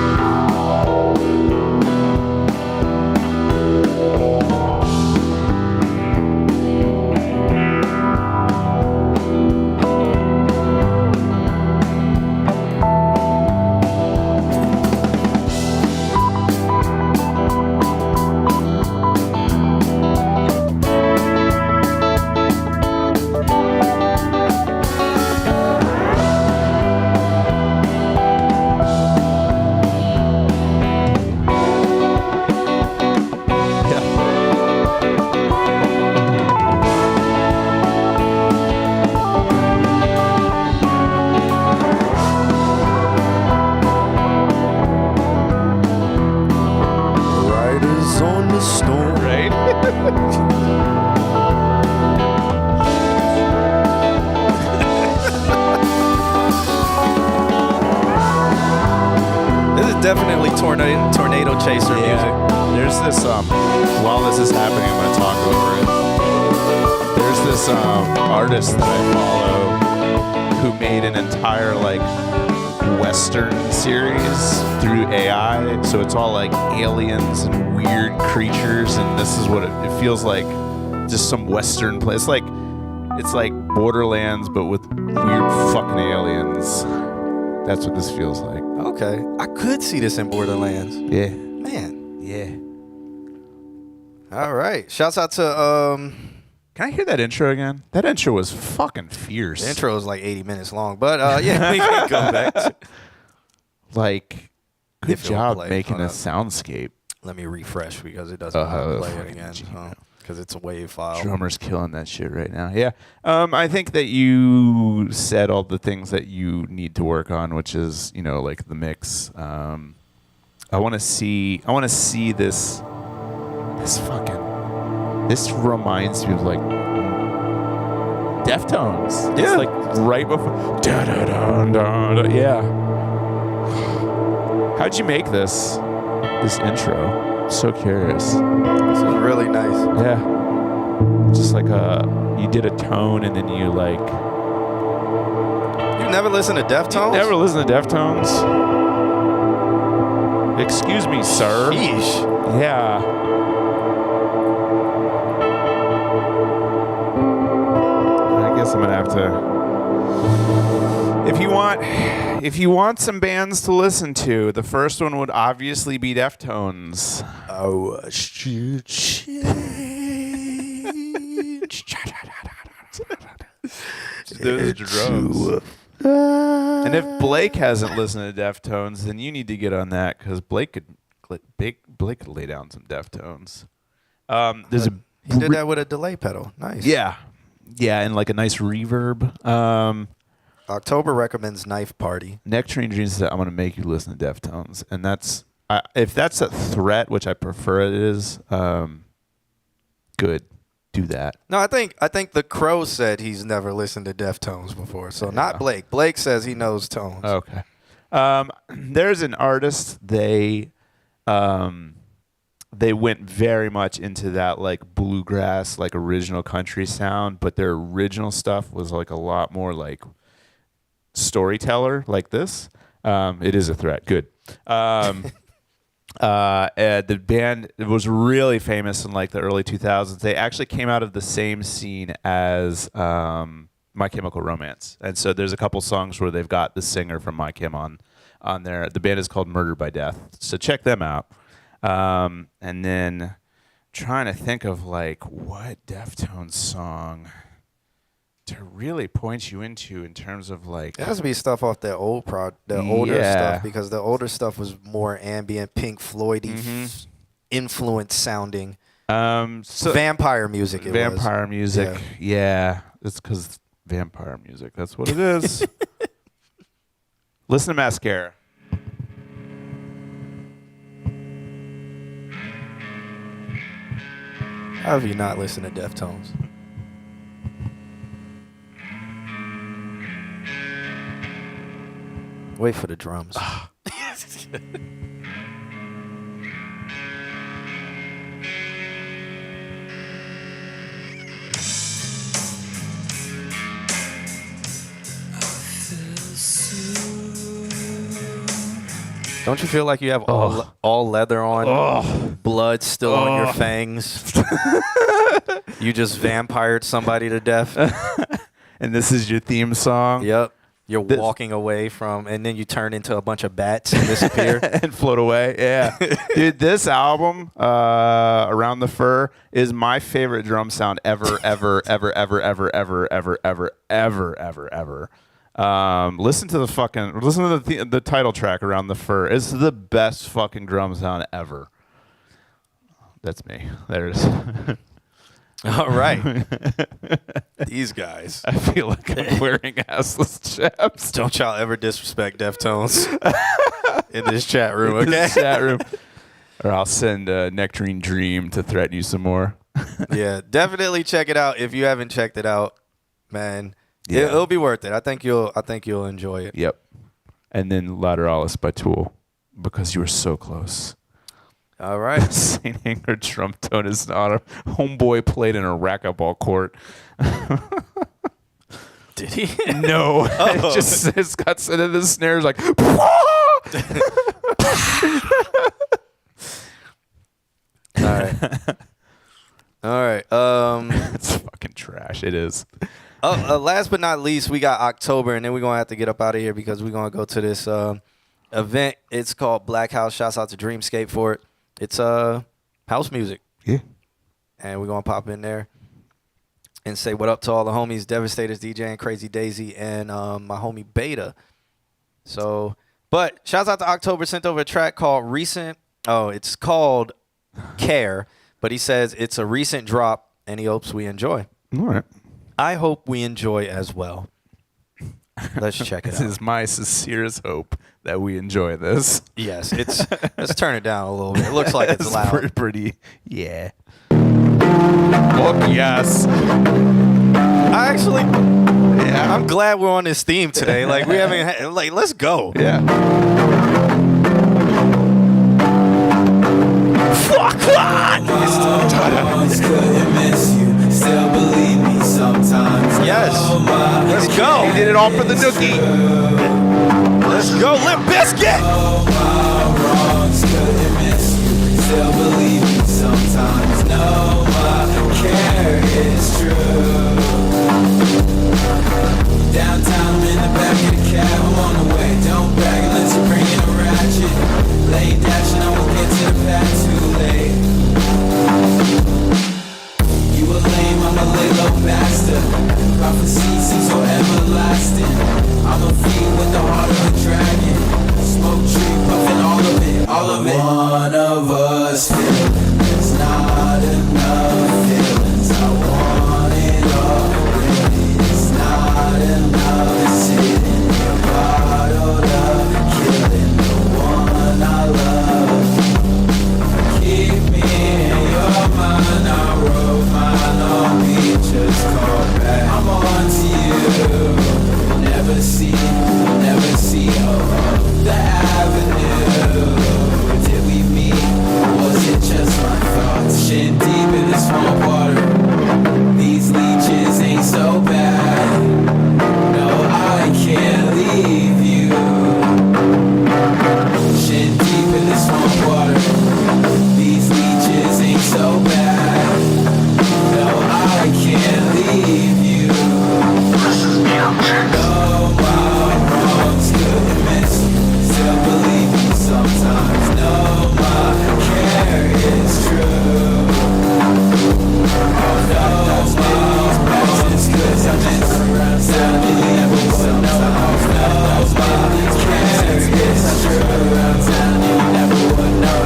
tornado chaser music. There's this while this is happening, I'm gonna talk over it. There's this artist that I follow who made an entire like Western series through AI. So it's all like aliens and weird creatures, and this is what it feels like. Just some Western place. It's like Borderlands, but with weird fucking aliens. That's what this feels like. Okay, I could see this in Borderlands. Yeah. Man. Yeah. All right. Shouts out to Can I hear that intro again? That intro was fucking fierce. The intro is like 80 minutes long, but yeah, we can go back to like, good if it'll job play. making Hold a up. soundscape. Let me refresh because it doesn't play it fucking again. Because it's a WAV file. Drummer's killing that shit right now. Yeah. I think that you said all the things that you need to work on, which is, like the mix. I want to see this reminds me of like Deftones. Yeah. It's like right before. Da, da, da, da, da. Yeah. How'd you make this intro? So curious. This is really nice. Yeah. Just like you did a tone and then you like. You never listen to Deftones? Never listen to Deftones? Excuse me, sir. Sheesh. Yeah. I guess I'm gonna have to. If you want some bands to listen to, the first one would obviously be Deftones. Oh, Those drums. And if Blake hasn't listened to Deftones, then you need to get on that because Blake could lay down some Deftones. There's he did that with a delay pedal. Nice. Yeah, and like a nice reverb. October recommends Knife Party. Nectarine Dreams said, I'm going to make you listen to Deftones. And that's, if that's a threat, which I prefer it is, good. Do that. No, I think the Crow said he's never listened to Deftones before. So not Blake. Blake says he knows tones. Okay. There's an artist, they went very much into that like bluegrass, like original country sound, but their original stuff was like a lot more like storyteller like this. It is a threat. Good. The band was really famous in like the early 2000s. They actually came out of the same scene as My Chemical Romance. And so there's a couple songs where they've got the singer from My Chem on there. The band is called Murder by Death. So check them out. And then trying to think of like what Deftones song to really point you into in terms of like it has to be stuff off their older stuff because the older stuff was more ambient, Pink Floyd-y influence sounding. So vampire music. Vampire music. Yeah. It's because vampire music. That's what it is. Listen to Mascara. How have you not listened to Deftones? Wait for the drums. Don't you feel like you have all leather on, blood still on your fangs? You just vampired somebody to death. And this is your theme song? Yep. You're walking away from, and then you turn into a bunch of bats and disappear. And float away, yeah. Dude, this album, Around the Fur, is my favorite drum sound ever, ever, ever, ever, ever, ever, ever, ever, ever, ever, ever. Listen to the title track, Around the Fur. It's the best fucking drum sound ever. That's me. There it is. All right. These guys. I feel like I'm wearing assless chaps. Don't y'all ever disrespect Deftones in this chat room, okay? This chat room. Or I'll send Nectarine Dream to threaten you some more. Yeah, definitely check it out if you haven't checked it out, man. Yeah. It'll be worth it. I think you'll enjoy it. Yep. And then Lateralis by Tool. because you were so close. All right. St. Anger drum tone is not a homeboy played in a racquetball court. Did he? No. It got set in the snares like. All right. It's fucking trash. It is. Last but not least, we got October, and then we're going to have to get up out of here because we're going to go to this event. It's called Black House. Shouts out to Dreamscape for it. It's house music. Yeah. And we're going to pop in there and say what up to all the homies, Devastators, DJ, and Crazy Daisy, and my homie Beta. So, but shouts out to October, sent over a track called Recent. Oh, it's called Care, but he says it's a recent drop, and he hopes we enjoy. All right. I hope we enjoy as well. Let's check it This out. is my sincerest hope that we enjoy this. Yes, let's turn it down a little bit. It looks like it's loud. Pretty, yeah. Oh, yes. I'm glad we're on this theme today. Like, we haven't, like, let's go. Yeah. Fuck on! Couldn't miss you. Still believe me sometimes. Yes. Let's go. He did it all for the nookie. Let's go, Limp Bizkit. My wrongs couldn't miss you. Still believe me sometimes. No, my care is true. Downtown, I'm in the back of the cab. I'm on the way. Don't brag unless you're bringing a ratchet. Lay dashing, I won't get to the pad too late. You a lame, I'm a lay low bastard. Prophecy seems so everlasting. I'm a fiend with the heart of a dragon. Smoke tree, puffin' all of it, all of it. One of us feel there's not enough feelings. I want it all, really. It's not enough sitting here bottled up, killing the one I love. Keep me in your mind. I wrote mine on me, just call back. I'm on to you. Never see the avenue. Did we meet? Or was it just my thoughts? Shin deep in the swamp water. These leeches ain't so bad. No, I can't leave you. Shin deep in the swamp water. These leeches ain't so bad. No, I can't leave you. No, my wrongs couldn't miss you. Still believe me sometimes. No, my care is true. Oh no, my passion's good. I'm just still believe me sometimes. No, my care is true. I'm telling you, you never would know.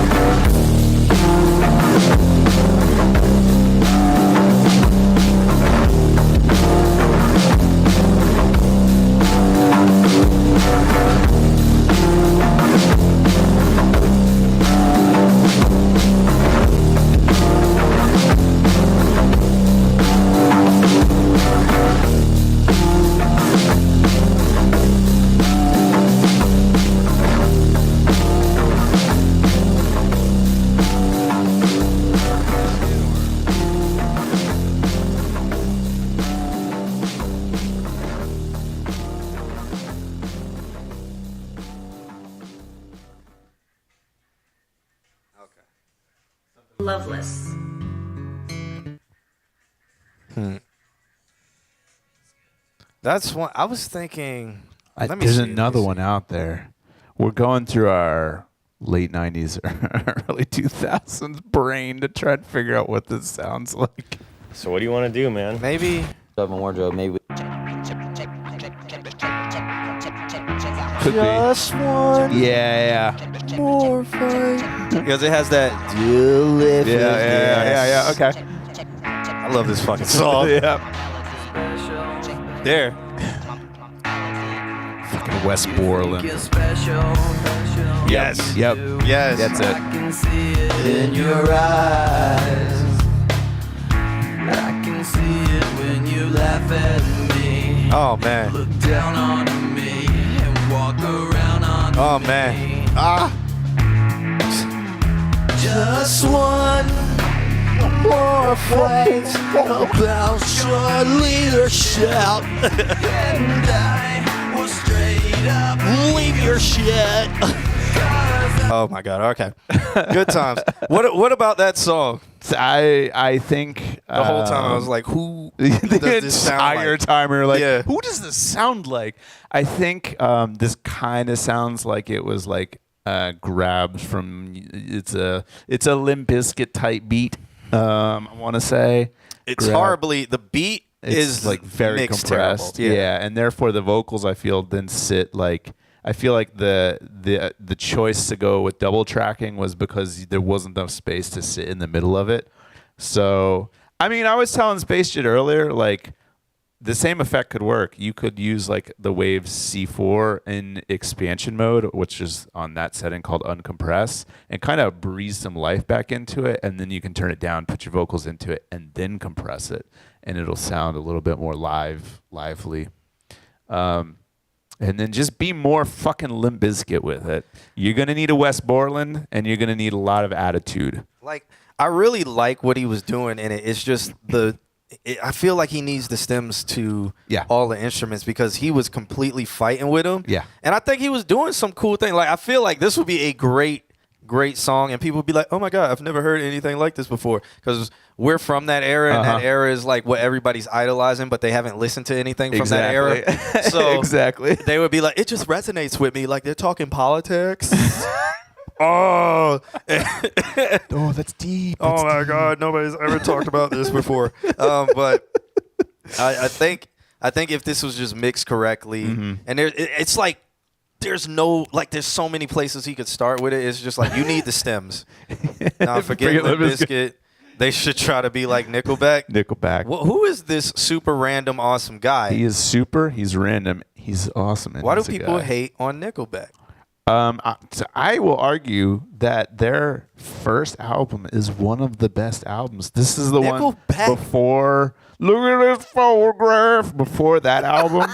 Loveless. That's one. I was thinking. Let me There's see, another one out there. We're going through our late 90s or early 2000s brain to try and figure out what this sounds like. So what do you want to do, man? Maybe. Open wardrobe, maybe. Could Just one be. Yeah. more fight. Because it has that. Yeah. Okay. I love this fucking song. Yeah. There. Fucking West Borland. Yes. Yep. Yes. That's it. I can see it in your eyes. I can see it when you laugh at me. Oh man. Look down on me and walk around on Oh man. Ah. Just one more fight about your leadership. And I will straight up leave your shit. Oh my God. Okay. Good times. What about that song? I think The whole time I was like, who the does this sound entire like? time we were like, Yeah. who does this sound like? I think this kind of sounds like it was like grabbed from it's a Limp Bizkit type beat. I want to say It's horribly the beat it's is like very mixed compressed. terrible. Yeah, and therefore the vocals I feel then sit like. I feel like the choice to go with double tracking was because there wasn't enough space to sit in the middle of it. So, I mean, I was telling Space Jet earlier, like, the same effect could work. You could use, like, the Waves C4 in expansion mode, which is on that setting called uncompress, and kind of breathe some life back into it, and then you can turn it down, put your vocals into it, and then compress it, and it'll sound a little bit more lively. And then just be more fucking Limp Bizkit with it. You're going to need a Wes Borland, and you're going to need a lot of attitude. Like, I really like what he was doing in it. It's just I feel like he needs the stems to all the instruments because he was completely fighting with them. Yeah. And I think he was doing some cool thing. Like, I feel like this would be a great song, and people would be like, oh my God, I've never heard anything like this before. Because we're from that era, and that era is like what everybody's idolizing, but they haven't listened to anything from that era. So exactly. They would be like, it just resonates with me. Like, they're talking politics. Oh, that's deep. Oh my God, nobody's ever talked about this before. But I think if this was just mixed correctly, and it's like there's so many places he could start with it. It's just like you need the stems. Now forget Limp Bizkit. They should try to be like Nickelback. Nickelback. Well, who is this super random awesome guy? He is super. He's random. He's awesome. And Why do he's a people guy. hate on Nickelback? I will argue that their first album is one of the best albums. This is the one before. Look at this photograph. Before that album,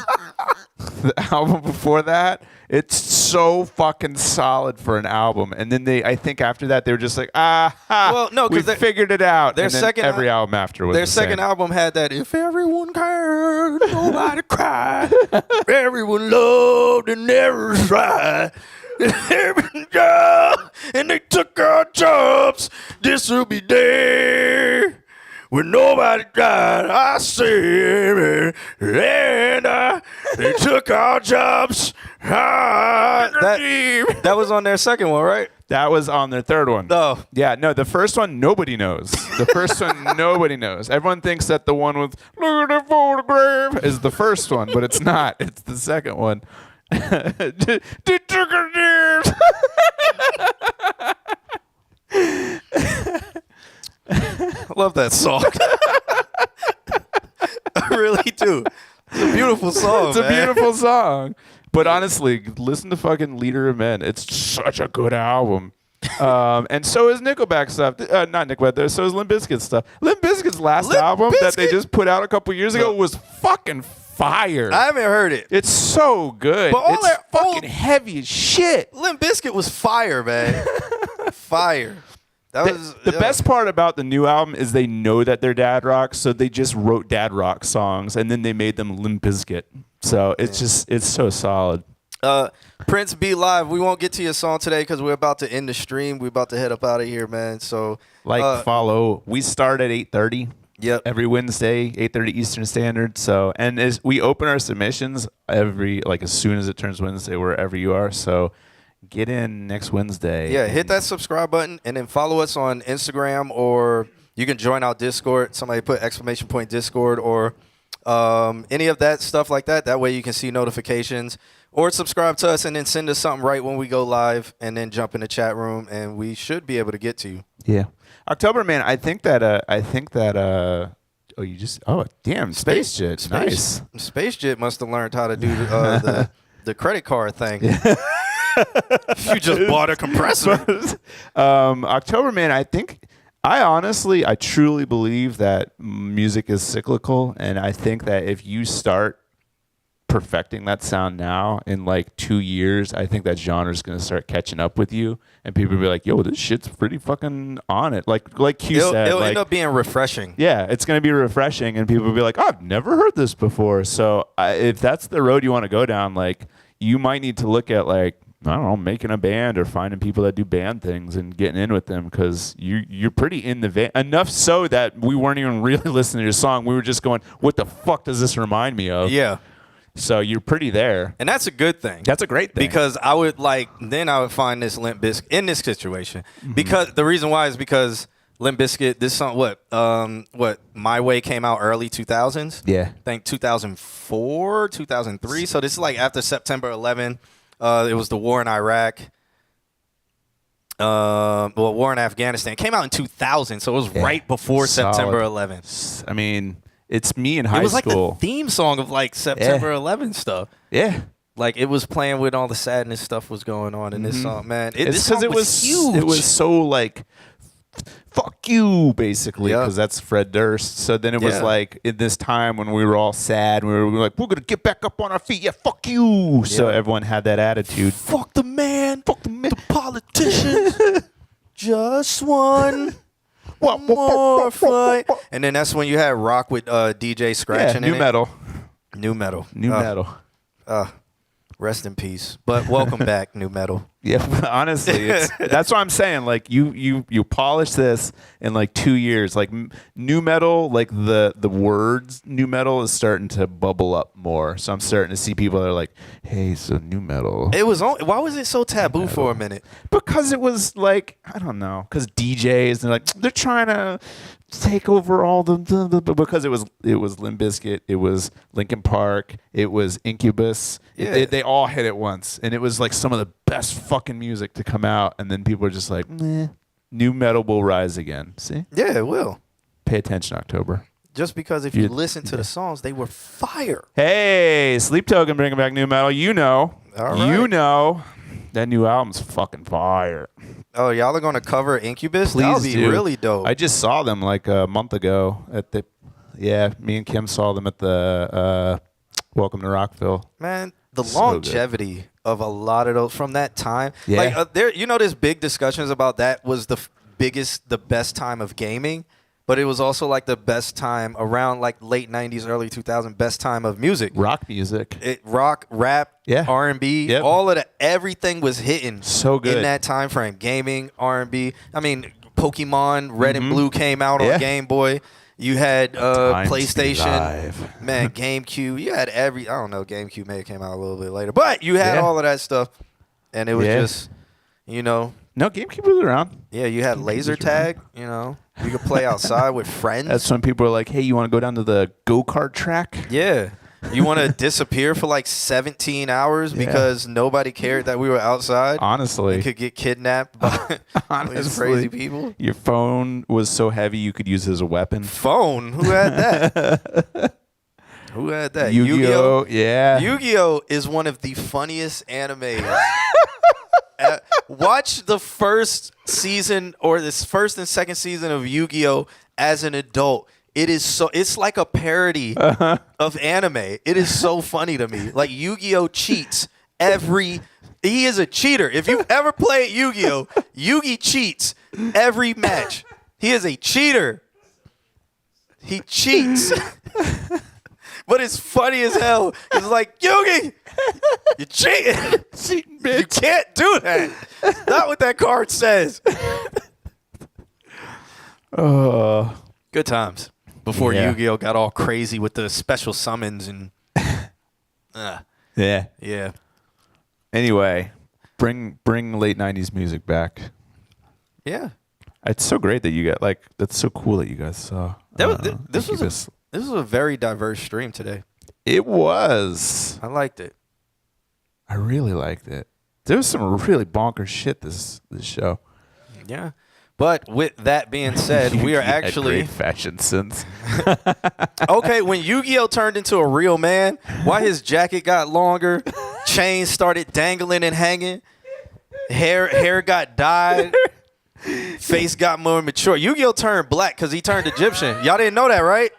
the album before that, it's so fucking solid for an album. And then I think after that, they were just like, well, no, we figured it out. Their and then second every album after was their the second same. album had that. If everyone cared, nobody cried. Everyone loved and never tried. And they took our jobs. This will be there when nobody died. I say, and they took our jobs. That was on their second one, right? That was on their third one. Oh. Yeah, no, the first one, nobody knows. The first one, nobody knows. Everyone thinks that the one with, look at the photograph, is the first one, but it's not. It's the second one. I love that song. I really do. It's a beautiful song. It's a beautiful song. But honestly, listen to fucking Leader of Men. It's such a good album. And so is Nickelback stuff. Not Nickelback. So is Limp Bizkit stuff. Limp Bizkit's last album that they just put out a couple years ago was fucking fire. I haven't heard it. It's so good. But all it's their fucking heavy as shit. Limp Bizkit was fire, man. Fire. That was the best part about the new album is they know that they're dad rock, so they just wrote dad rock songs and then they made them Limp Bizkit. So it's so solid. Prince Be Live. We won't get to your song today because we're about to end the stream. We're about to head up out of here, man. So follow. We start at 8:30. Yep. Every Wednesday, 8:30 Eastern Standard. So, and as we open our submissions as soon as it turns Wednesday, wherever you are. So, get in next Wednesday. Yeah, hit that subscribe button and then follow us on Instagram, or you can join our Discord. Somebody put ! Discord or any of that stuff like that. That way you can see notifications, or subscribe to us and then send us something right when we go live, and then jump in the chat room and we should be able to get to you. Yeah. October, man, I think that Space Jet. Nice. Space Jet must have learned how to do the credit card thing. You just bought a compressor. October, man, I truly believe that music is cyclical, and I think that if you start perfecting that sound now. In like 2 years, I think that genre is going to start catching up with you, and people will be like, "Yo, this shit's pretty fucking on it." Like Q said, it'll like, end up being refreshing. yeah, it's going to be refreshing, and people will be like, "Oh, I've never heard this before." So if that's the road you want to go down, like, you might need to look at, like, I don't know, making a band or finding people that do band things and getting in with them, because you're pretty in the vein. Enough so that we weren't even really listening to your song. We were just going, what the fuck does this remind me of? Yeah. So you're pretty there. And that's a good thing. That's a great thing. Because I would find this Limp Bizkit in this situation. Mm-hmm. Because the reason why is because Limp Bizkit, this song, what My Way came out early 2000s. Yeah. I think 2004, 2003. So this is like after September 11. It was the war in Iraq. War in Afghanistan. It came out in 2000, so it was right before Solid. September 11th. I mean, it's me in high school. It was like the theme song of like September 11 stuff. Yeah. Like it was playing with all the sadness stuff was going on in this song, man. It's because it was huge. It was so like, fuck you, basically, because that's Fred Durst. So then it was like in this time when we were all sad, we were like, we're gonna get back up on our feet. Yeah, fuck you. Yeah. So everyone had that attitude. Fuck the man. Fuck the man. The politicians. Just one more fight. And then that's when you had rock with DJ scratching. New metal. New metal. New metal. Rest in peace. But welcome back, new metal. Yeah, honestly, that's what I'm saying. Like you polish this in like 2 years. Like new metal, like the words new metal is starting to bubble up more. So I'm starting to see people that are like, "Hey, so new metal." It was on. Why was it so taboo for a minute? Because it was like, I don't know. Because DJs they're trying to take over all the because it was Limp Bizkit, it was Linkin Park, it was Incubus. Yeah. They all hit it once, and it was like some of the best fucking music to come out, and then people are just like, meh. New metal will rise again. See? Yeah, it will. Pay attention, October. Just because if you listen to the songs, they were fire. Hey, Sleep Token bringing back new metal. You know. All right. You know. That new album's fucking fire. Oh, y'all are going to cover Incubus? Please That'll be do. really dope. I just saw them like a month ago at the. Yeah, me and Kim saw them at the Welcome to Rockville. Man, the So longevity of a lot of those from that time. Yeah. Like there's big discussions about that was the best time of gaming, but it was also like the best time around like late 90s, early 2000s, best time of music. Rock music. Rock, rap, Yeah. R&B, Yep. all of that, everything was hitting So good. in that time frame. Gaming, R&B. I mean, Pokemon Red and Blue came out Yeah. on Game Boy. You had Times PlayStation, live. man, GameCube. You had I don't know, GameCube may have came out a little bit later, but you had all of that stuff, and it was just, No, GameCube was around. yeah, you had laser tag. You could play outside with friends. That's when people are like, "Hey, you want to go down to the go-kart track?" Yeah. You want to disappear for like 17 hours because nobody cared that we were outside? Honestly. You could get kidnapped by these crazy people. Your phone was so heavy you could use it as a weapon. Phone? Who had that? Who had that? Yu-Gi-Oh! Yeah. Yu-Gi-Oh! Is one of the funniest animes. Watch the first season or this first and second season of Yu-Gi-Oh! As an adult. It's like a parody of anime. It is so funny to me. Like Yu-Gi-Oh! Cheats he is a cheater. If you've ever played Yu-Gi-Oh! Yugi cheats every match. He is a cheater. He cheats. But it's funny as hell. It's like, Yugi, you're cheating. Cheating, bitch. You can't do that. Not what that card says. Good times. Before Yu-Gi-Oh! Got all crazy with the special summons and Yeah. yeah. Anyway, bring late 90s music back. Yeah. It's so great that you got that's so cool that you guys saw. This was a very diverse stream today. It was. I liked it. I really liked it. There was some really bonkers shit this show. Yeah. But with that being said, we are Had actually great fashion sense. okay. When Yu-Gi-Oh! Turned into a real man, why his jacket got longer, chains started dangling and hanging, hair got dyed, face got more mature. Yu-Gi-Oh! Turned black because he turned Egyptian. Y'all didn't know that, right?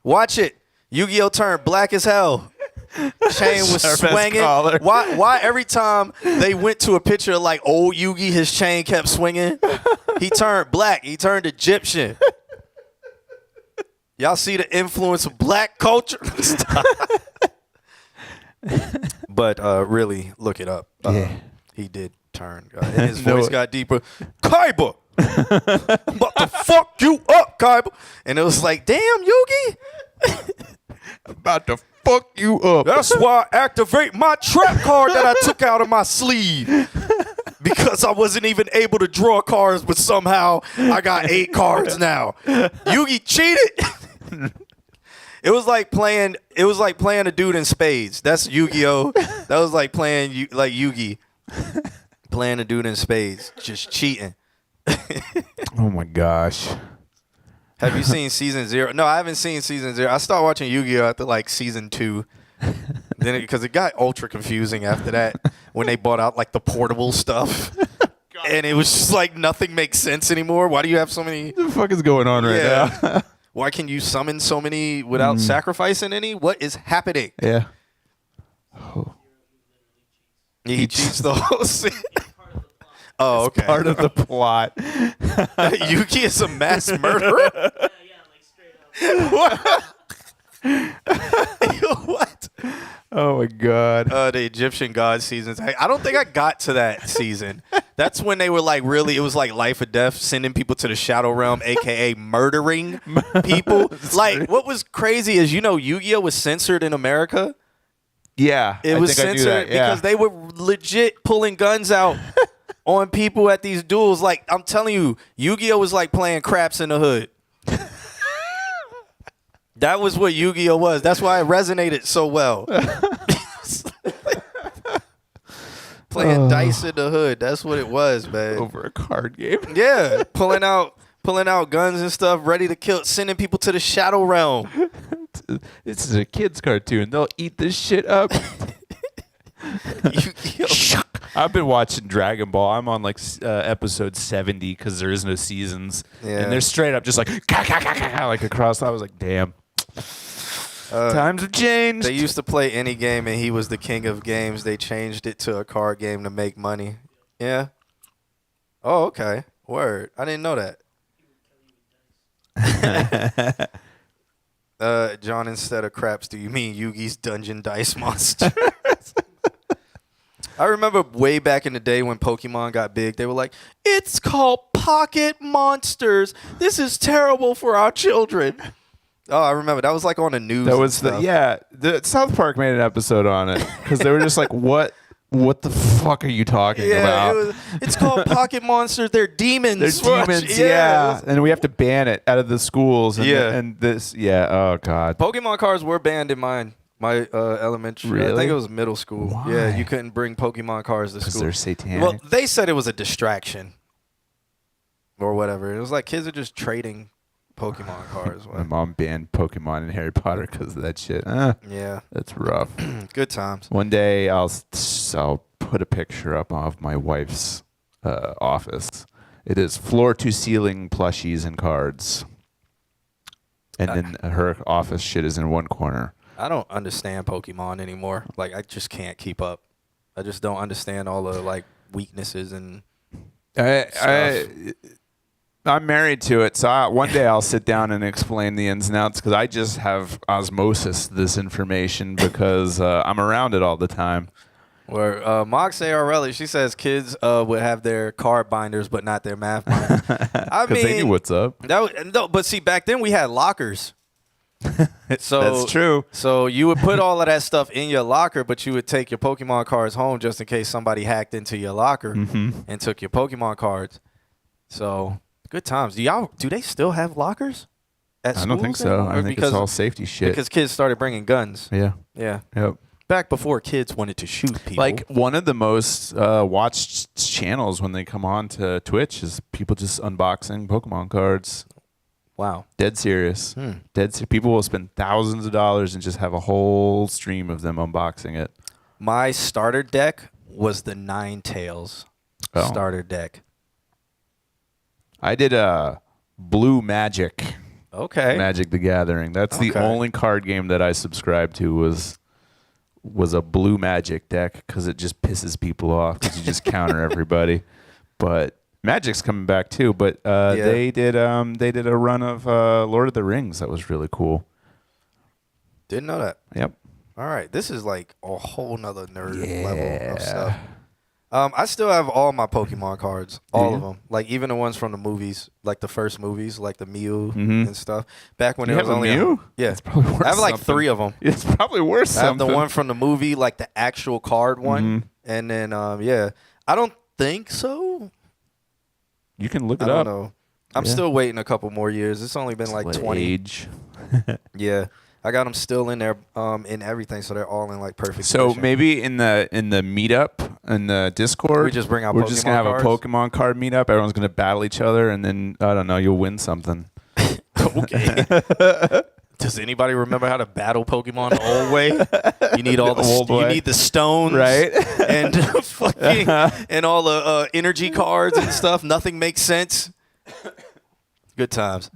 Watch it. Yu-Gi-Oh! Turned black as hell. Chain was Sharp-ass swinging. collar. Why every time they went to a picture of like old Yugi, his chain kept swinging? He turned black. He turned Egyptian. Y'all see the influence of black culture? But really, look it up. He did turn. And his voice got deeper. Kaiba! I'm about to fuck you up, Kaiba. And it was like, damn, Yugi. About to fuck you up. That's why I activate my trap card that I took out of my sleeve. Because I wasn't even able to draw cards, but somehow I got 8 cards now. Yugi cheated. It was like playing a dude in spades. That's Yu-Gi-Oh! That was like playing like Yugi. Playing a dude in spades. Just cheating. Oh my gosh. Have you seen season 0? No, I haven't seen season 0. I started watching Yu-Gi-Oh! After like season 2. Then because it got ultra confusing after that when they bought out like the portable stuff. And it was just like nothing makes sense anymore. Why do you have so many? What the fuck is going on right now? Why can you summon so many without sacrificing any? What is happening? Yeah. He cheats the whole scene. Oh, okay. Part of the plot. Yuki is a mass murderer? What? What? Oh my god. The Egyptian god seasons. I don't think I got to that season. That's when they were like really, it was like life or death, sending people to the shadow realm, aka murdering people. Like what was crazy is Yu-Gi-Oh! Was censored in America. Yeah. It was censored because they were legit pulling guns out on people at these duels. Like I'm telling you, Yu-Gi-Oh! Was like playing craps in the hood. That was what Yu-Gi-Oh! Was. That's why it resonated so well. Playing dice in the hood. That's what it was, man. Over a card game. Yeah, pulling out guns and stuff, ready to kill, sending people to the shadow realm. This is a kid's cartoon. They'll eat this shit up. I've been watching Dragon Ball. I'm on like episode 70 because there is no seasons. Yeah. And they're straight up just like, like across. I was like, damn. Times have changed. They used to play any game, and he was the king of games. They changed it to a card game to make money. Yeah. Oh, okay. Word. I didn't know that. John, instead of craps, do you mean Yugi's Dungeon Dice Monster? I remember way back in the day when Pokemon got big, they were like, it's called Pocket Monsters. This is terrible for our children. Oh, I remember. That was like on the news. That was the South Park made an episode on it because they were just like, what the fuck are you talking about? It's called Pocket Monsters. They're demons. They're demons, yeah. And we have to ban it out of the schools. And oh, God. Pokemon cards were banned in my elementary. Really? I think it was middle school. Why? Yeah, you couldn't bring Pokemon cards to school. Because they're satanic? Well, they said it was a distraction or whatever. It was like kids are just trading Pokemon cards. My mom banned Pokemon and Harry Potter because of that shit. Yeah. That's rough. Good times. One day I'll put a picture up of my wife's office. It is floor-to-ceiling plushies and cards. And then her office shit is in one corner. I don't understand Pokemon anymore. Like, I just can't keep up. I just don't understand all the, like, weaknesses and stuff. I'm married to it, so one day I'll sit down and explain the ins and outs because I just have osmosis this information because I'm around it all the time. Where Mox ARL, she says kids would have their card binders but not their math binders. I mean, they knew what's up. No, but see, back then we had lockers. So that's true. So you would put all of that stuff in your locker, but you would take your Pokemon cards home just in case somebody hacked into your locker and took your Pokemon cards. So good times. Do they still have lockers at schools? I don't think so. I think it's all safety shit. Because kids started bringing guns. Yeah. Yeah. Yep. Back before kids wanted to shoot people. Like one of the most watched channels when they come on to Twitch is people just unboxing Pokemon cards. Wow. Dead serious. People will spend thousands of dollars and just have a whole stream of them unboxing it. My starter deck was the Ninetales starter deck. I did Blue Magic. Okay. Magic the Gathering. That's the only card game that I subscribed to was was a blue magic deck because it just pisses people off because you just counter everybody. But Magic's coming back too. But they did a run of Lord of the Rings that was really cool. Didn't know that. Yep. All right, this is like a whole nother nerd level of stuff. I still have all my Pokemon cards, all of them. Like even the ones from the movies, like the first movies, like the Mew and stuff. Back when You there was have a only Mew? yeah, It's probably worth I have like something. 3 of them. It's probably worth I have the something. one from the movie, like the actual card one, and then yeah, I don't think so. You can look it I up. don't know. I'm still waiting a couple more years. It's only been like 20. Age. Yeah, I got them still in there, in everything, so they're all in like perfect. So condition. maybe in the meetup in the Discord, We just bring out we're just gonna have Pokemon a Pokemon card meetup. Everyone's gonna battle each other, and then I don't know, you'll win something. Okay. Does anybody remember how to battle Pokemon the old way? You need all you need the stones, right? And fucking and all the energy cards and stuff. Nothing makes sense. Good times.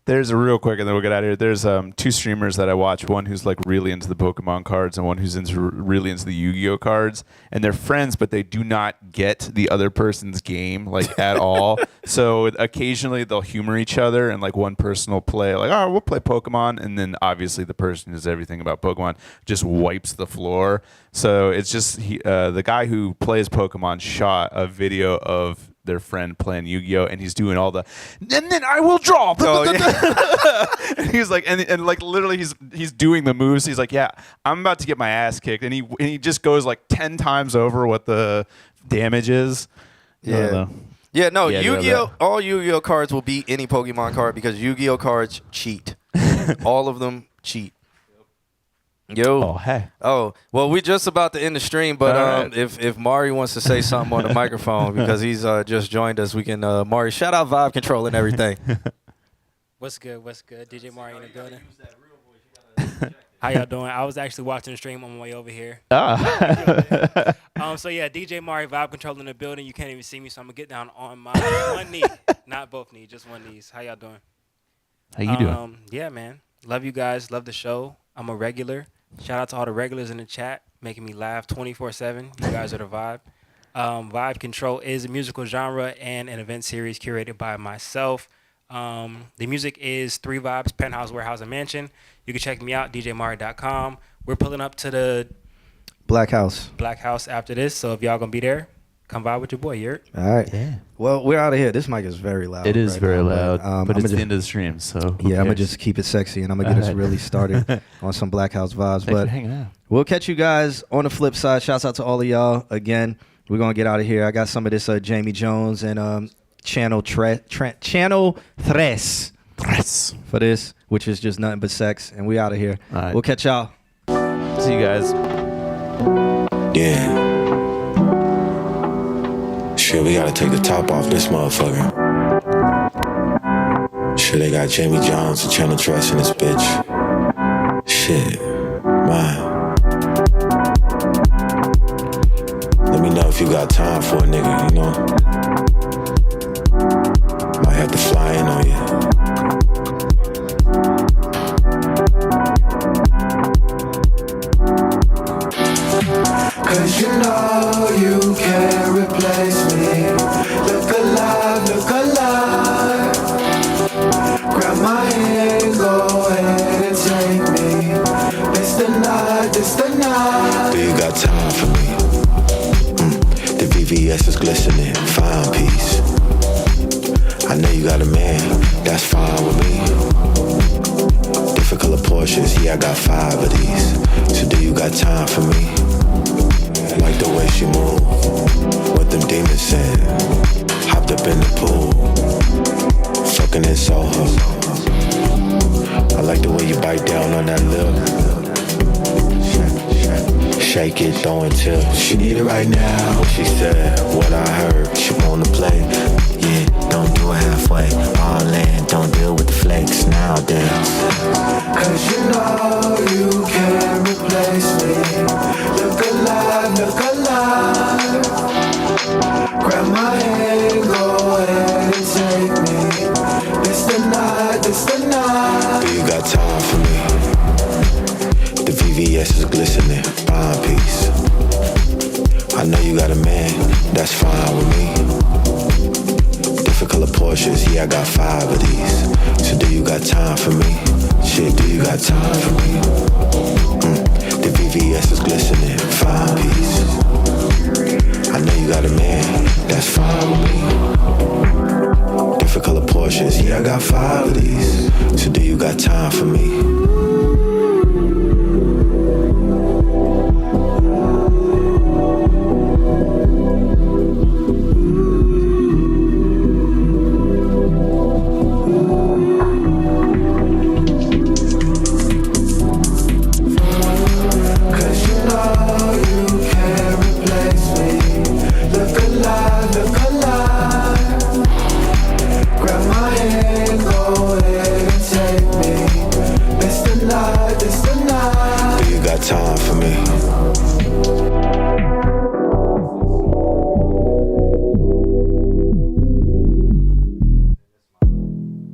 There's a real quick, and then we'll get out of here. There's 2 streamers that I watch. One who's like really into the Pokemon cards, and one who's really into the Yu-Gi-Oh cards. And they're friends, but they do not get the other person's game like at all. So occasionally they'll humor each other, and like one person will play like, "Oh, we'll play Pokemon," and then obviously the person who knows everything about Pokemon just wipes the floor. So it's just the guy who plays Pokemon shot a video of their friend playing Yu-Gi-Oh, and he's doing all the, and then I will draw. And he's like, and like literally he's doing the moves. He's like, yeah, I'm about to get my ass kicked, and he just goes like 10 times over what the damage is. Yeah. Yeah, no, Yeah, I do have Yu-Gi-Oh! that. All Yu-Gi-Oh cards will beat any Pokemon card because Yu-Gi-Oh cards cheat. All of them cheat. Yo. Oh, hey. Oh, well, we're just about to end the stream, but All right. if Mari wants to say something on the microphone because he's just joined us, we can, Mari, shout out Vibe Control and everything. What's good? What's good? DJ Mari in the building. How y'all doing? I was actually watching the stream on my way over here. So yeah, DJ Mari, Vibe Control in the building. You can't even see me, so I'm gonna get down on my one knee, not both knees, just one knees. How y'all doing? How you doing? Yeah, man. Love you guys. Love the show. I'm a regular. Shout out to all the regulars in the chat, making me laugh 24/7. You guys are the vibe. Vibe Control is a musical genre and an event series curated by myself. The music is 3 Vibes, Penthouse, Warehouse, and Mansion. You can check me out, djmari.com. We're pulling up to the Black House. after this, so if y'all gonna be there, come vibe with your boy, Yurt. All right. Yeah. Well, we're out of here. This mic is very loud. It is right very now, loud, but I'ma it's the end of the stream, so who yeah, I'm gonna cares? just keep it sexy, and I'm gonna get us All right. really started on some Black House vibes. Thanks but for hanging out. we'll catch you guys on the flip side. Shouts out to all of y'all again. We're gonna get out of here. I got some of this Jamie Jones and Channel Tres for this, which is just nothing but sex, and we out of here. All right. We'll catch y'all. See you guys. Yeah. Shit, we gotta take the top off this motherfucker. Shit, they got Jamie Jones and Channel Tress in this bitch. Shit, man. Let me know if you got time for a nigga, you know? Might have to fly in on you. Cause you know you can't replace me. Look alive, look alive. Grab my hand, go ahead and take me. It's the night, it's the night. Do you got time for me? The VVS is glistening, fine piece. I know you got a man, that's fine with me. Difficult of Porsches, yeah, I got 5 of these. So do you got time for me? Like the way she move, what them demons said. Hopped up in the pool, fucking in Soho. I like the way you bite down on that lip. Shake it, throw it till she need it right now. She said, what I heard, she wanna play. Yeah, don't do it halfway. All in, don't deal with the flakes nowadays. Cause you know you can't replace me. Look alive, look alive. Grab my hand, go ahead and take me. It's the night, it's the night. Do you got time for me? The VVS VVS is glistening, fine piece. I know you got a man, that's fine with me. Different color Porsches, yeah, I got 5 of these. So do you got time for me? Shit, do you got time for me?